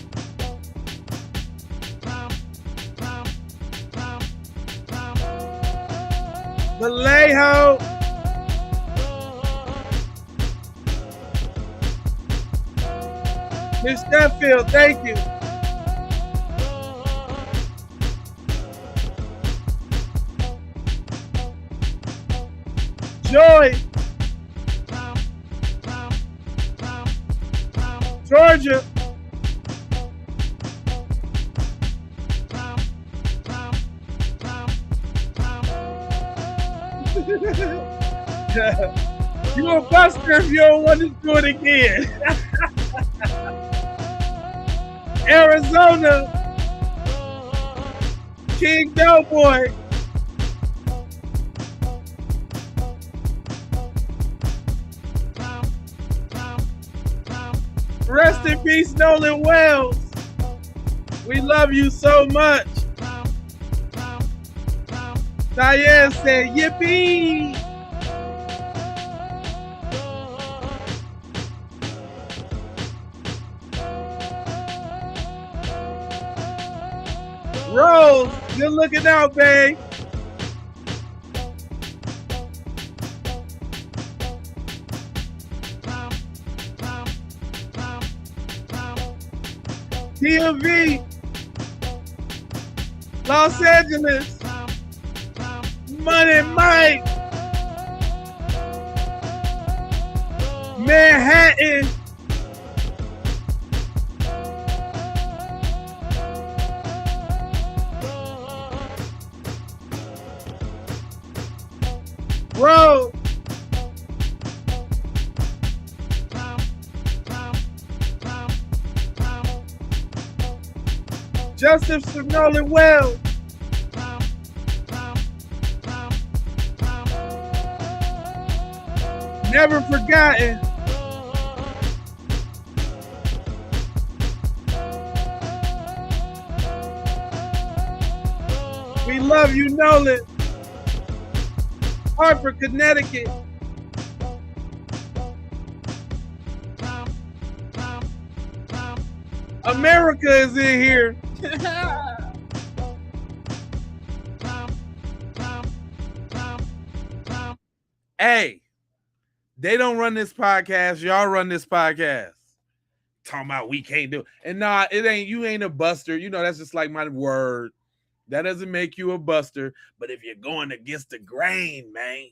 Vallejo. Miss Sheffield, thank you. Joy. Georgia. You a buster if you don't want to do it again. Arizona. King Doughboy. Rest in peace, Nolan Wells. We love you so much. Diane said, yippee. Rose, good looking out, babe. DMV, Los Angeles, Money Mike, Manhattan, Rose, Justice for Nolan Wells. Never forgotten. We love you, Nolan. Hartford, Connecticut. America is in here. Hey, they don't run this podcast. Y'all run this podcast. Talking about we can't do it. And nah, it ain't, you ain't a buster. You know, that's just like my word. That doesn't make you a buster. But if you're going against the grain, man,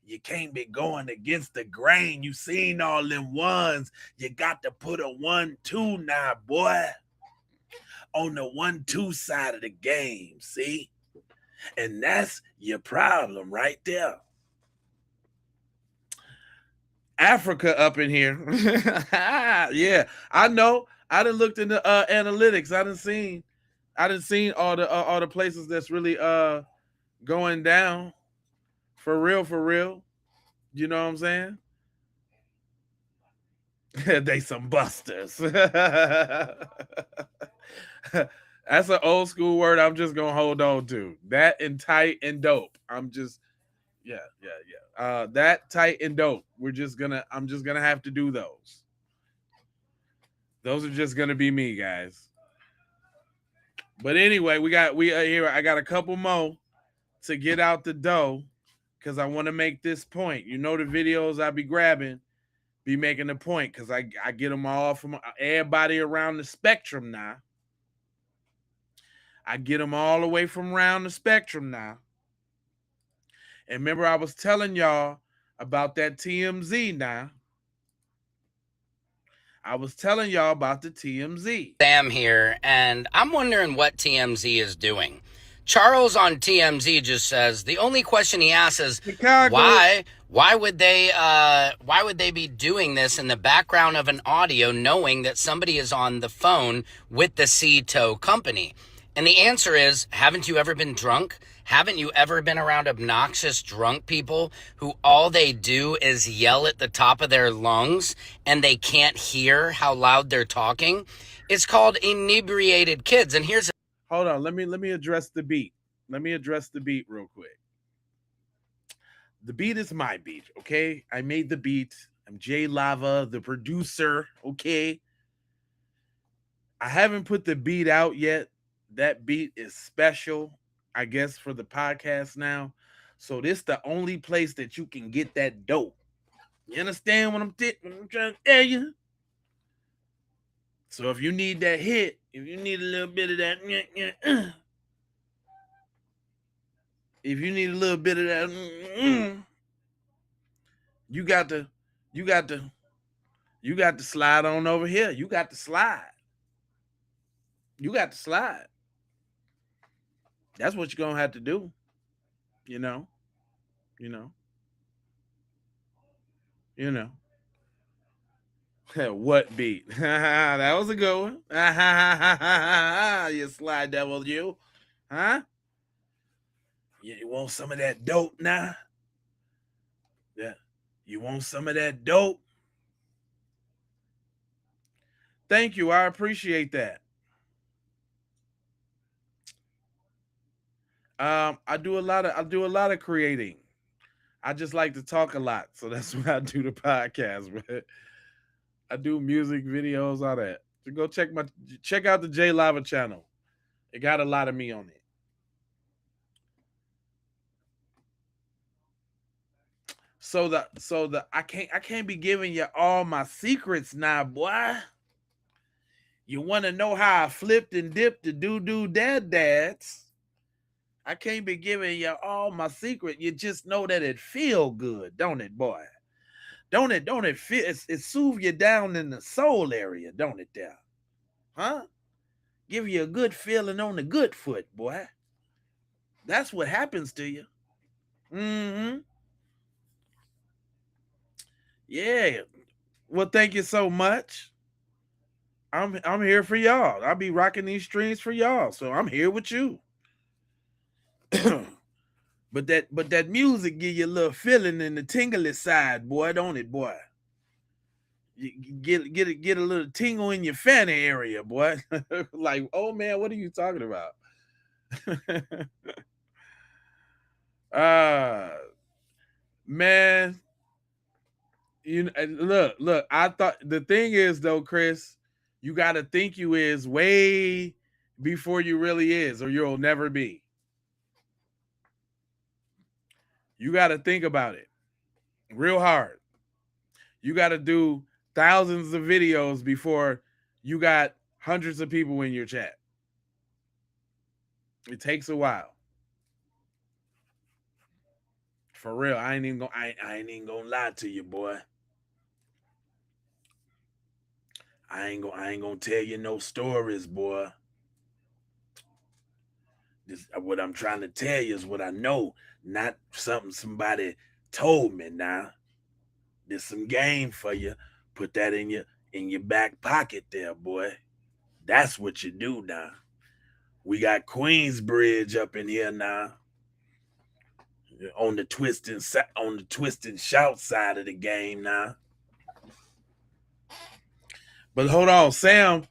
you can't be going against the grain. You seen all them ones. You got to put a 1-2 now, boy. On the 1-2 side of the game, see? And that's your problem right there. Africa up in here. Yeah, I know. I done looked into analytics. I done seen all the places that's really going down. For real. You know what I'm saying? They some busters. That's an old school word I'm just gonna hold on to. That and tight and dope. I'm just yeah. That tight and dope. I'm just gonna have to do those. Those are just gonna be me, guys. But anyway, we here. I got a couple more to get out the dough because I want to make this point. You know the videos I be grabbing, be making the point because I get them all from everybody around the spectrum now. I get them all the way from around the spectrum now. And remember, I was telling y'all about that TMZ now. I was telling y'all about the TMZ. Sam here, and I'm wondering what TMZ is doing. Charles on TMZ just says the only question he asks is Chicago. Why would they be doing this in the background of an audio knowing that somebody is on the phone with the C-Tow company? And the answer is, haven't you ever been drunk? Haven't you ever been around obnoxious drunk people who all they do is yell at the top of their lungs and they can't hear how loud they're talking? It's called inebriated kids. And here's hold on, let me address the beat. Let me address the beat real quick. The beat is my beat, okay? I made the beat. I'm Jay Lava, the producer, okay? I haven't put the beat out yet. That beat is special, I guess, for the podcast now. So this the only place that you can get that dope. You understand what I'm trying to tell you? So if you need that hit, if you need a little bit of that, if you need a little bit of that, you got to slide on over here. You got to slide. You got to slide. That's what you're gonna have to do. You know. What beat? That was a good one. You slide devil, you. Huh? You want some of that dope now? Yeah. You want some of that dope? Thank you. I appreciate that. I do a lot of creating. I just like to talk a lot, so that's why I do the podcast. But I do music videos, all that. So go check out the J Lava channel. It got a lot of me on it. So I can't be giving you all my secrets now, boy. You want to know how I flipped and dipped the doo dads? I can't be giving you all my secret. You just know that it feel good, don't it, boy? Don't it feel it soothe you down in the soul area, don't it there? Huh? Give you a good feeling on the good foot, boy. That's what happens to you. Mm-hmm. Yeah. Well, thank you so much. I'm here for y'all. I'll be rocking these streams for y'all. So I'm here with you. but that music give you a little feeling in the tingly side, boy, don't it, boy? You get a little tingle in your fanny area, boy. Like, oh man, what are you talking about? Man, look. I thought the thing is though, Chris, you got to think you is way before you really is, or you'll never be. You got to think about it real hard. You got to do thousands of videos before you got hundreds of people in your chat. It takes a while. For real, I ain't even gonna lie to you, boy. I ain't gonna tell you no stories, boy. What I'm trying to tell you is what I know, not something somebody told me. Now, there's some game for you. Put that in your back pocket, there, boy. That's what you do now. We got Queensbridge up in here now, on the twist and shout side of the game now. But hold on, Sam.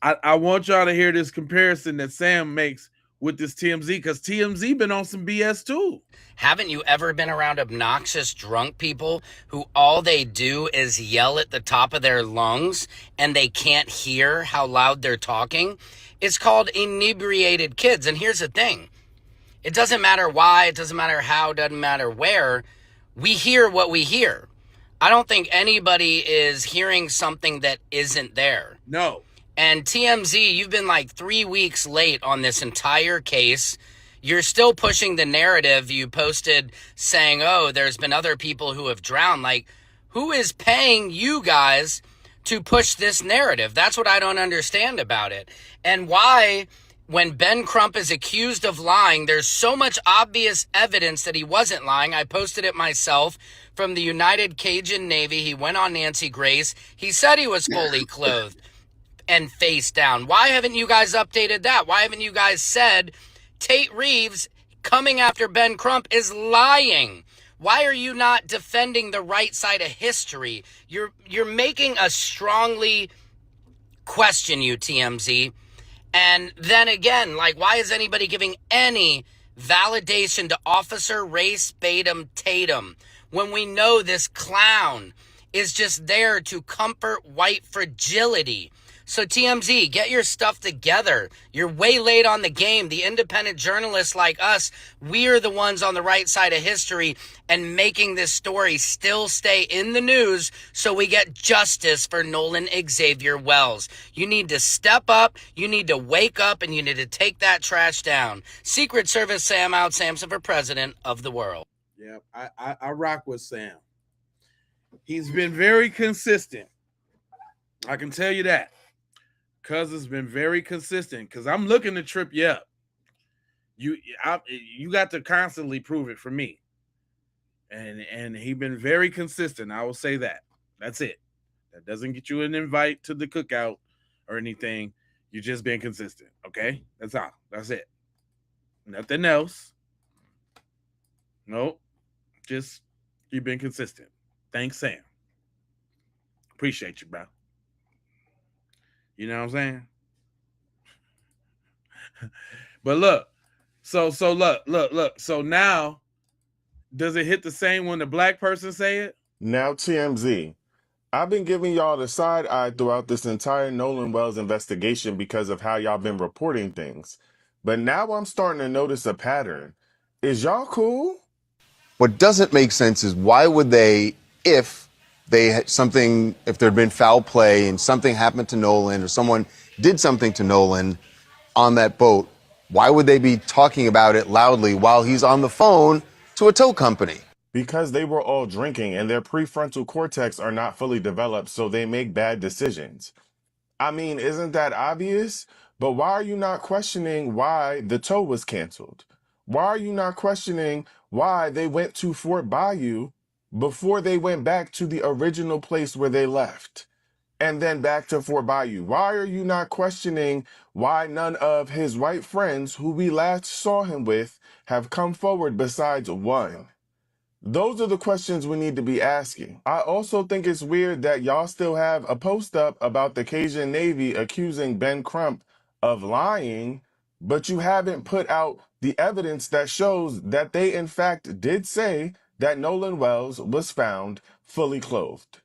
I want y'all to hear this comparison that Sam makes with this TMZ, because TMZ been on some BS too. Haven't you ever been around obnoxious drunk people who all they do is yell at the top of their lungs and they can't hear how loud they're talking? It's called inebriated kids. And here's the thing. It doesn't matter why, it doesn't matter how, it doesn't matter where. We hear what we hear. I don't think anybody is hearing something that isn't there. No. And TMZ, you've been like 3 weeks late on this entire case. You're still pushing the narrative you posted saying, oh, there's been other people who have drowned. Like, who is paying you guys to push this narrative? That's what I don't understand about it. And why, when Ben Crump is accused of lying, there's so much obvious evidence that he wasn't lying. I posted it myself from the United Cajun Navy. He went on Nancy Grace. He said he was fully clothed and face down. Why haven't you guys updated that? Why haven't you guys said Tate Reeves coming after Ben Crump is lying? Why are you not defending the right side of history? You're making us strongly question you, TMZ. And then again, like, why is anybody giving any validation to Officer Race Batum Tatum when we know this clown is just there to comfort white fragility? So TMZ, get your stuff together. You're way late on the game. The independent journalists like us, we're the ones on the right side of history and making this story still stay in the news so we get justice for Nolan Xavier Wells. You need to step up, you need to wake up, and you need to take that trash down. Secret Service Sam out, Samson for president of the world. Yeah, I rock with Sam. He's been very consistent. I can tell you that. Cuz has been very consistent, because I'm looking to trip you up. You got to constantly prove it for me. And he's been very consistent. I will say that. That's it. That doesn't get you an invite to the cookout or anything. You just been consistent. Okay? That's all. That's it. Nothing else. Nope. Just you've been consistent. Thanks, Sam. Appreciate you, bro. You know what I'm saying? But look, so look. So now, does it hit the same when the black person say it? Now, TMZ, I've been giving y'all the side eye throughout this entire Nolan Wells investigation because of how y'all been reporting things. But now I'm starting to notice a pattern. Is y'all cool? What doesn't make sense is why would they, if they had something, if there'd been foul play and something happened to Nolan or someone did something to Nolan on that boat, why would they be talking about it loudly while he's on the phone to a tow company? Because they were all drinking and their prefrontal cortex are not fully developed, so they make bad decisions. I mean, isn't that obvious? But why are you not questioning why the tow was canceled? Why are you not questioning why they went to Fort Bayou before they went back to the original place where they left? and then back to Fort Bayou? Why are you not questioning why none of his white friends who we last saw him with have come forward besides one? Those are the questions we need to be asking. I also think it's weird that y'all still have a post up about the Cajun Navy accusing Ben Crump of lying, but you haven't put out the evidence that shows that they in fact did say that Nolan Wells was found fully clothed.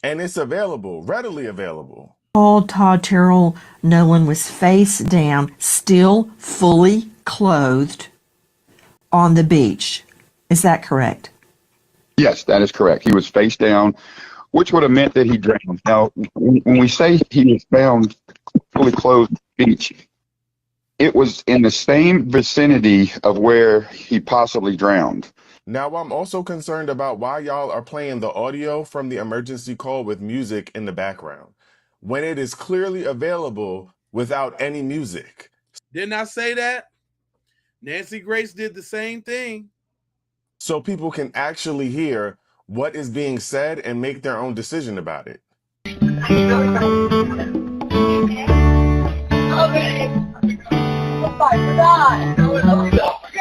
And it's available, readily available. Told Todd Terrell Nolan was face down, still fully clothed on the beach. Is that correct? Yes, that is correct. He was face down, which would have meant that he drowned. Now, when we say he was found fully clothed on the beach, it was in the same vicinity of where he possibly drowned. Now, I'm also concerned about why y'all are playing the audio from the emergency call with music in the background, when it is clearly available without any music. Didn't I say that? Nancy Grace did the same thing. So people can actually hear what is being said and make their own decision about it.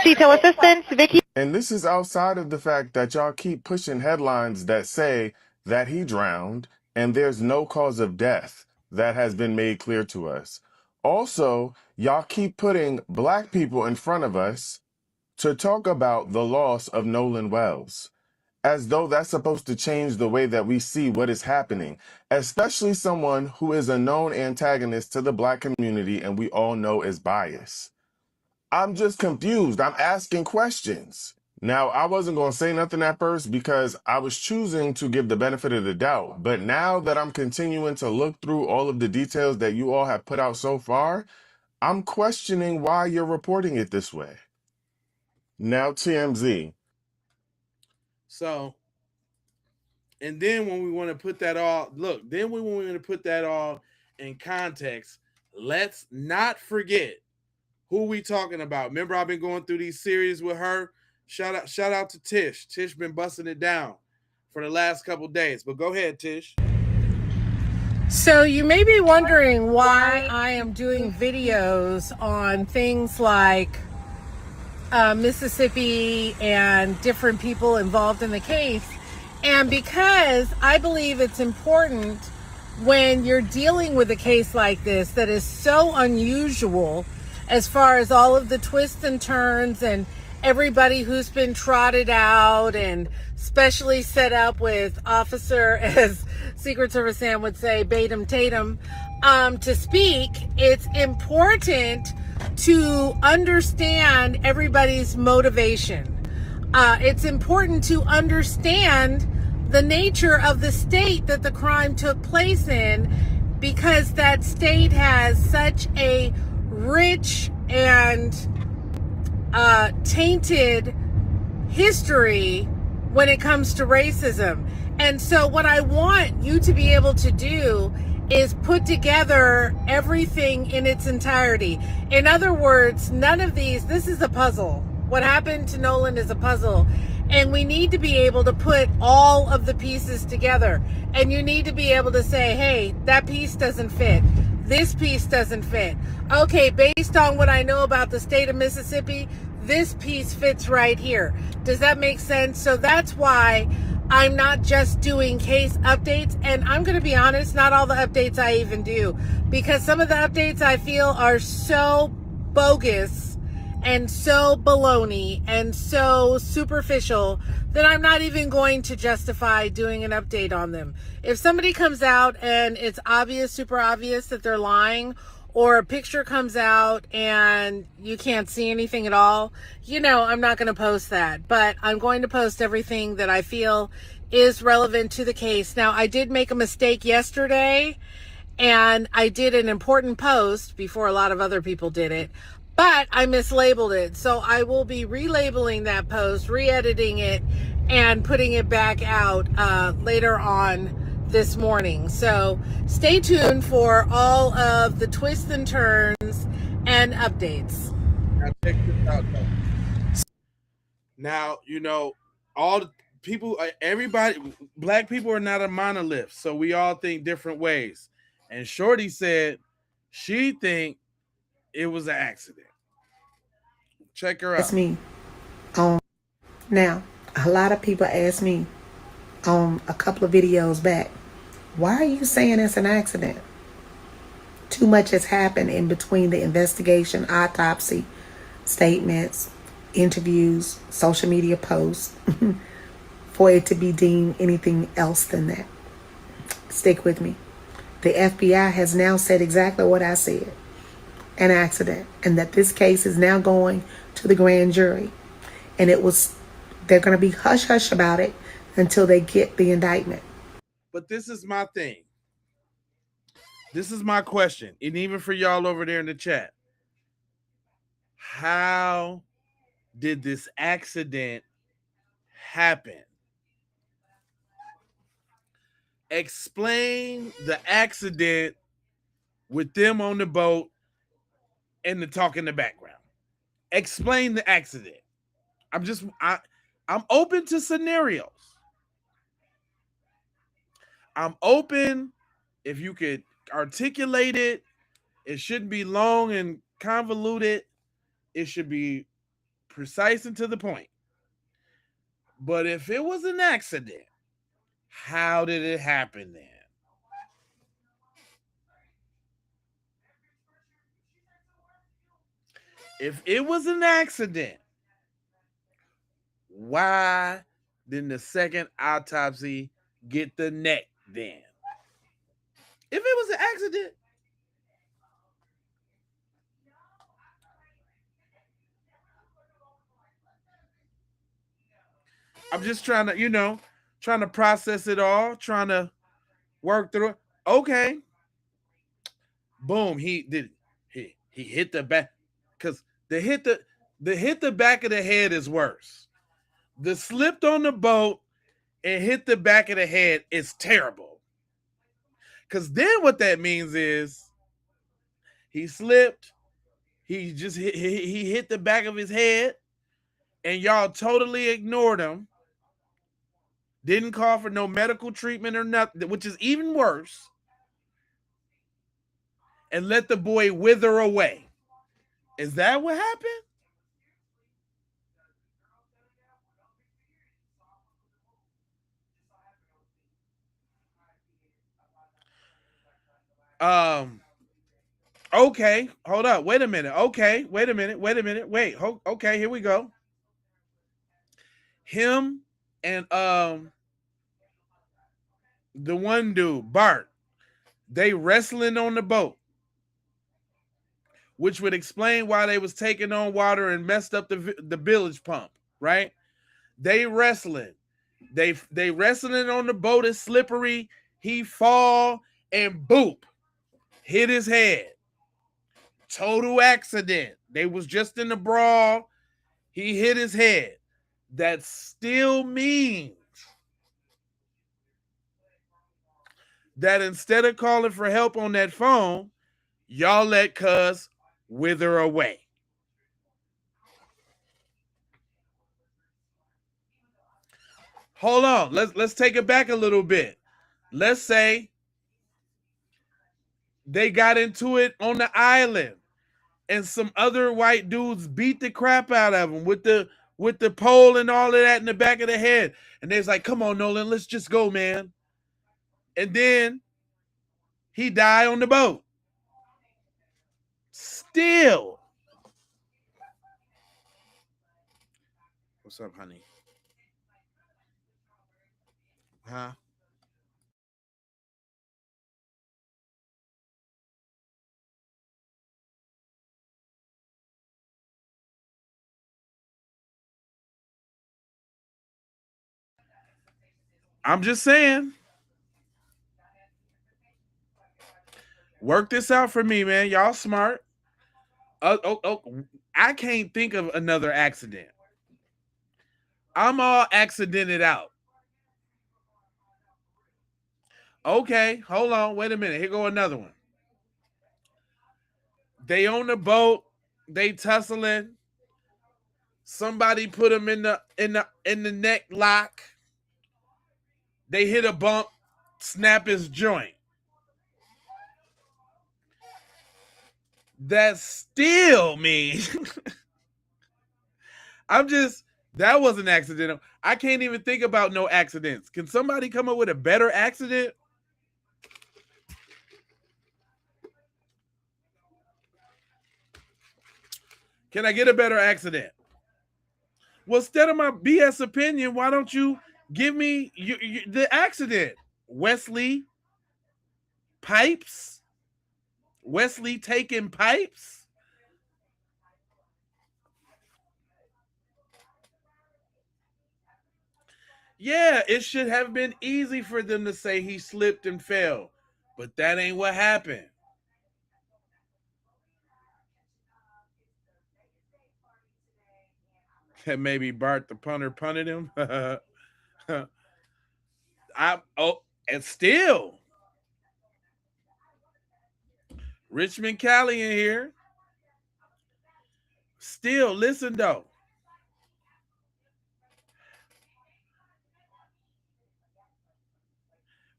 Detail assistance, Vicky. And this is outside of the fact that y'all keep pushing headlines that say that he drowned and there's no cause of death that has been made clear to us. Also, y'all keep putting black people in front of us to talk about the loss of Nolan Wells, as though that's supposed to change the way that we see what is happening, especially someone who is a known antagonist to the black community and we all know is biased. I'm just confused. I'm asking questions. Now, I wasn't going to say nothing at first because I was choosing to give the benefit of the doubt. But now that I'm continuing to look through all of the details that you all have put out so far, I'm questioning why you're reporting it this way. Now, TMZ. So, and then when we want to put that all, look, then when we want to put that all in context, let's not forget who we talking about. Remember, I've been going through these series with her. Shout out to Tish. Tish been busting it down for the last couple days. But go ahead, Tish. So you may be wondering why I am doing videos on things like Mississippi and different people involved in the case. And because I believe it's important when you're dealing with a case like this that is so unusual as far as all of the twists and turns and everybody who's been trotted out and specially set up with officer, as Secret Service Sam would say, Batum Tatum, to speak, it's important to understand everybody's motivation. It's important to understand the nature of the state that the crime took place in, because that state has such a rich and tainted history when it comes to racism. And so what I want you to be able to do is put together everything in its entirety. In other words, none of these, this is a puzzle. What happened to Nolan is a puzzle. And we need to be able to put all of the pieces together. And you need to be able to say, hey, that piece doesn't fit. This piece doesn't fit. Okay, based on what I know about the state of Mississippi, this piece fits right here. Does that make sense? So that's why I'm not just doing case updates. And I'm going to be honest, not all the updates I even do, because some of the updates I feel are so bogus and so baloney and so superficial that I'm not even going to justify doing an update on them. If somebody comes out and it's obvious, super obvious that they're lying, or a picture comes out and you can't see anything at all, you know, I'm not going to post that. But I'm going to post everything that I feel is relevant to the case. Now, I did make a mistake yesterday, and I did an important post before a lot of other people did it, but I mislabeled it. So I will be relabeling that post, re-editing it, and putting it back out later on this morning. So stay tuned for all of the twists and turns and updates. Now check this out, though. Now, you know, all people, everybody, black people are not a monolith, so we all think different ways. And Shorty said she think it was an accident. Check her That's out. me. Now, a lot of people ask me a couple of videos back, why are you saying it's an accident? Too much has happened in between the investigation, autopsy, statements, interviews, social media posts for it to be deemed anything else than that. Stick with me. The FBI has now said exactly what I said, an accident, and that this case is now going to the grand jury. And they're going to be hush-hush about it until they get the indictment. But this is my thing. This is my question. And even for y'all over there in the chat. How did this accident happen? Explain the accident with them on the boat and the talk in the background. Explain the accident. I'm open to scenarios. I'm open if you could articulate it. It shouldn't be long and convoluted. It should be precise and to the point. But if it was an accident, how did it happen then? If it was an accident, why didn't the second autopsy get the neck then? If it was an accident, I'm just trying to process it all, trying to work through it. Okay. Boom, he hit the back, because the hit the back of the head is worse. The slipped on the boat and hit the back of the head is terrible. Because then what that means is he slipped, he just he hit the back of his head, and y'all totally ignored him. Didn't call for no medical treatment or nothing, which is even worse. And let the boy wither away. Is that what happened? Okay, hold up. Wait a minute. Okay, wait a minute. Wait. Okay, here we go. Him and the one dude, Bart, they wrestling on the boat, which would explain why they was taking on water and messed up the village pump, right? They wrestling. They wrestling on the boat is slippery. He fall and boop, hit his head. Total accident. They was just in the brawl. He hit his head. That still means that instead of calling for help on that phone, y'all let cuz wither away. Hold on. Let's take it back a little bit. Let's say they got into it on the island and some other white dudes beat the crap out of him with the pole and all of that in the back of the head. And they was like, come on, Nolan, let's just go, man. And then he died on the boat. Still. What's up, honey? Huh? I'm just saying. Work this out for me, man. Y'all smart. I can't think of another accident. I'm all accidented out. Okay, hold on. Wait a minute. Here go another one. They on the boat. They tussling. Somebody put them in the neck lock. They hit a bump, snap his joint. That still means that wasn't accidental. I can't even think about no accidents. Can somebody come up with a better accident? Can I get a better accident? Well, instead of my BS opinion, why don't you give me the accident? Wesley Pipes? Wesley taking pipes? Yeah, it should have been easy for them to say he slipped and fell, but that ain't what happened. And maybe Bart the punter punted him. And still, Richmond Cali in here. Still, listen though.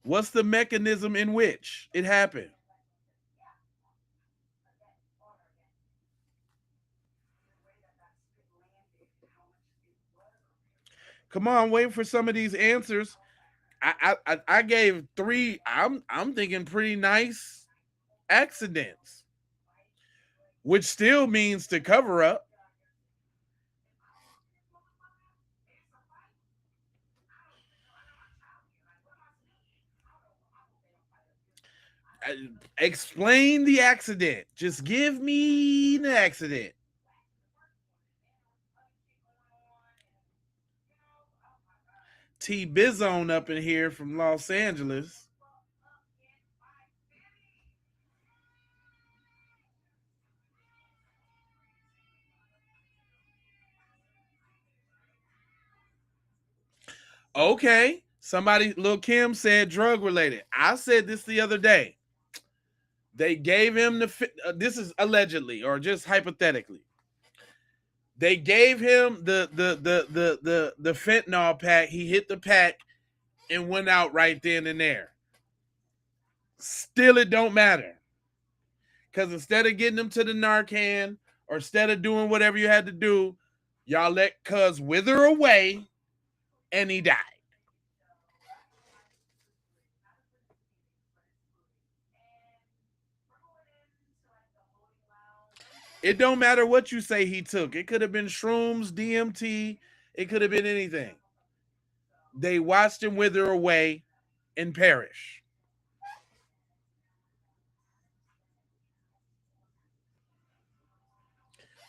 What's the mechanism in which it happened? Come on, wait for some of these answers. I gave 3. I'm thinking pretty nice accidents, which still means to cover up. Explain the accident. Just give me the accident. T Bizone up in here from Los Angeles. Okay. Somebody, Lil Kim said drug related. I said this the other day. They gave him this is allegedly or just hypothetically. They gave him the fentanyl pack. He hit the pack and went out right then and there. Still, it don't matter. Because instead of getting him to the Narcan or instead of doing whatever you had to do, y'all let Cuz wither away and he died. It don't matter what you say he took. It could have been shrooms, DMT. It could have been anything. They watched him wither away and perish.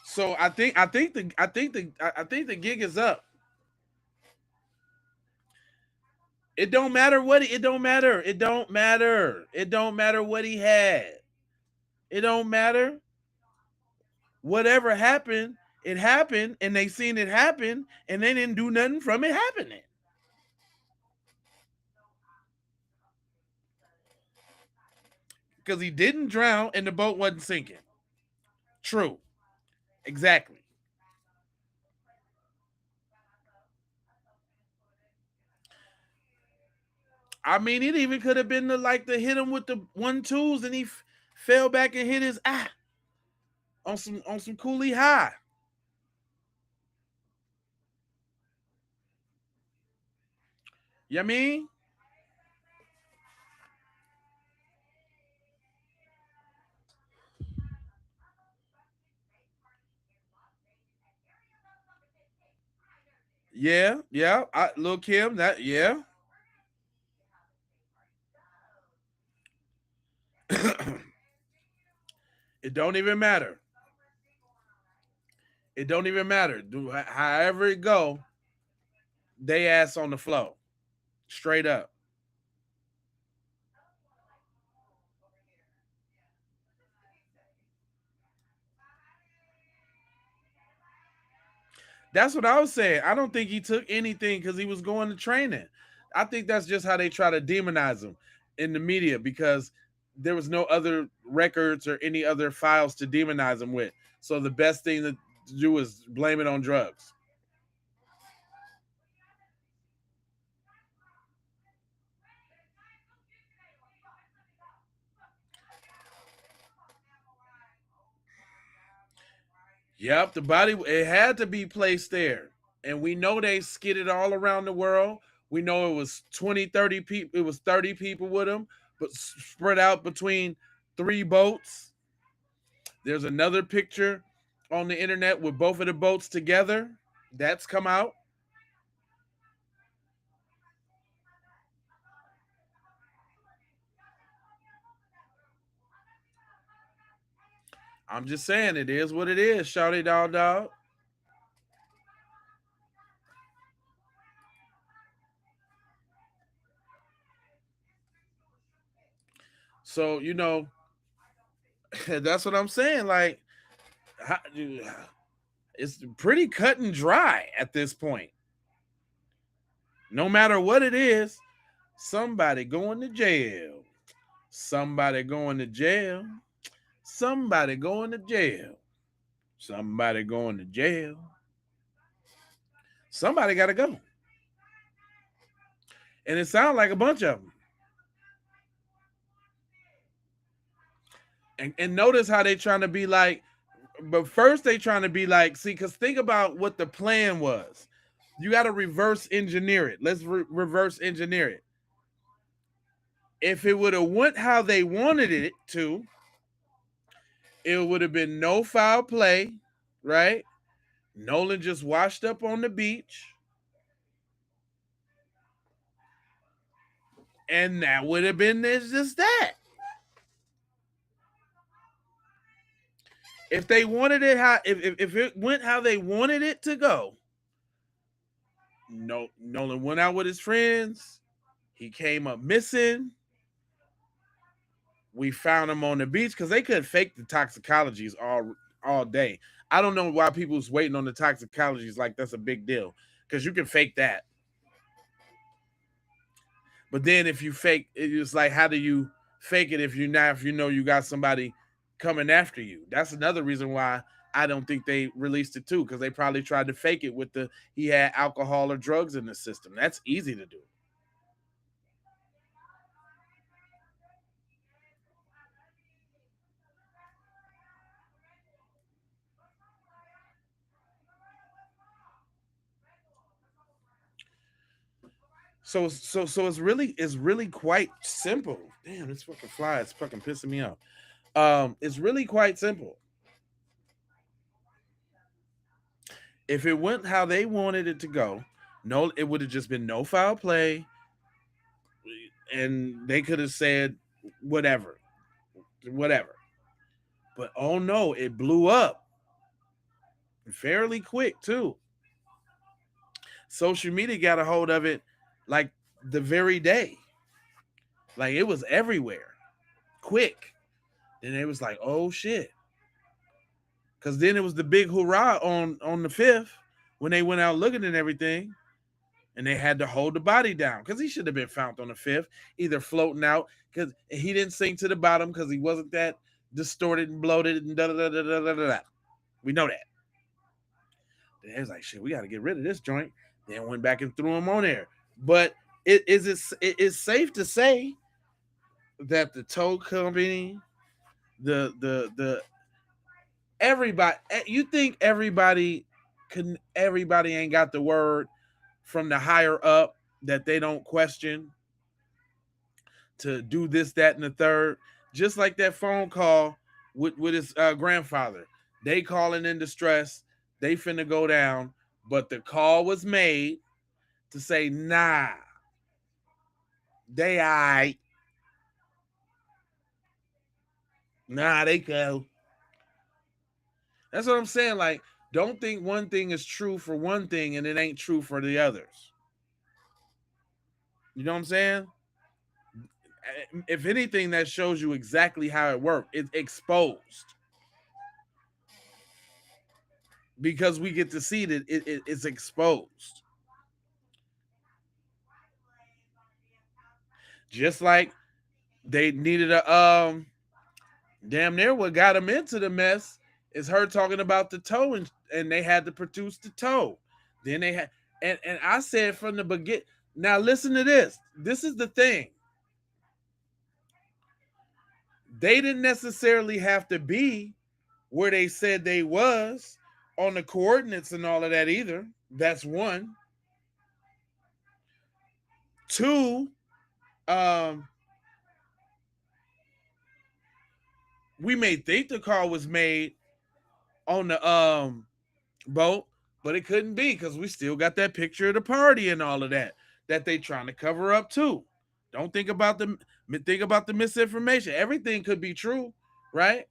So I think the gig is up. It don't matter what it don't matter. It don't matter. It don't matter what he had. It don't matter. Whatever happened, it happened, and they seen it happen, and they didn't do nothing from it happening. Because he didn't drown and the boat wasn't sinking. True. Exactly. I mean, it even could have been the hit him with the 1-2s and he fell back and hit his eye on some Cooley High. You know what I mean? Yeah. Lil Kim, that, yeah. It don't even matter. It don't even matter. However it go, they ass on the flow. Straight up. That's what I was saying. I don't think he took anything because he was going to training. I think that's just how they try to demonize him in the media because there was no other records or any other files to demonize him with. So the best thing to do is blame it on drugs. Yep, the body, it had to be placed there. And we know they skidded all around the world. We know it was 20, 30 people. It was 30 people with them, but spread out between 3 boats. There's another picture on the internet with both of the boats together. That's come out. I'm just saying, it is what it is, shouty dog. So, that's what I'm saying. Like, it's pretty cut and dry at this point. No matter what it is, somebody going to jail. Somebody going to jail. Somebody going to jail. Somebody going to jail. Somebody got to go. And it sounds like a bunch of them. And notice how they trying to be like, but first they trying to be like, see, because think about what the plan was. You got to reverse engineer it. Let's reverse engineer it. If it would have went how they wanted it to, it would have been no foul play, right? Nolan just washed up on the beach. And that would have been just that. If they wanted it how if it went how they wanted it to go, Nolan went out with his friends. He came up missing. We found him on the beach because they could fake the toxicologies all day. I don't know why people's waiting on the toxicologies like that's a big deal, because you can fake that. But then if you fake, it's like, how do you fake it if you know you got somebody coming after you? That's another reason why I don't think they released it too, because they probably tried to fake it with he had alcohol or drugs in the system. That's easy to do. So it's really quite simple. Damn, this fucking fly is fucking pissing me off. It's really quite simple. If it went how they wanted it to go, no, it would have just been no foul play, and they could have said whatever. But oh no, it blew up fairly quick too. Social media got a hold of it like the very day. Like, it was everywhere. Quick. Then it was like, oh shit. Because then it was the big hurrah on the 5th when they went out looking and everything. And they had to hold the body down because he should have been found on the 5th, either floating out, because he didn't sink to the bottom because he wasn't that distorted and bloated and da-da-da-da-da-da-da. We know that. Then it was like, shit, we got to get rid of this joint. Then went back and threw him on there. But it is safe to say that the tow company, the everybody, you think everybody ain't got the word from the higher up that they don't question to do this, that, and the third? Just like that phone call with his grandfather. They calling in distress. They finna go down. But the call was made to say, nah, they aight. Nah, they go. That's what I'm saying. Like, don't think one thing is true for one thing and it ain't true for the others. You know what I'm saying? If anything, that shows you exactly how it worked. It's exposed. Because we get to see that it's exposed. Just like they needed a damn near what got them into the mess is her talking about the toe, and they had to produce the toe. Then they had, and I said from the beginning. Now listen to this. This is the thing. They didn't necessarily have to be where they said they was on the coordinates and all of that either. That's one. Two, we may think the call was made on the boat, but it couldn't be because we still got that picture of the party and all of that they trying to cover up too. Don't think about the misinformation. Everything could be true, right?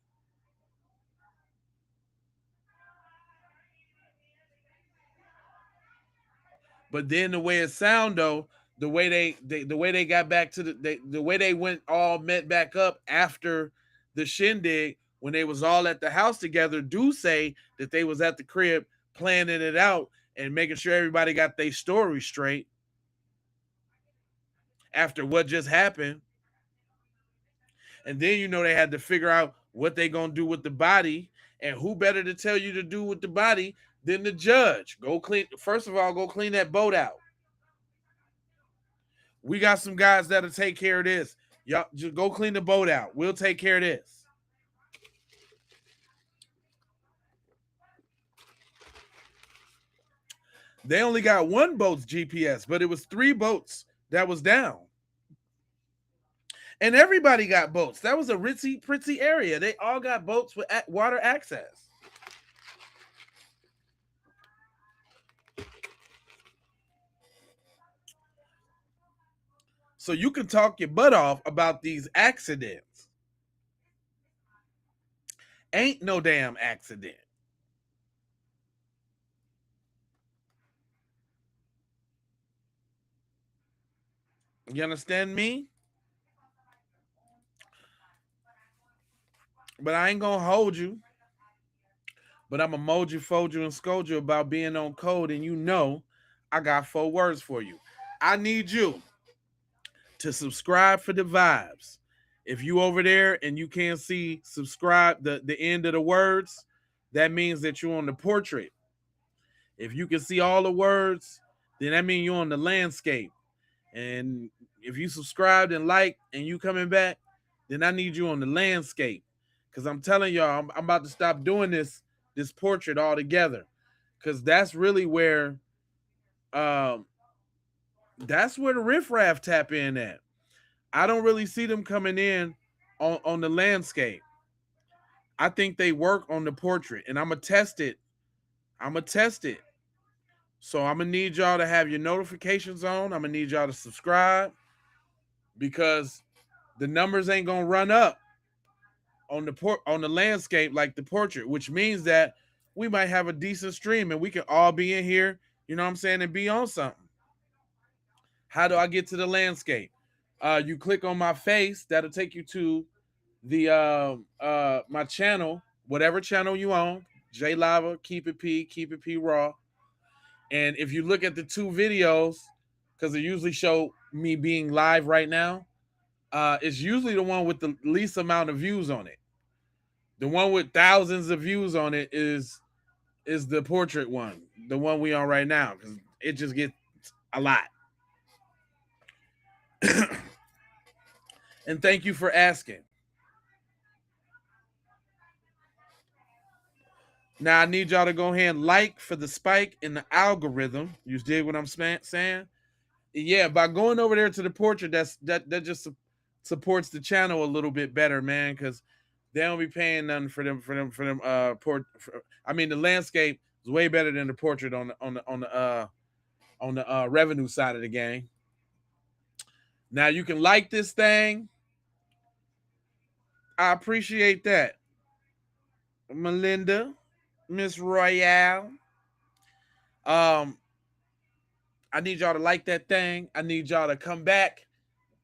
But then the way it sound though, the way they got back to the way they went all met back up after the shindig when they was all at the house together, do say that they was at the crib planning it out and making sure everybody got their story straight after what just happened. And then they had to figure out what they gonna do with the body, and who better to tell you to do with the body than the judge? Go clean. First of all, go clean that boat out. We got some guys that'll take care of this. Y'all just go clean the boat out. We'll take care of this. They only got one boat's GPS, but it was 3 boats that was down. And everybody got boats. That was a ritzy, pritzy area. They all got boats with water access. So you can talk your butt off about these accidents. Ain't no damn accident. You understand me? But I ain't gonna hold you. But I'm gonna mold you, fold you, and scold you about being on code, and I got 4 words for you. I need you to subscribe for the vibes. If you over there and you can't see subscribe, the end of the words, that means that you're on the portrait. If you can see all the words, then that means you're on the landscape. And if you subscribed and like and you coming back, then I need you on the landscape. Because I'm telling y'all, I'm about to stop doing this portrait altogether. Because that's really where the riffraff tap in at. I don't really see them coming in on the landscape. I think they work on the portrait, and I'm going to test it. So I'm going to need y'all to have your notifications on. I'm going to need y'all to subscribe because the numbers ain't going to run up on the landscape like the portrait, which means that we might have a decent stream and we can all be in here, you know what I'm saying, and be on something. How do I get to the landscape? You click on my face. That'll take you to the my channel, whatever channel you own. J Lava, Keep It P Raw. And if you look at the 2 videos, because they usually show me being live right now, it's usually the one with the least amount of views on it. The one with thousands of views on it is the portrait one, the one we on right now, because it just gets a lot. And thank you for asking. Now I need y'all to go ahead and like for the spike in the algorithm. You dig what I'm saying? Yeah, by going over there to the portrait, that just supports the channel a little bit better, man, because they don't be paying nothing for them. I mean, the landscape is way better than the portrait on the revenue side of the game. Now you can like this thing. I appreciate that, Melinda, Miss Royale. I need y'all to like that thing. I need y'all to come back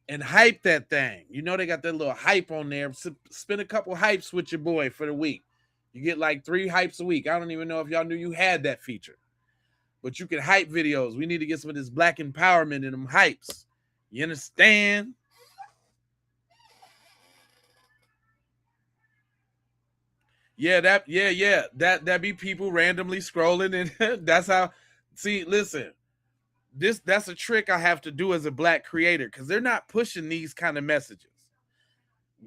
and hype that thing. You know they got that little hype on there. Spend a couple hypes with your boy for the week. You get like 3 hypes a week. I don't even know if y'all knew you had that feature. But you can hype videos. We need to get some of this black empowerment in them hypes. You understand? Yeah, that be people randomly scrolling, and that's how. See, listen, that's a trick I have to do as a black creator because they're not pushing these kind of messages.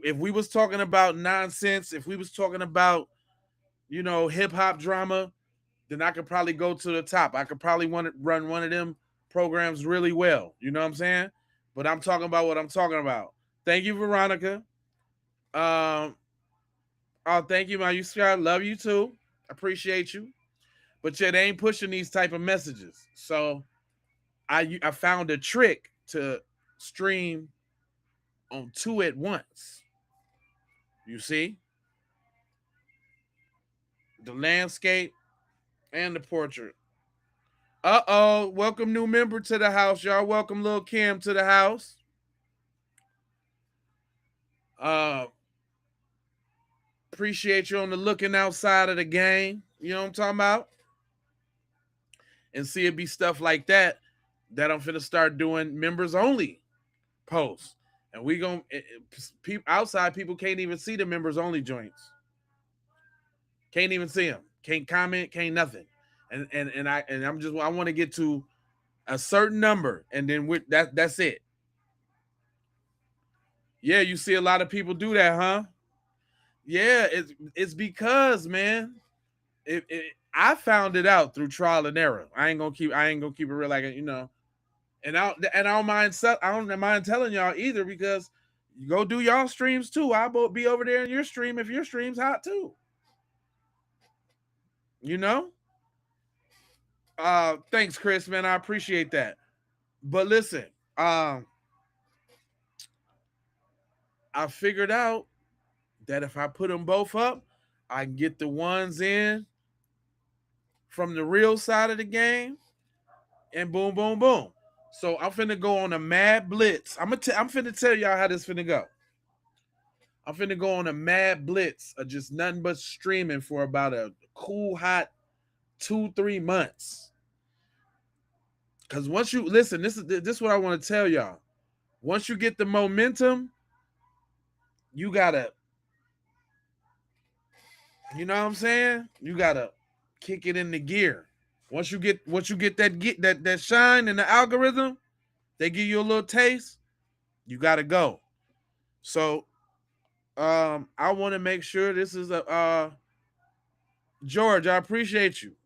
If we was talking about nonsense, if we was talking about, hip hop drama, then I could probably go to the top. I could probably run one of them programs really well. You know what I'm saying? But I'm talking about what I'm talking about. Thank you, Veronica. Oh, thank you, my you Scott. Love you too. Appreciate you. But yet they ain't pushing these type of messages. So I found a trick to stream on two at once. You see? The landscape and the portrait. Uh-oh. Welcome new member to the house, y'all. Welcome Lil Kim to the house. Appreciate you on the looking outside of the game. You know what I'm talking about? And see it be stuff like that I'm finna start doing members only posts. And we gonna outside people can't even see the members only joints. Can't even see them. Can't comment. Can't nothing. And I want to get to a certain number, and then that's it. Yeah, you see a lot of people do that, huh? Yeah, it's because, man, I found it out through trial and error. I ain't gonna keep it real, like, you know. And I don't mind telling y'all either, because you go do y'all streams too. I'll be over there in your stream if your stream's hot too. You know? Thanks, Chris, man. I appreciate that. But listen, I figured out that if I put them both up, I can get the ones in from the real side of the game, and boom, boom, boom. So I'm finna go on a mad blitz. I'm finna tell y'all how this finna go. I'm finna go on a mad blitz of just nothing but streaming for about a cool hot 2-3 months. Cause once you listen, this is what I want to tell y'all. Once you get the momentum, you gotta, you know what I'm saying? You gotta kick it into gear. Once you get that shine in the algorithm, they give you a little taste, you gotta go. So I want to make sure this is a George, I appreciate you.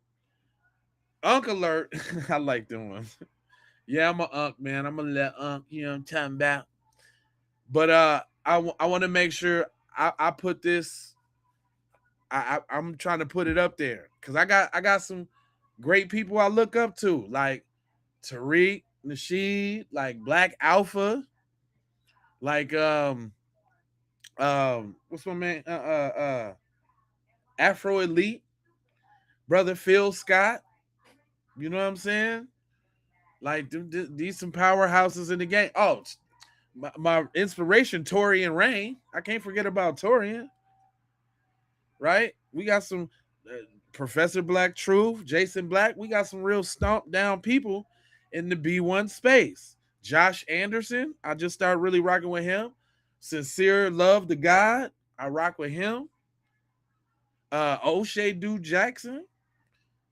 Unk alert. I like them ones. Yeah, I'm a unk, man. I'm gonna let unk, you know what I'm talking about. But I want to make sure I put this. I'm trying to put it up there because I got some great people I look up to, like Tariq Nasheed, like Black Alpha, like what's my man Afro Elite, brother Phil Scott. You know what I'm saying? Like these some powerhouses in the game. Oh, my inspiration, Torian Rain. I can't forget about Torian. Right? We got some Professor Black Truth, Jason Black. We got some real stomp down people in the B1 space. Josh Anderson, I just started really rocking with him. Sincere Love to God, I rock with him. O'Shea Dude Jackson.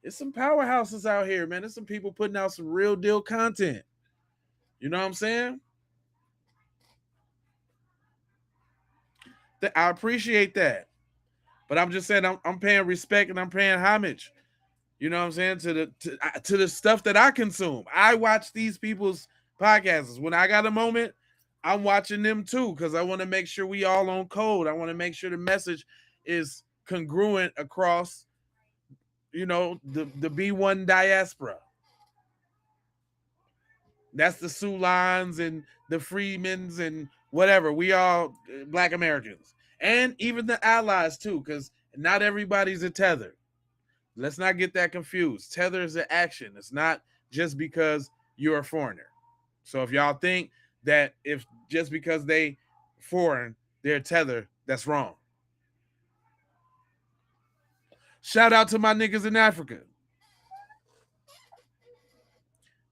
It's some powerhouses out here, man. There's some people putting out some real deal content. You know what I'm saying? I appreciate that. But I'm just saying I'm paying respect and I'm paying homage. You know what I'm saying? To the stuff that I consume. I watch these people's podcasts. When I got a moment, I'm watching them too, because I want to make sure we all on code. I want to make sure the message is congruent across, you know, the B1 diaspora. That's the Sulans and the Freemans and whatever. We all Black Americans. And even the allies too, because not everybody's a tether. Let's not get that confused. Tether is an action. It's not just because you're a foreigner. So if y'all think that if just because they foreign, they're tether, that's wrong. Shout out to my niggas in Africa.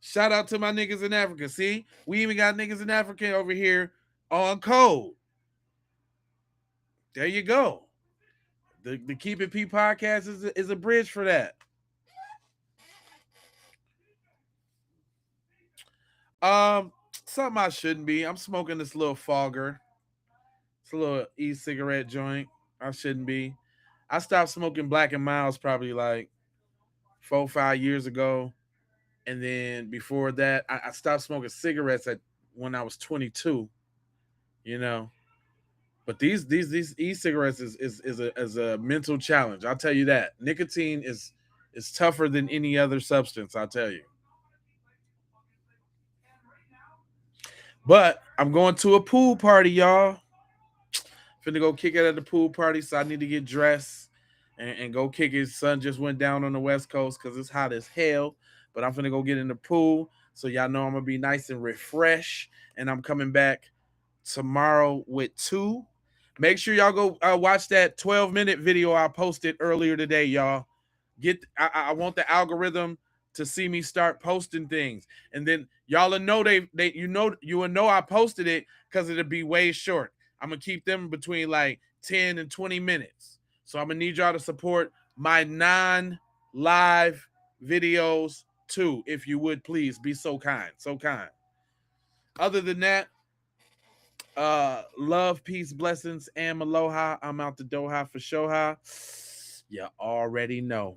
Shout out to my niggas in Africa. See, we even got niggas in Africa over here on code. There you go. The Keep It P podcast is a bridge for that. Something I shouldn't be. I'm smoking this little fogger. It's a little e-cigarette joint. I shouldn't be. I stopped smoking Black and Miles probably like 4-5 years ago. And then before that, I stopped smoking cigarettes when I was 22, you know. But these e-cigarettes is a mental challenge. I'll tell you that. Nicotine is tougher than any other substance, I'll tell you. But I'm going to a pool party, y'all. Finna go kick it at the pool party, so I need to get dressed and go kick it. Sun just went down on the West Coast because it's hot as hell. But I'm finna go get in the pool, so y'all know I'm gonna be nice and refreshed. And I'm coming back tomorrow with 2. Make sure y'all go watch that 12-minute video I posted earlier today, y'all. I want the algorithm to see me start posting things, and then y'all will know you will know I posted it because it'll be way short. I'm gonna keep them between like 10 and 20 minutes. So I'm gonna need y'all to support my non-live videos too, if you would please be so kind, so kind. Other than that, love, peace, blessings, and aloha. I'm out the Doha for Shoha. You already know.